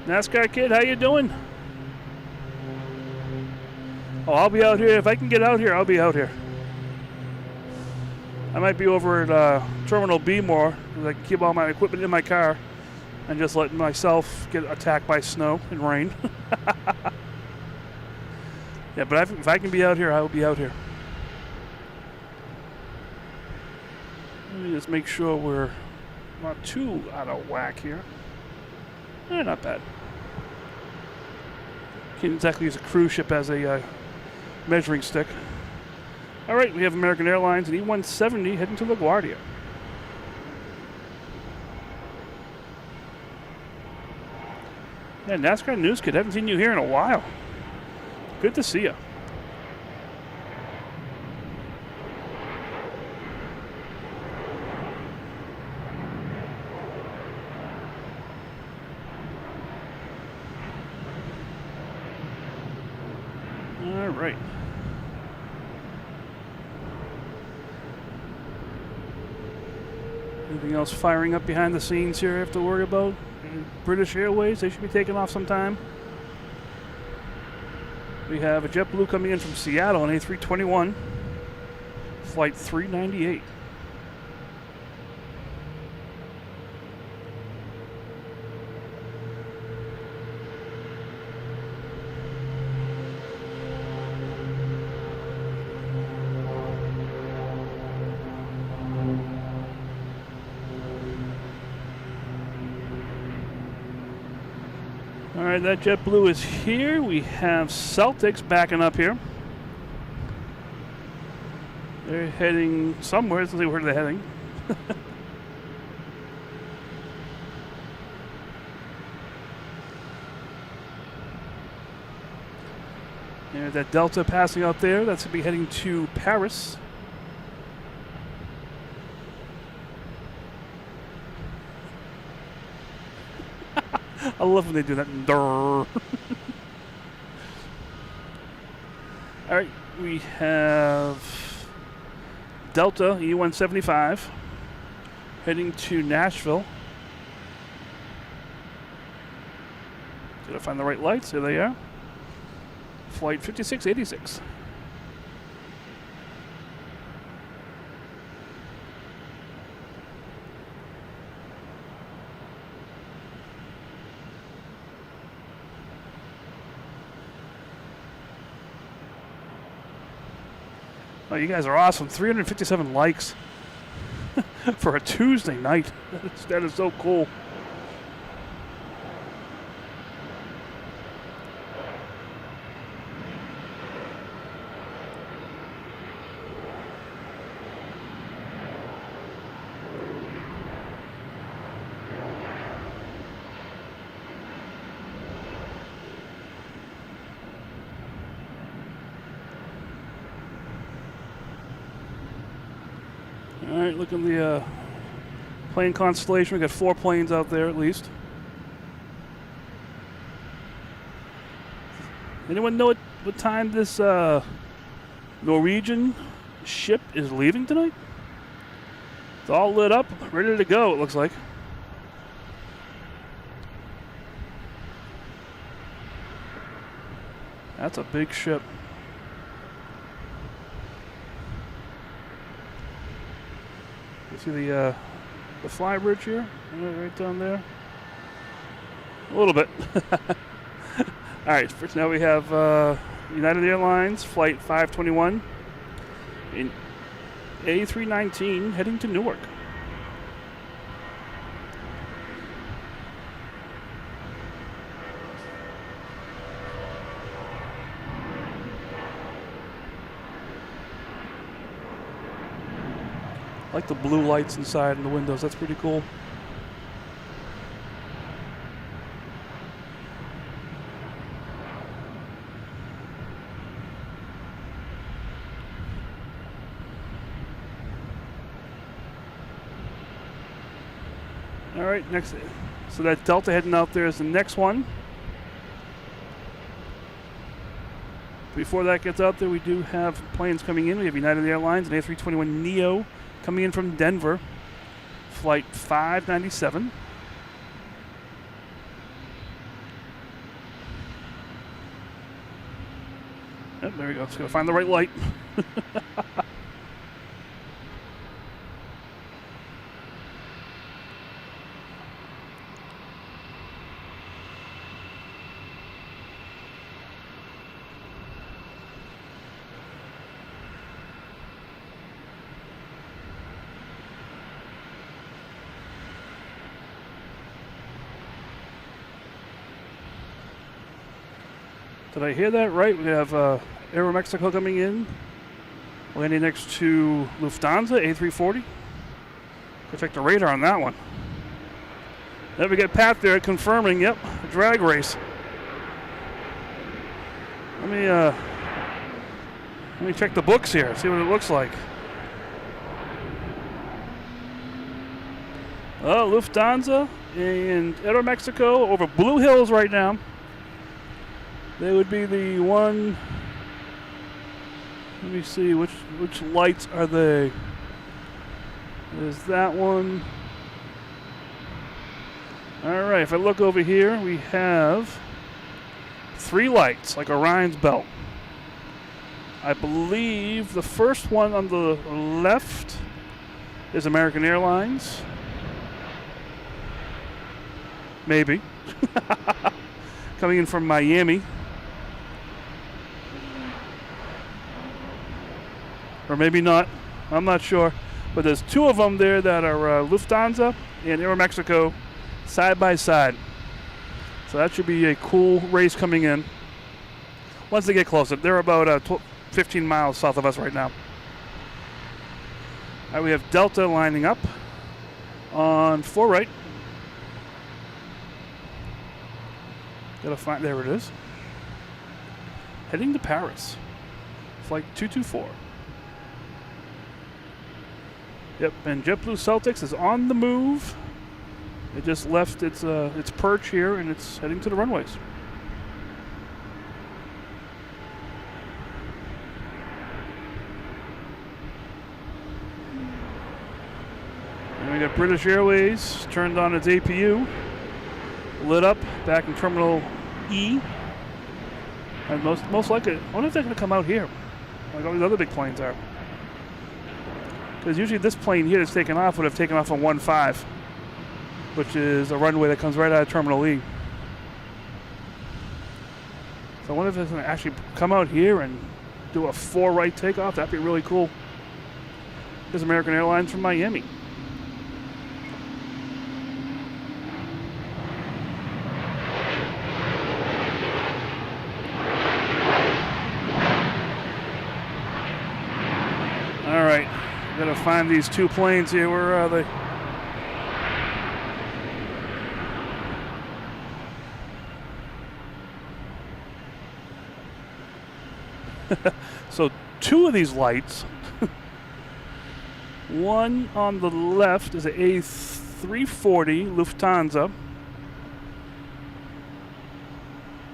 NASCAR kid, how you doing? Oh, I'll be out here. If I can get out here, I'll be out here. I might be over at Terminal B more, because I can keep all my equipment in my car and just let myself get attacked by snow and rain. Yeah, but if I can be out here, I will be out here. Let me just make sure we're not too out of whack here. Not bad. Can't exactly use a cruise ship as a measuring stick. All right, we have American Airlines and E170 heading to LaGuardia. Yeah, NASCAR News Kid, haven't seen you here in a while. Good to see you. All right. Anything else firing up behind the scenes here I have to worry about? British Airways, they should be taking off sometime. We have a JetBlue coming in from Seattle on A321, flight 398. All right, that JetBlue is here. We have Celtics backing up here. They're heading somewhere. Let's see where they're heading. There's that Delta passing out there. That's going to be heading to Paris. I love when they do that. All right, we have Delta E-175 heading to Nashville. Gotta find the right lights. There they are. Flight 5686. Oh, you guys are awesome. 357 likes for a Tuesday night. That is so cool. All right, look at the plane constellation. We got 4 planes out there at least. Anyone know what time this Norwegian ship is leaving tonight? It's all lit up, ready to go, it looks like. That's a big ship. You see the flybridge here? Right down there? A little bit. All right, first now we have United Airlines Flight 521 in A319 heading to Newark. I like the blue lights inside and the windows. That's pretty cool. All right, next. So that Delta heading out there is the next one. Before that gets out there, we do have planes coming in. We have United Airlines, an A321 Neo coming in from Denver, flight 597. Oh, there we go. Just gotta find the right light. Did I hear that right? We have Aero Mexico coming in, landing next to Lufthansa, A340. Go check the radar on that one. Then we get Pat there confirming, yep, a drag race. Let me check the books here, see what it looks like. Lufthansa and Aero Mexico over Blue Hills right now. They would be the one. Let me see, which lights are they? There's that one. All right, if I look over here, we have 3 lights, like Orion's belt. I believe the first one on the left is American Airlines. Maybe. Coming in from Miami. Or maybe not. I'm not sure. But there's 2 of them there that are Lufthansa and Aeromexico side by side. So that should be a cool race coming in. Once they get closer. They're about 15 miles south of us right now. All right, we have Delta lining up on 4 right. Gotta find, there it is. Heading to Paris. Flight 224. Yep, and JetBlue Celtics is on the move. It just left its perch here and it's heading to the runways. And we got British Airways turned on its APU, lit up back in Terminal E. And most likely, I wonder if they're going to come out here, like all these other big planes are. Because usually this plane here that's taken off would have taken off on 15, which is a runway that comes right out of Terminal E. So I wonder if it's going to actually come out here and do a 4 right takeoff. That'd be really cool. There's American Airlines from Miami. All right, gotta find these 2 planes here. Where are they? So 2 of these lights, one on the left is an A340 Lufthansa.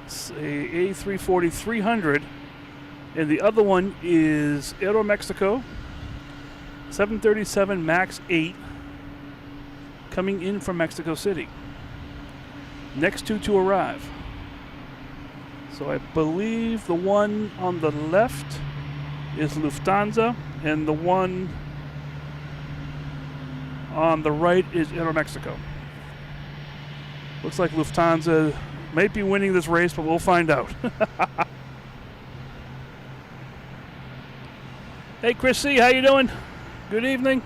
It's a A340 300, and the other one is Aeromexico 737 MAX 8 coming in from Mexico City. Next 2 to arrive. So I believe the one on the left is Lufthansa, and the one on the right is Aeromexico. Looks like Lufthansa might be winning this race, but we'll find out. Hey, Chris C., how you doing? Good evening.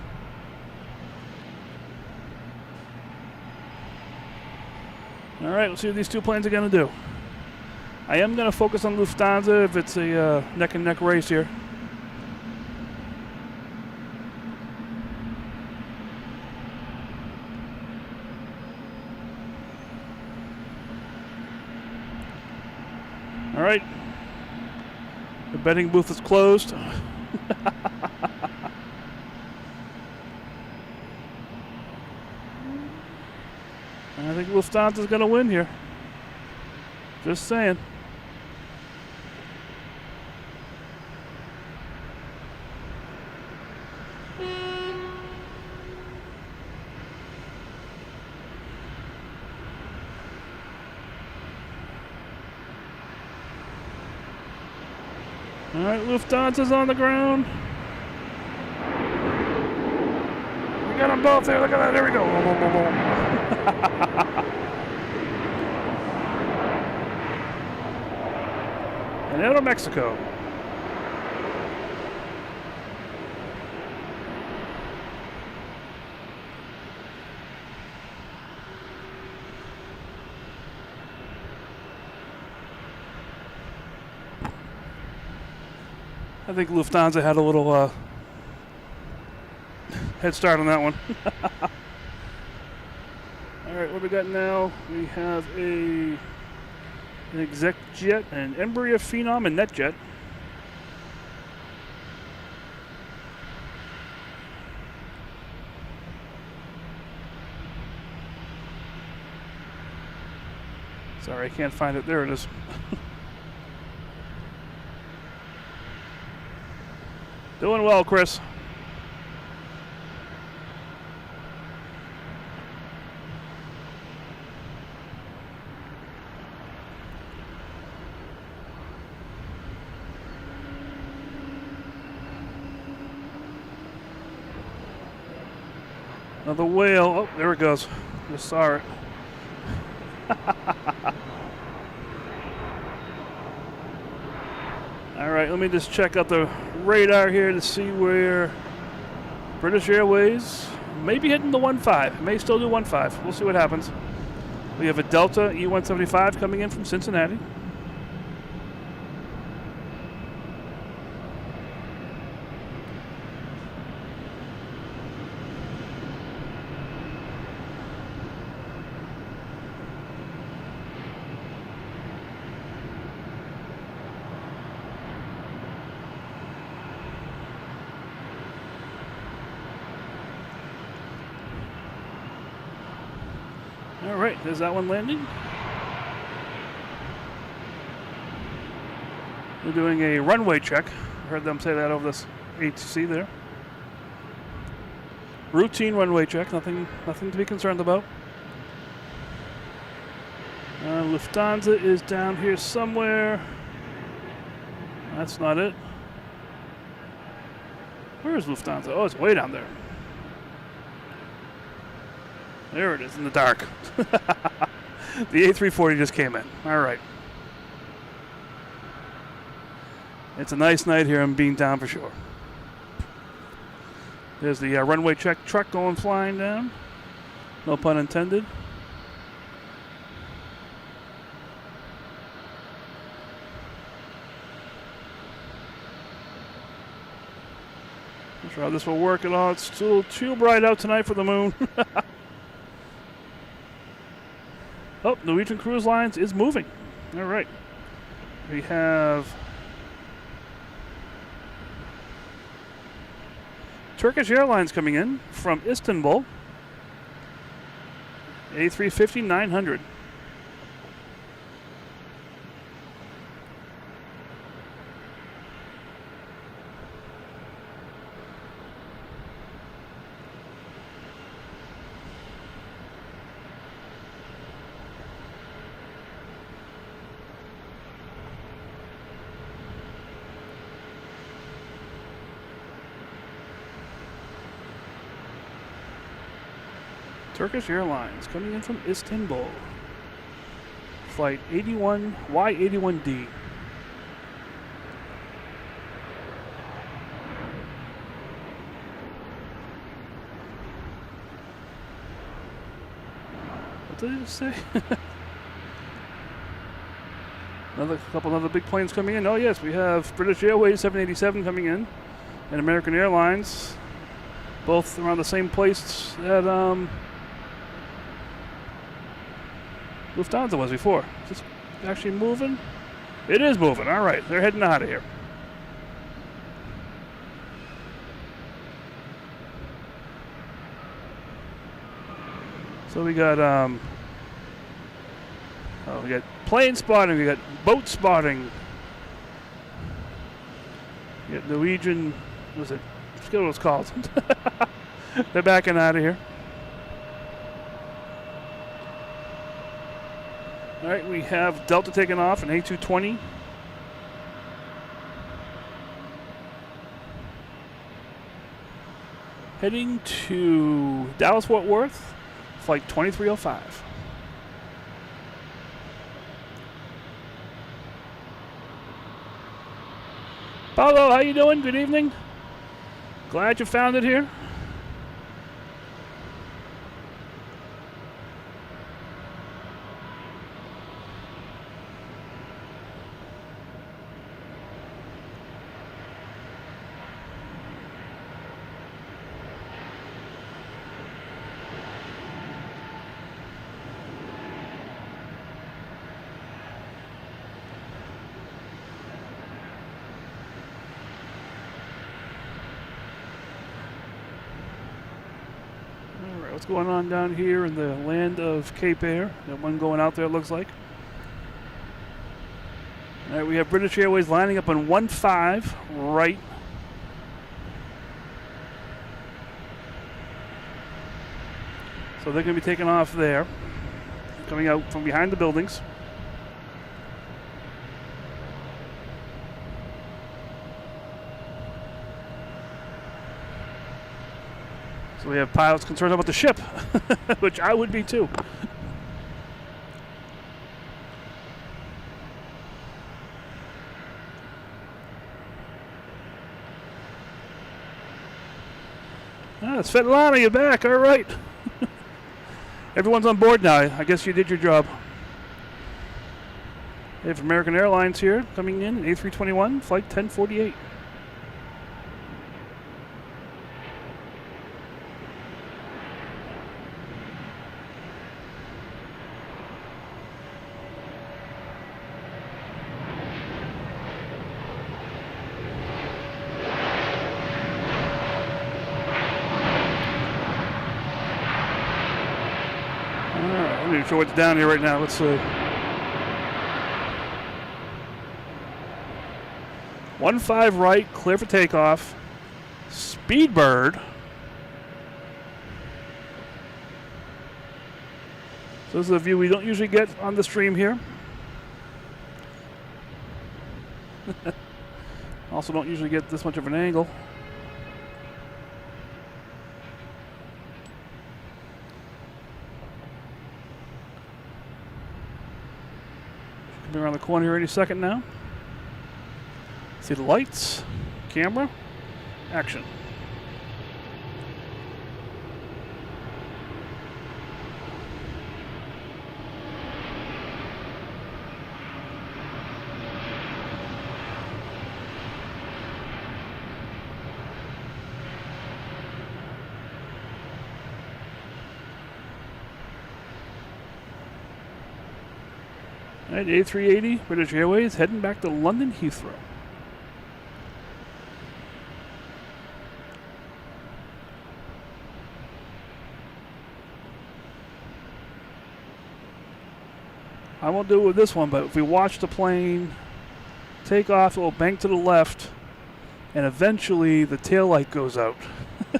All right, let's see what these 2 planes are going to do. I am going to focus on Lufthansa if it's a neck-and-neck race here. All right. The betting booth is closed. I think Lufthansa's going to win here. Just saying. All right, Lufthansa's on the ground. We got them both there. Look at that. There we go. And Aeromexico. I think Lufthansa had a little head start on that one. All right, what we got now? We have an exec jet, an Embraer Phenom, and NetJet. Sorry, I can't find it. There it is. Doing well, Chris. Another whale. Oh, there it goes. Just saw it. All right, let me just check out the radar here to see where British Airways may be hitting the 1.5. May still do 1.5. We'll see what happens. We have a Delta E175 coming in from Cincinnati. All right, there's that one landing. We're doing a runway check. I heard them say that over this ATC there. Routine runway check, nothing to be concerned about. Lufthansa is down here somewhere. That's not it. Where is Lufthansa? Oh, it's way down there. There it is in the dark. The A340 just came in. All right. It's a nice night here in Beantown for sure. There's the runway check truck going flying down. No pun intended. Not sure how this will work at all. It's still too bright out tonight for the moon. Oh, Norwegian Cruise Lines is moving. All right. We have Turkish Airlines coming in from Istanbul. A350-900. Turkish Airlines coming in from Istanbul. Flight 81, Y81D. What did I just say? Another big planes coming in. Oh yes, we have British Airways 787 coming in, and American Airlines, both around the same place that Lufthansa was before. Is this actually moving? It is moving. All right, they're heading out of here. So we got we got plane spotting, we got boat spotting. We got Norwegian, what was it? I forget what it's called. They're backing out of here. All right, we have Delta taking off, an A220. Heading to Dallas-Fort Worth, flight 2305. Paulo, how you doing? Good evening. Glad you found it here. What's going on down here in the land of Cape Air? That one going out there, it looks like. All right, we have British Airways lining up on 1.5 right. So they're going to be taking off there, coming out from behind the buildings. So we have pilots concerned about the ship, which I would be too. Ah, Svetlana, you're back. All right. Everyone's on board now. I guess you did your job. We have American Airlines here coming in, A321, flight 1048. I'm not even sure what's down here right now. Let's see. 15 right, clear for takeoff. Speedbird. So this is a view we don't usually get on the stream here. Also don't usually get this much of an angle. Coming around the corner here any second now. See the lights, camera, action. All right, A380, British Airways, heading back to London Heathrow. I won't do it with this one, but if we watch the plane take off, it will bank to the left, and eventually the tail light goes out. I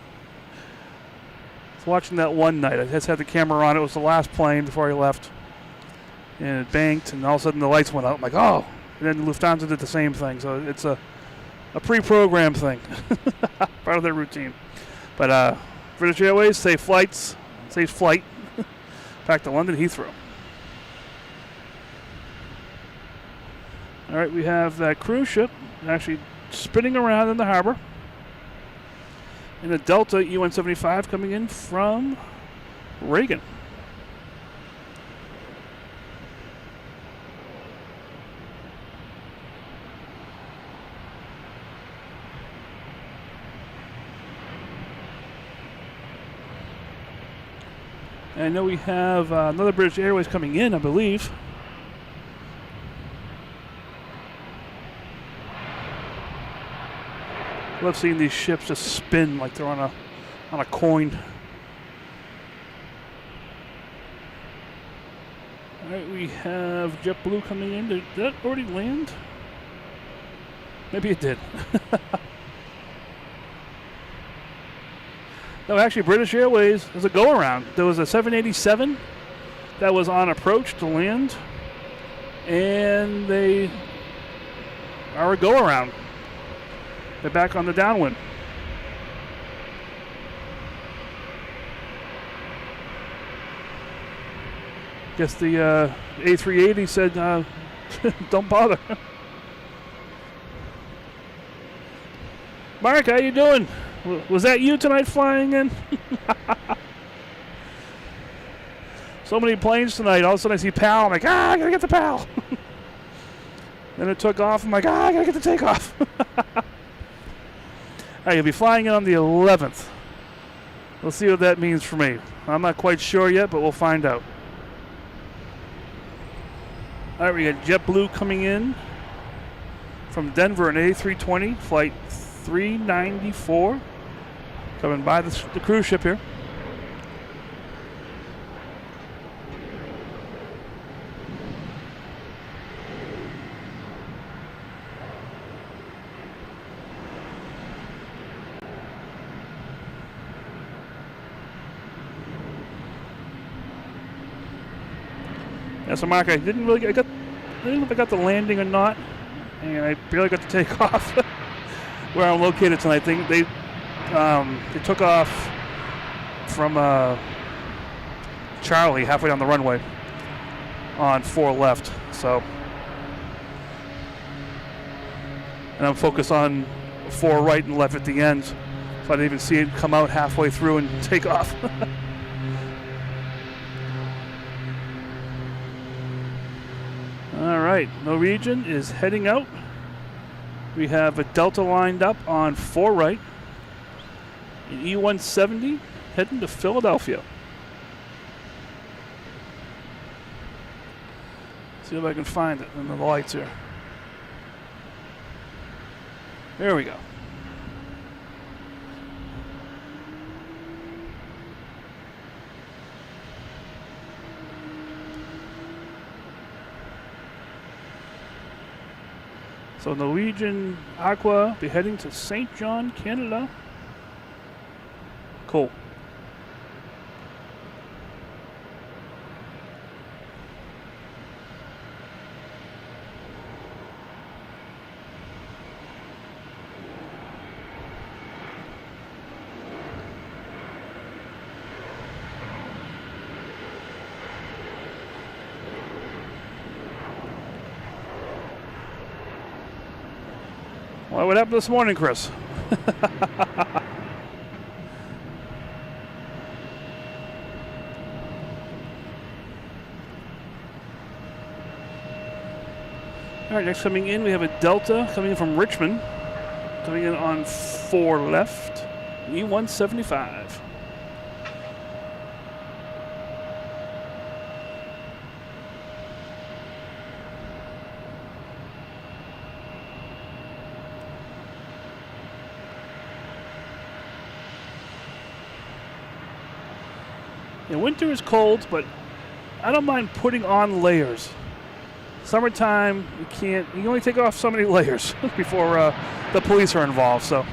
was watching that one night. I just had the camera on. It was the last plane before I left. And it banked, and all of a sudden the lights went out. I'm like, oh. And then Lufthansa did the same thing. So it's a pre-programmed thing. Part of their routine. But British Airways, safe flights, safe flight. Back to London Heathrow. All right, we have that cruise ship actually spinning around in the harbor. And a Delta E-175 coming in from Reagan. And I know we have another British Airways coming in, I believe. I love seeing these ships just spin like they're on a coin. All right, we have JetBlue coming in. Did that already land? Maybe it did. No, actually, British Airways is a go-around. There was a 787 that was on approach to land, and they are a go-around. They're back on the downwind. Guess the A380 said, don't bother. Mark, how you doing? Was that you tonight flying in? So many planes tonight. All of a sudden I see PAL. I'm like, I gotta get the PAL. Then it took off. I'm like, I gotta get the takeoff. All right, you'll be flying in on the 11th. We'll see what that means for me. I'm not quite sure yet, but we'll find out. All right, we got JetBlue coming in from Denver, an A320, flight 394, coming by the cruise ship here. Yeah, so Mark, I didn't know if I got the landing or not, and I barely got to take off where I'm located tonight. They took off from Charlie halfway down the runway on 4 left. So, and I'm focused on 4 right and left at the end. So I didn't even see it come out halfway through and take off. All right, Norwegian is heading out. We have a Delta lined up on 4 right. An E170 heading to Philadelphia. See if I can find it in the lights here. There we go. So Norwegian Aqua be heading to St. John, Canada. Cool. Well, what happened this morning, Chris? All right, next coming in, we have a Delta coming in from Richmond. Coming in on 4 left, E175. Yeah, winter is cold, but I don't mind putting on layers. Summertime, you can only take off so many layers before the police are involved. So,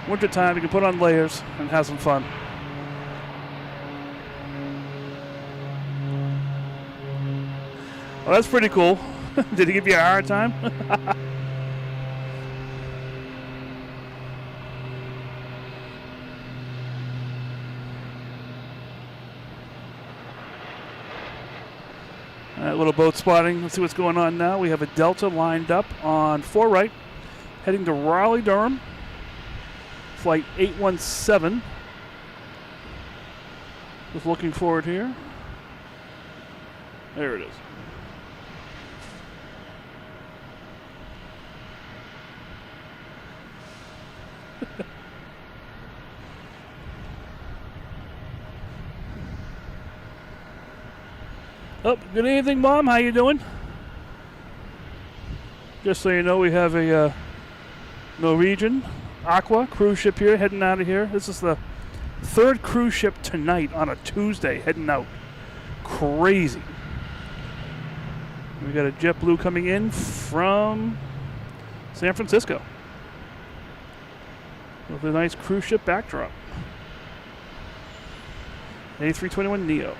wintertime, you can put on layers and have some fun. Well, that's pretty cool. Did he give you a hard time? All right, little boat spotting. Let's see what's going on now. We have a Delta lined up on 4 right, heading to Raleigh-Durham. Flight 817. Just looking for it here. There it is. Oh, good evening, Mom. How you doing? Just so you know, we have a Norwegian Aqua cruise ship here heading out of here. This is the 3rd cruise ship tonight on a Tuesday heading out. Crazy. We got a JetBlue coming in from San Francisco with a nice cruise ship backdrop. A321neo.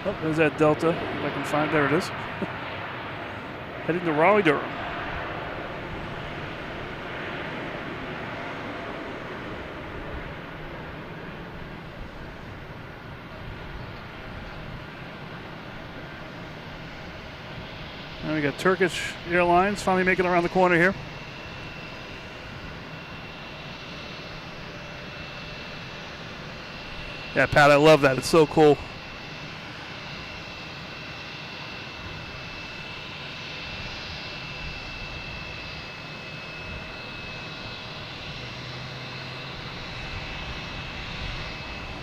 Oh, there's that Delta. If I can find, there it is. Heading to Raleigh-Durham. And we got Turkish Airlines finally making it around the corner here. Yeah, Pat, I love that. It's so cool.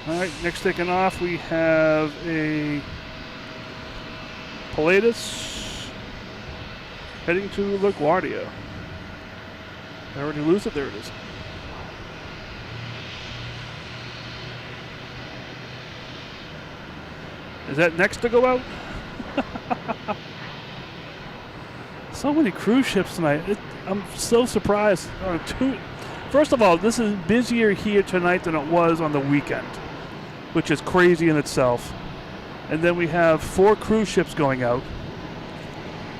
All right, next taking off, we have a Pilatus heading to LaGuardia. I already lose it. There it is. Is that next to go out? So many cruise ships tonight. I'm so surprised. First of all, this is busier here tonight than it was on the weekend, which is crazy in itself. And then we have 4 cruise ships going out.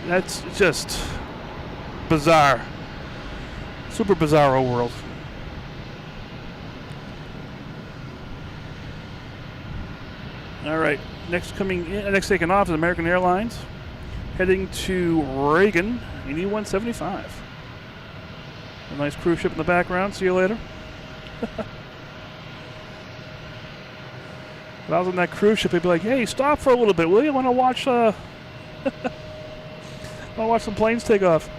That's just bizarre. Super bizarro world. All right, next taking off is American Airlines, heading to Reagan in E-175. A nice cruise ship in the background. See you later. If I was on that cruise ship, they'd be like, "Hey, stop for a little bit, will you? Want to watch? Want to watch some planes take off?"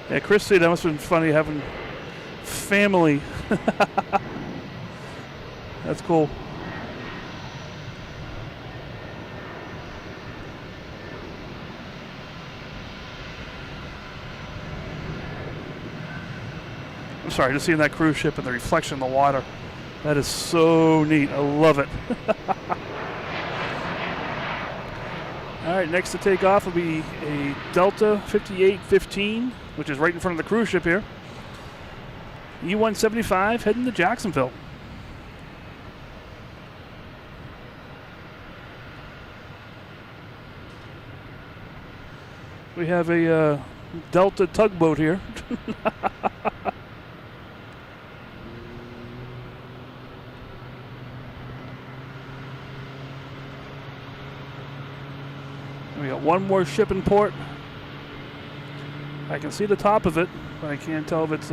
Yeah, Chris said that must have been funny having family. That's cool. I'm sorry, just seeing that cruise ship and the reflection in the water. That is so neat. I love it. All right, next to take off will be a Delta 5815, which is right in front of the cruise ship here. E-175 heading to Jacksonville. We have a Delta tugboat here. We got one more ship in port. I can see the top of it, but I can't tell if it's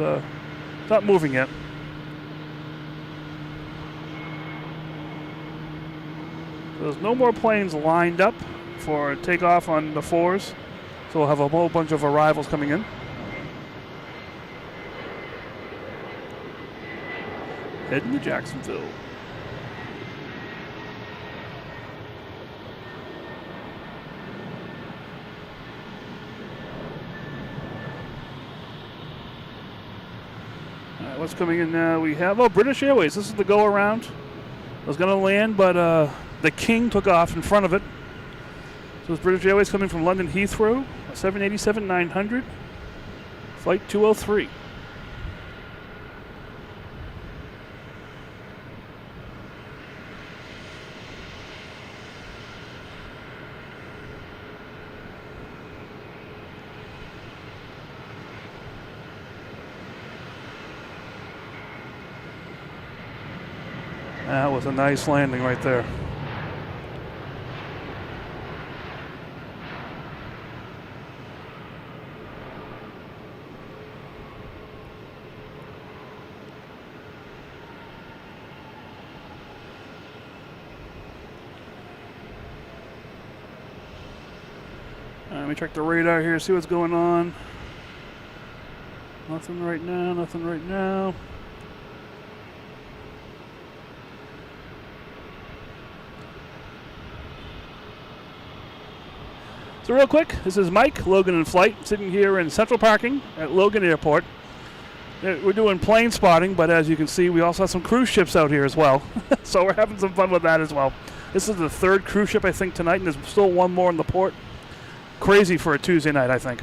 not moving yet. There's no more planes lined up for takeoff on the 4s, so we'll have a whole bunch of arrivals coming in. Heading to Jacksonville. What's coming in now? We have, British Airways. This is the go-around. I was going to land, but the King took off in front of it. So it's British Airways coming from London Heathrow, a 787-900, flight 203. That was a nice landing right there. Let me check the radar here, see what's going on. Nothing right now, nothing right now. So real quick, this is Mike, Logan in Flight, sitting here in central parking at Logan Airport. We're doing plane spotting, but as you can see, we also have some cruise ships out here as well. So we're having some fun with that as well. This is the 3rd cruise ship, I think, tonight, and there's still one more in the port. Crazy for a Tuesday night, I think.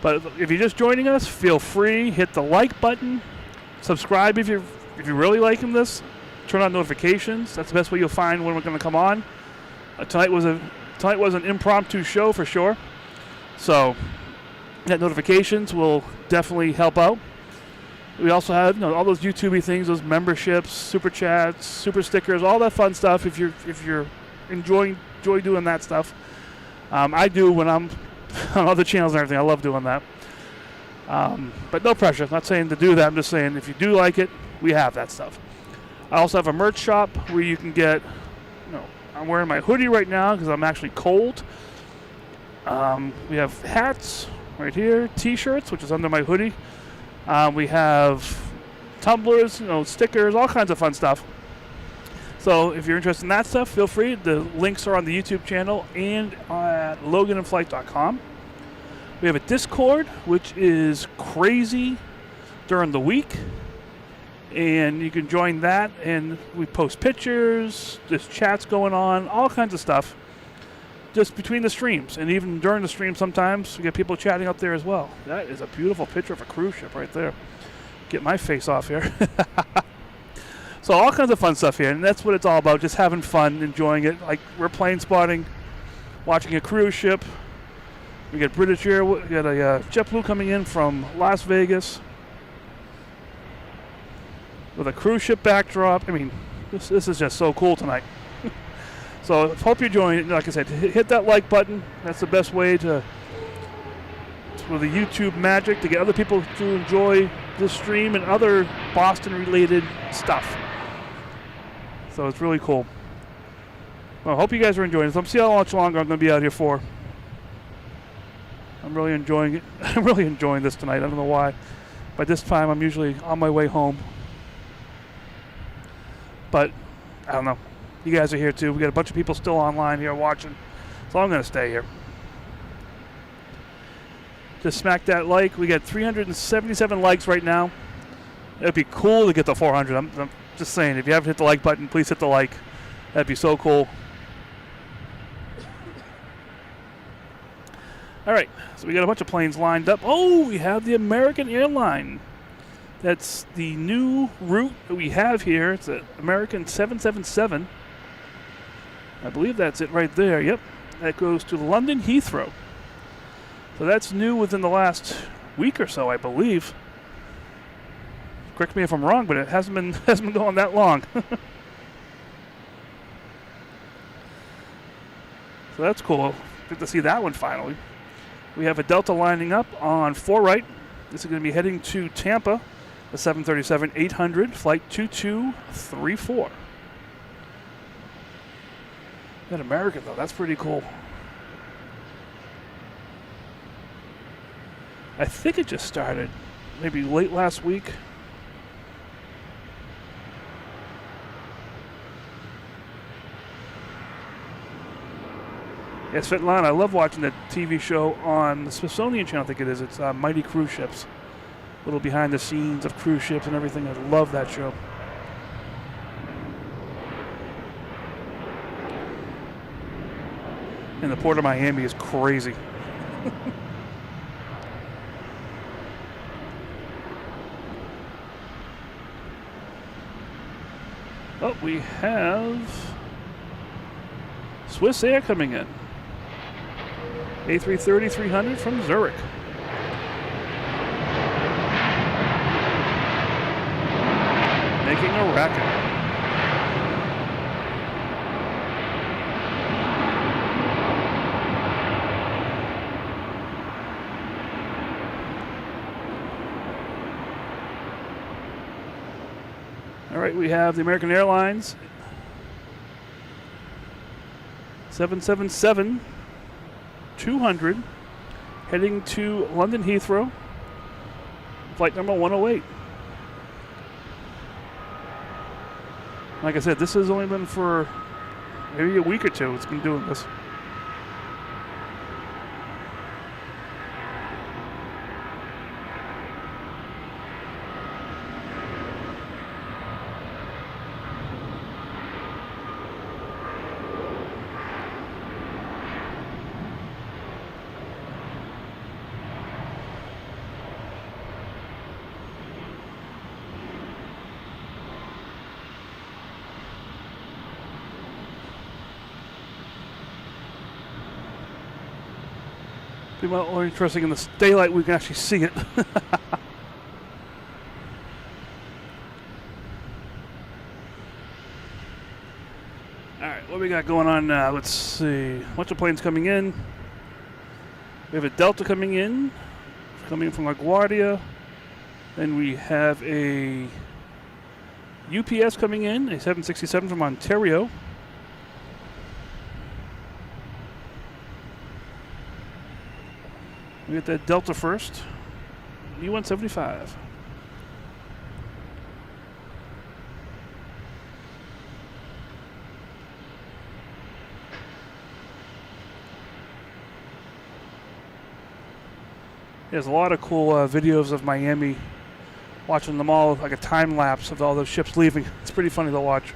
But if you're just joining us, feel free, hit the like button, subscribe if you're really liking this, turn on notifications. That's the best way you'll find when we're going to come on. Tonight was an impromptu show for sure, so that notifications will definitely help out. We also have all those YouTube-y things, those memberships, super chats, super stickers, all that fun stuff. If you're enjoy doing that stuff, I do when I'm on other channels and everything. I love doing that, but no pressure. I'm not saying to do that. I'm just saying if you do like it, we have that stuff. I also have a merch shop where you can get. I'm wearing my hoodie right now because I'm actually cold. We have hats right here, T-shirts, which is under my hoodie. We have tumblers, stickers, all kinds of fun stuff. So if you're interested in that stuff, feel free. The links are on the YouTube channel and at loganinflight.com. We have a Discord, which is crazy during the week. And you can join that, and we post pictures, there's chats going on, all kinds of stuff, just between the streams. And even during the stream sometimes, we get people chatting up there as well. That is a beautiful picture of a cruise ship right there. Get my face off here. So all kinds of fun stuff here, and that's what it's all about, just having fun, enjoying it. Like, we're plane spotting, watching a cruise ship. We got British Air, we got a JetBlue coming in from Las Vegas with a cruise ship backdrop. I mean, this is just so cool tonight. So hope you're enjoying it. Like I said, hit that like button. That's the best way for the YouTube magic to get other people to enjoy this stream and other Boston-related stuff. So it's really cool. Well, I hope you guys are enjoying it. Let's see how much longer I'm going to be out here for. I'm really enjoying it. I'm really enjoying this tonight. I don't know why. By this time, I'm usually on my way home. But I don't know. You guys are here too. We got a bunch of people still online here watching. So I'm going to stay here. Just smack that like. We got 377 likes right now. It'd be cool to get to 400. I'm just saying, if you haven't hit the like button, please hit the like. That'd be so cool. All right, so we got a bunch of planes lined up. Oh, we have the American airline. That's the new route that we have here. It's an American 777. I believe that's it right there. Yep, that goes to London Heathrow. So that's new within the last week or so, I believe. Correct me if I'm wrong, but it hasn't been going that long. So that's cool. Good to see that one finally. We have a Delta lining up on 4 right. This is going to be heading to Tampa, the 737-800, flight 2234. That American, though, that's pretty cool. I think it just started maybe late last week. Yeah, Svetlana, I love watching that TV show on the Smithsonian Channel, I think it is. It's Mighty Cruise Ships. A little behind the scenes of cruise ships and everything. I love that show. And the Port of Miami is crazy. Oh, we have Swiss Air coming in. A330-300 from Zurich. Making a racket. All right, we have the American Airlines 777-200 heading to London Heathrow, flight number 108. Like I said, this has only been for maybe a week or two. It's been doing this. Be more interesting in the daylight. We can actually see it. All right, what we got going on now? Let's see. A bunch of planes coming in. We have a Delta coming in from LaGuardia. Then we have a UPS coming in, a 767 from Ontario. We get that Delta first. E175. There's a lot of cool videos of Miami watching them all like a time lapse of all those ships leaving. It's pretty funny to watch.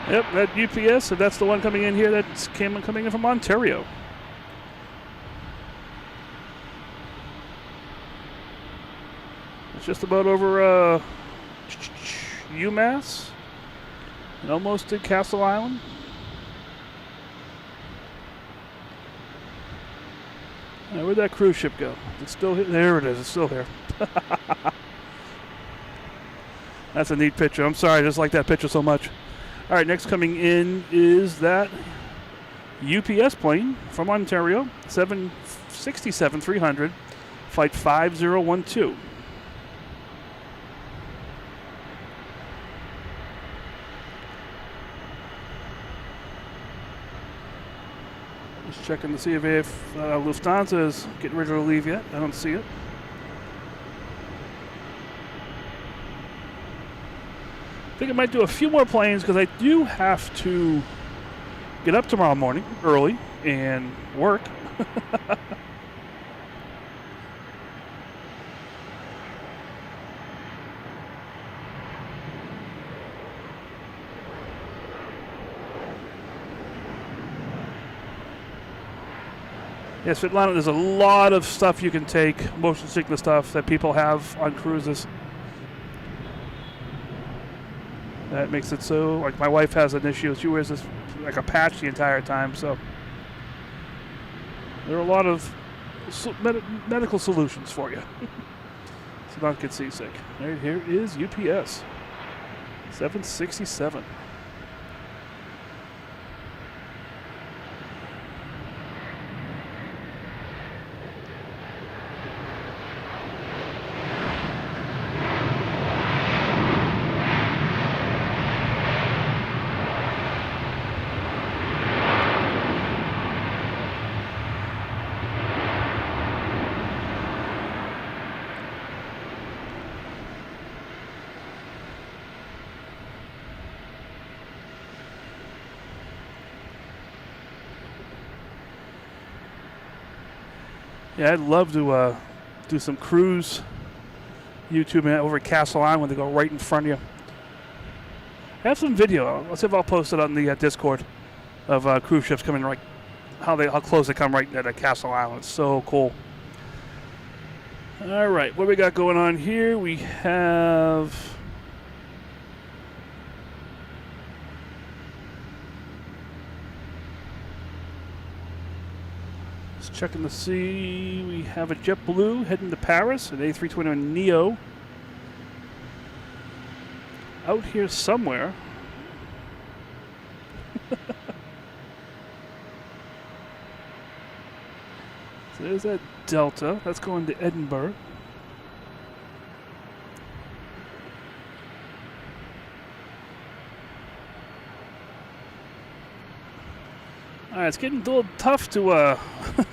Yep, that UPS, and that's the one coming in here that's coming in from Ontario. It's just about over UMass and almost to Castle Island. All right, where'd that cruise ship go? It's still here. There it is. It's still here. That's a neat picture. I'm sorry, I just like that picture so much. All right, next coming in is that UPS plane from Ontario, 767-300, flight 5012. Just checking to see if Lufthansa is getting ready to leave yet. I don't see it. I think I might do a few more planes because I do have to get up tomorrow morning early and work. Yes, Svetlana, there's a lot of stuff you can take, motion sickness stuff that people have on cruises. That makes it so, like my wife has an issue. She wears this like a patch the entire time, so there are a lot of medical solutions for you. So don't get seasick. Right here is UPS 767. Yeah, I'd love to do some cruise YouTube over at Castle Island when they go right in front of you. I have some video. Let's see if I'll post it on the Discord of cruise ships coming right, how close they come right at Castle Island. It's so cool. All right, what we got going on here? We have checking to see, we have a JetBlue heading to Paris, an A320 Neo out here somewhere. So there's that Delta. That's going to Edinburgh. All right, it's getting a little tough to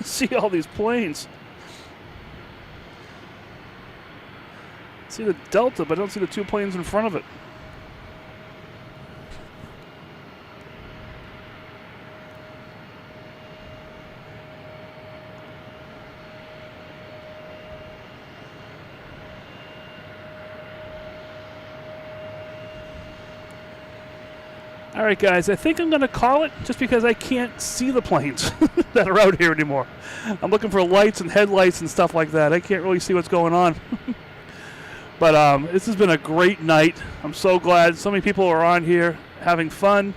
see all these planes. See the Delta, but I don't see the two planes in front of it. All right, guys, I think I'm going to call it just because I can't see the planes that are out here anymore. I'm looking for lights and headlights and stuff like that. I can't really see what's going on. But this has been a great night. I'm so glad so many people are on here having fun,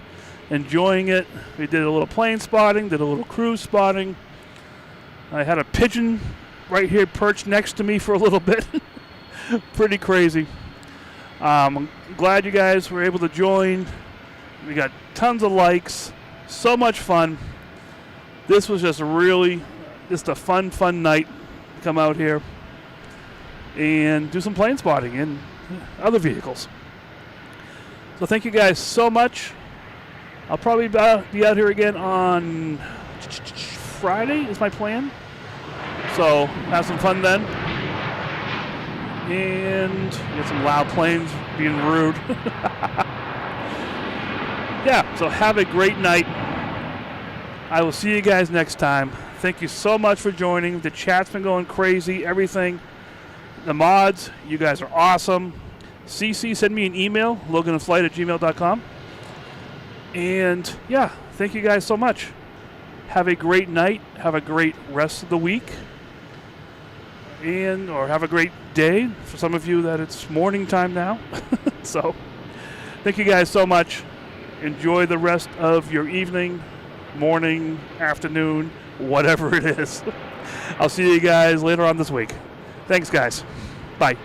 enjoying it. We did a little plane spotting, did a little cruise spotting. I had a pigeon right here perched next to me for a little bit. Pretty crazy. I'm glad you guys were able to join. We got tons of likes, so much fun. This was just a fun night to come out here and do some plane spotting in other vehicles. So thank you guys so much. I'll probably be out here again on Friday is my plan. So have some fun then. And get some loud planes being rude. Yeah, so have a great night. I will see you guys next time. Thank you so much for joining. The chat's been going crazy. Everything. The mods, you guys are awesome. CC, send me an email, loganinflight@gmail.com. And yeah, thank you guys so much. Have a great night. Have a great rest of the week. Or have a great day. For some of you that it's morning time now. So thank you guys so much. Enjoy the rest of your evening, morning, afternoon, whatever it is. I'll see you guys later on this week. Thanks, guys. Bye.